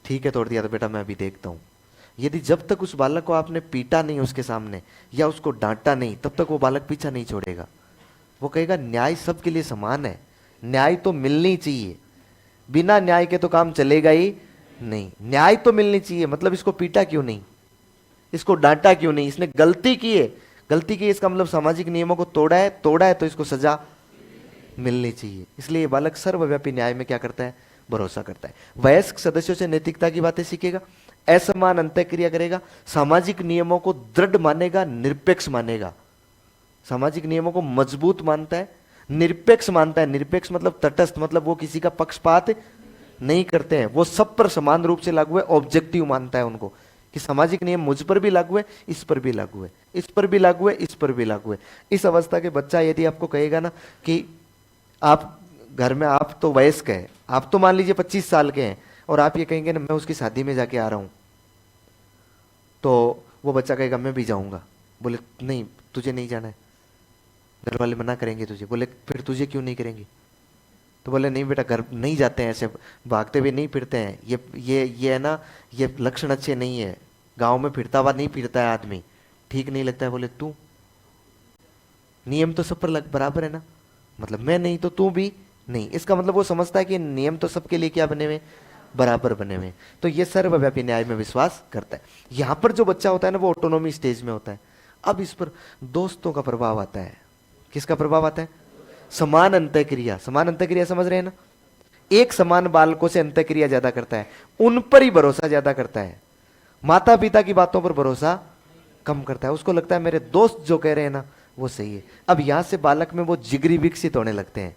ठीक है तोड़ दिया तो बेटा मैं अभी देखता हूं। यदि जब तक उस बालक को आपने पीटा नहीं उसके सामने या उसको डांटा नहीं तब तक वो बालक पीछा नहीं छोड़ेगा। वो कहेगा न्याय सबके लिए समान है, न्याय तो मिलनी चाहिए, बिना न्याय के तो काम चलेगा ही नहीं। न्याय तो मिलनी चाहिए, मतलब इसको पीटा क्यों नहीं, इसको डांटा क्यों नहीं, इसने गलती की है, गलती की इसका मतलब सामाजिक नियमों को तोड़ा है तो इसको सजा मिलनी चाहिए। इसलिए बालक सर्वव्यापी न्याय में क्या करता है? भरोसा करता है। वयस्क सदस्यों से नैतिकता की बातें सीखेगा, असमान अंतःक्रिया करेगा, सामाजिक नियमों को दृढ़ मानेगा, निरपेक्ष मानेगा। सामाजिक नियमों को मजबूत मानता है, निरपेक्ष मानता है। निरपेक्ष मतलब तटस्थ, मतलब वो किसी का पक्षपात नहीं करते हैं, वो सब पर समान रूप से लागू है। ऑब्जेक्टिव मानता है उनको कि सामाजिक नियम मुझ पर भी लागू है, इस पर भी लागू है, इस पर भी लागू है, इस पर भी लागू है। इस अवस्था के बच्चा यदि आपको कहेगा ना कि आप घर में, आप तो वयस्क है, आप तो मान लीजिए 25 साल के हैं और आप ये कहेंगे ना मैं उसकी शादी में जाके आ रहा हूं, तो वो बच्चा कहेगा मैं भी जाऊंगा। बोले नहीं तुझे नहीं जाना है, घर वाले मना करेंगे तुझे। बोले फिर तुझे क्यों नहीं करेंगे? तो बोले नहीं बेटा घर नहीं जाते हैं, ऐसे भागते हुए नहीं फिरते हैं, ये है ना, ये लक्षण अच्छे नहीं है, गांव में फिरता हुआ नहीं फिरता है आदमी, ठीक नहीं लगता है। बोले तू, नियम तो सब पर बराबर है ना, मतलब मैं नहीं तो तू भी नहीं। इसका मतलब वो समझता है कि नियम तो सबके लिए क्या बने हुए? बराबर बने हुए। तो ये सर्वव्यापी न्याय में विश्वास करता है। यहां पर जो बच्चा होता है ना वो ऑटोनॉमी स्टेज में होता है। अब इस पर दोस्तों का प्रभाव आता है। किसका प्रभाव आता है? समान अंतःक्रिया। समान अंतःक्रिया समझ रहे हैं ना? एक समान बालकों से अंतःक्रिया ज्यादा करता है, उन पर ही भरोसा ज्यादा करता है, माता पिता की बातों पर भरोसा कम करता है। उसको लगता है मेरे दोस्त जो कह रहे हैं ना वो सही है। अब यहां से बालक में वो जिगरी विकसित होने लगते हैं।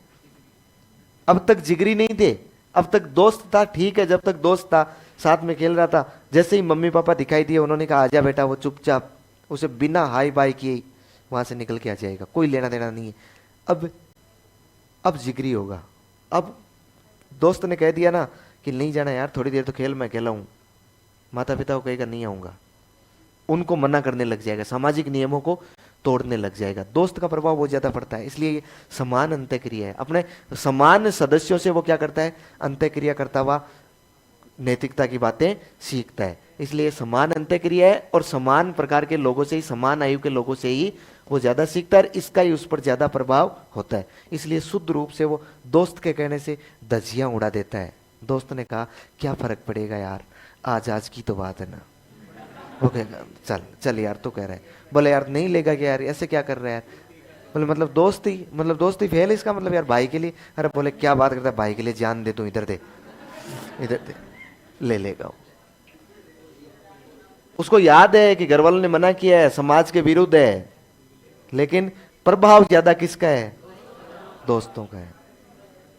अब तक जिगरी नहीं थे, अब तक दोस्त था, ठीक है, जब तक दोस्त था साथ में खेल रहा था, जैसे ही मम्मी पापा दिखाई दिए उन्होंने कहा आजा बेटा, वो चुपचाप उसे बिना हाई बाई किए वहां से निकल के आ जाएगा, कोई लेना देना नहीं है। अब जिगरी होगा। अब दोस्त ने कह दिया ना कि नहीं जाना यार, थोड़ी देर तो खेल, मैं अकेला हूं, माता पिता को कहेगा नहीं आऊंगा, उनको मना करने लग जाएगा, सामाजिक नियमों को तोड़ने लग जाएगा। दोस्त का प्रभाव बहुत ज्यादा पड़ता है। इसलिए ये समान अंतःक्रिया है। अपने समान सदस्यों से वो क्या करता है? अंतःक्रिया करता हुआ नैतिकता की बातें सीखता है। इसलिए समान अंतःक्रिया है और समान प्रकार के लोगों से ही, समान आयु के लोगों से ही वो ज्यादा सीखता है, इसका ही उस पर ज्यादा प्रभाव होता है। इसलिए शुद्ध रूप से वो दोस्त के कहने से धज्जियां उड़ा देता है। दोस्त ने कहा क्या फर्क पड़ेगा यार, आज की तो बात है ना। वो कहेगा चल चल यार, तू कह रहा है। बोले यार नहीं लेगा क्या यार, ऐसे क्या कर रहा है यार? बोले मतलब दोस्ती फेल है इसका मतलब यार, भाई के लिए। अरे बोले क्या बात करता है, भाई के लिए जान दे तू, इधर दे, इधर दे, ले लेगा। उसको याद है कि घर वालों ने मना किया है, समाज के विरुद्ध है, लेकिन प्रभाव ज्यादा किसका है? दोस्तों का है।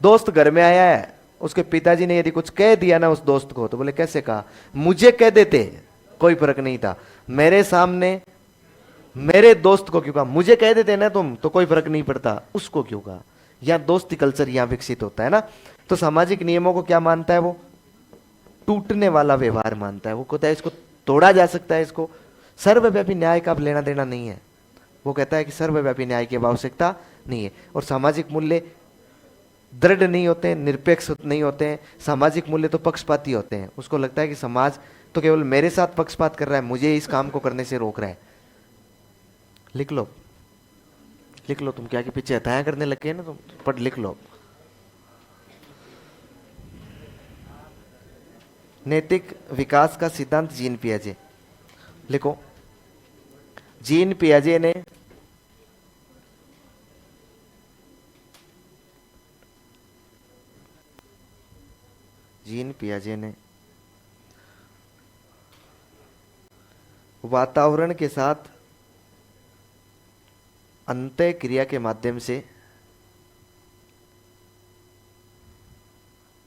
दोस्त घर में आया है, उसके पिताजी ने यदि कुछ कह दिया ना उस दोस्त को, तो बोले कैसे कहा? मुझे कह देते कोई फर्क नहीं था, मेरे सामने मेरे दोस्त को क्यों कहा? मुझे कह देते ना तुम तो कोई फर्क नहीं पड़ता, उसको क्यों कहा? यहां दोस्ती कल्चर यहां विकसित होता है ना। तो सामाजिक नियमों को क्या मानता है वो? टूटने वाला व्यवहार मानता है। वो कहता है इसको तोड़ा जा सकता है, इसको सर्वव्यापी न्याय का अब लेना देना नहीं है। वो कहता है कि सर्वव्यापी न्याय की आवश्यकता नहीं है। और सामाजिक मूल्य दृढ़ नहीं होते हैं, निरपेक्ष नहीं होते हैं, सामाजिक मूल्य तो पक्षपाती होते हैं। उसको लगता है कि समाज तो केवल मेरे साथ पक्षपात कर रहा है, मुझे इस काम को करने से रोक रहा है। लिख लो तुम क्या के पीछे हताया करने लगे ना तुम, पढ़ लिख लो। नैतिक विकास का सिद्धांत जीन पियाजे। लिखो, जीन पियाजे ने वातावरण के साथ अंतः क्रिया के माध्यम से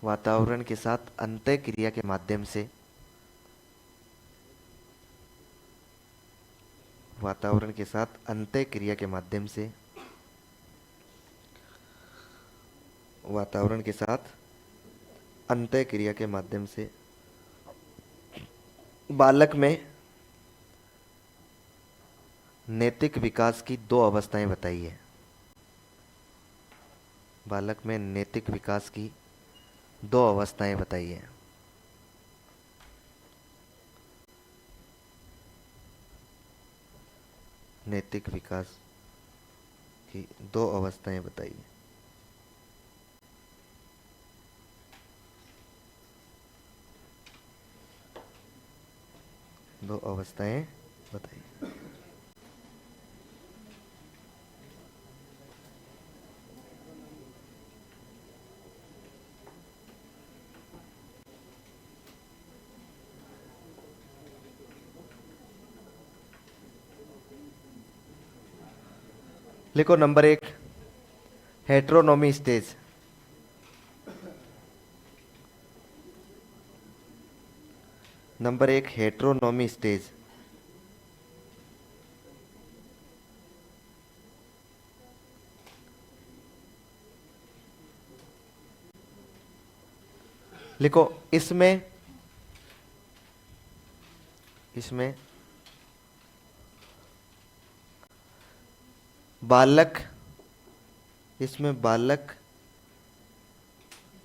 वातावरण के साथ अंतः क्रिया के माध्यम से वातावरण के साथ अंतः क्रिया के माध्यम से वातावरण के साथ अंतः क्रिया के माध्यम से बालक में नैतिक विकास की दो अवस्थाएं बताई है। बालक में नैतिक विकास की दो अवस्थाएं बताई है। नैतिक विकास की दो अवस्थाएं बताई है। दो अवस्थाएं बताई। लिखो number 1, heteronomy stage. Number 1, heteronomy stage. लिखो, इसमें बालक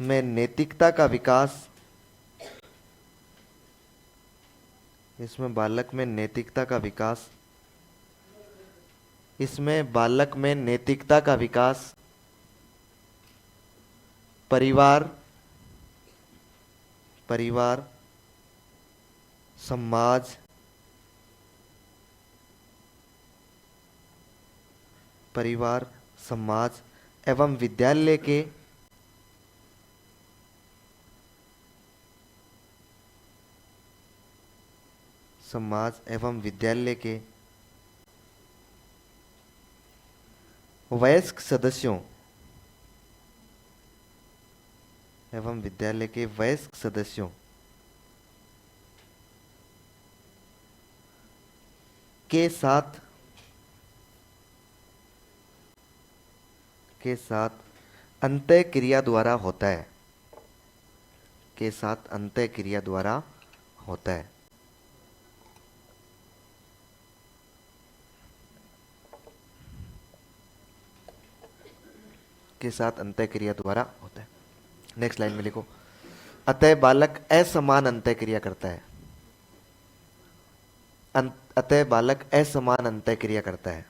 में नैतिकता का विकास इसमें बालक में नैतिकता का विकास परिवार समाज एवं विद्यालय के वयस्क सदस्यों के साथ अंतः क्रिया द्वारा होता है। के साथ अंतः क्रिया द्वारा होता है। के साथ अंतः क्रिया द्वारा होता है। नेक्स्ट लाइन में लिखो, अतः बालक असमान अंतः क्रिया करता है। अतः बालक असमान अंतः क्रिया करता है।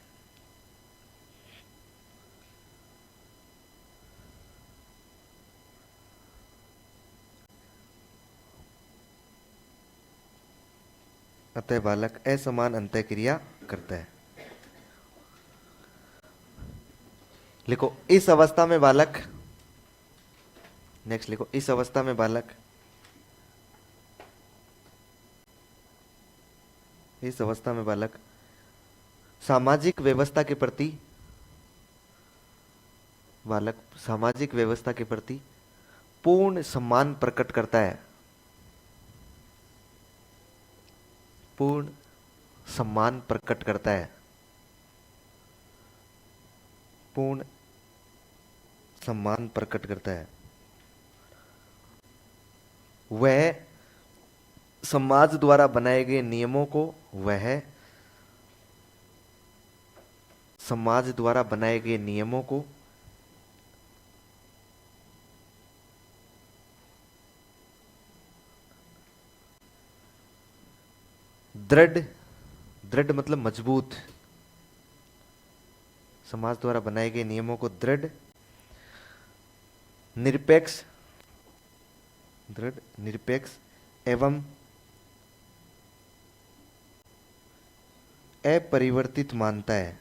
अतः बालक असमान अंतः क्रिया करता है। लिखो, इस अवस्था में बालक, नेक्स्ट लिखो, इस अवस्था में बालक सामाजिक व्यवस्था के प्रति पूर्ण सम्मान प्रकट करता है। पूर्ण सम्मान प्रकट करता है। पूर्ण सम्मान प्रकट करता है। वह समाज द्वारा बनाए गए नियमों को दृढ़ मतलब मजबूत। समाज द्वारा बनाए गए नियमों को दृढ़, निरपेक्ष एवं अपरिवर्तित मानता है।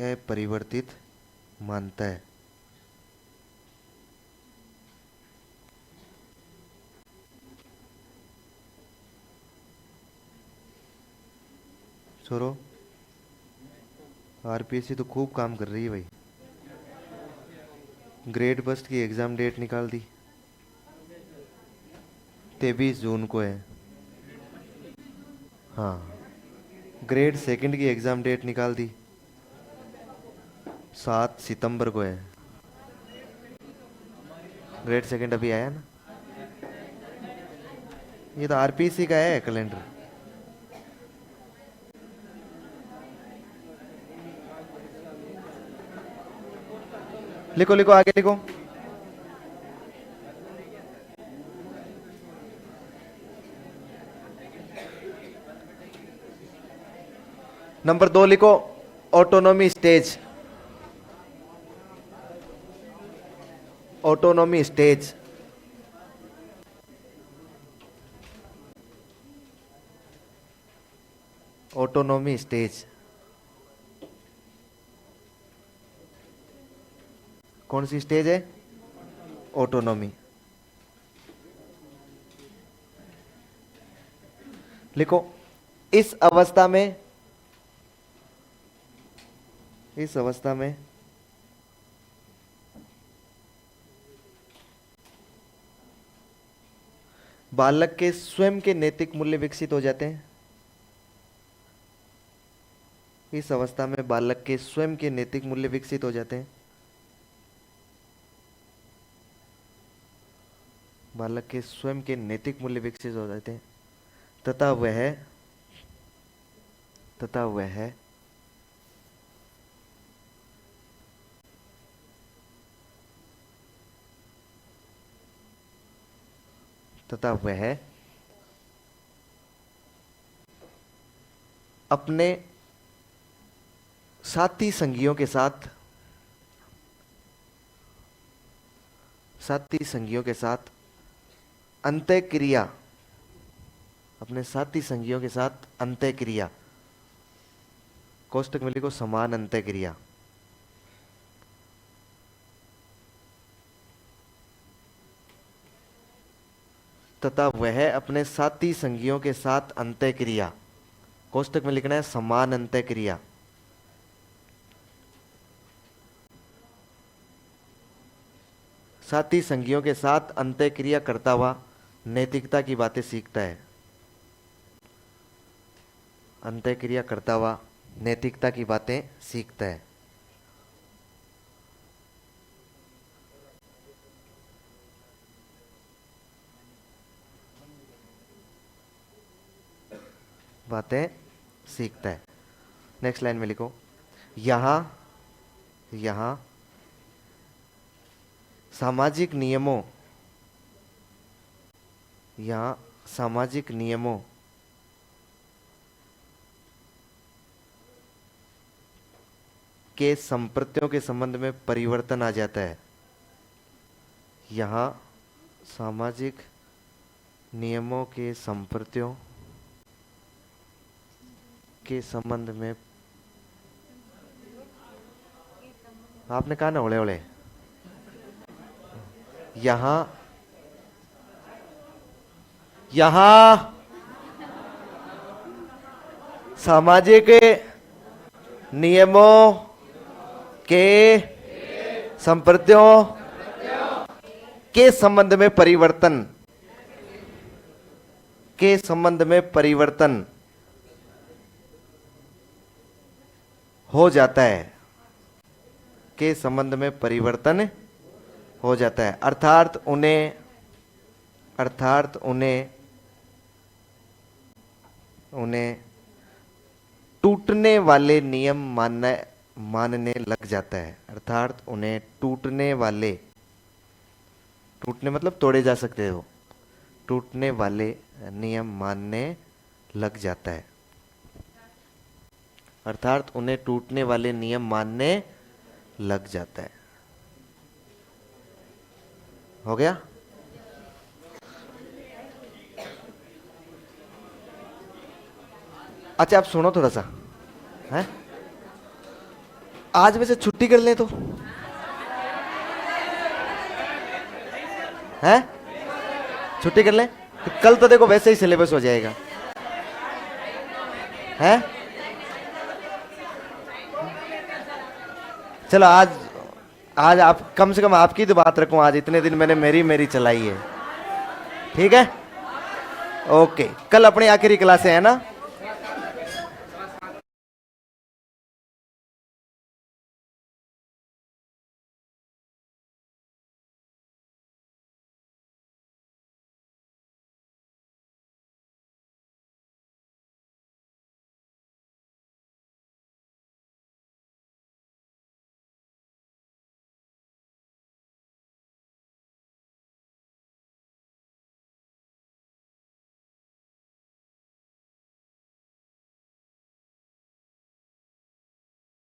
अपरिवर्तित मानता है। छोरो, आरपीएससी तो खूब काम कर रही है भाई। ग्रेड फर्स्ट की एग्जाम डेट निकाल दी, 23 जून को है। हाँ, ग्रेड सेकंड की एग्जाम डेट निकाल दी, 7 सितंबर को है। ग्रेड सेकंड अभी आया ना, ये तो आरपीसी का है कैलेंडर। लिखो लिखो, आगे लिखो। नंबर 2 लिखो, autonomy stage. Autonomy stage, autonomy stage कौन सी स्टेज है? ऑटोनॉमी। लिखो, इस अवस्था में, इस अवस्था में बालक के स्वयं के नैतिक मूल्य विकसित हो जाते हैं। इस अवस्था में बालक के स्वयं के नैतिक मूल्य विकसित हो जाते हैं। बालक के स्वयं के नैतिक मूल्य विकसित हो जाते हैं तथा वह तथा वह तथा वह अपने साथी संगियों के साथ, साथी संगियों के साथ अंतःक्रिया, अपने साथी संगियों के साथ अंतःक्रिया, कोष्टक में लिखो समान अंतःक्रिया, तथा वह अपने साथी संगियों के साथ अंतःक्रिया, कोष्टक में लिखना है समान अंतःक्रिया, साथी संगियों के साथ अंतःक्रिया करता हुआ नैतिकता की बातें सीखता है। अंतःक्रिया करता हुआ नैतिकता की बातें सीखता है। बातें सीखता है। नेक्स्ट लाइन में लिखो, यहां यहां सामाजिक नियमों, यहां सामाजिक नियमों के संप्रत्यों के संबंध में परिवर्तन आ जाता है। यहां सामाजिक नियमों के संप्रत्यों के संबंध में, आपने कहा ना ओले ओले, यहां यहां सामाजिक नियमों के संप्रत्यों के संबंध में परिवर्तन, के संबंध में परिवर्तन हो जाता है, के संबंध में परिवर्तन हो जाता है। अर्थात उन्हें टूटने वाले नियम मानने लग जाता है। अर्थात उन्हें टूटने वाले, टूटने मतलब तोड़े जा सकते हो, टूटने वाले नियम मानने लग जाता है। अर्थात उन्हें टूटने वाले नियम मानने लग जाता है। हो गया? अच्छा आप सुनो थोड़ा सा, है आज वैसे छुट्टी कर लें तो है, छुट्टी कर लें तो कल तो देखो वैसे ही सिलेबस हो जाएगा, है? चलो आज, आज आप कम से कम आपकी तो बात रखूं, आज इतने दिन मैंने मेरी मेरी चलाई है, ठीक है? ओके, कल अपनी आखिरी क्लास है ना?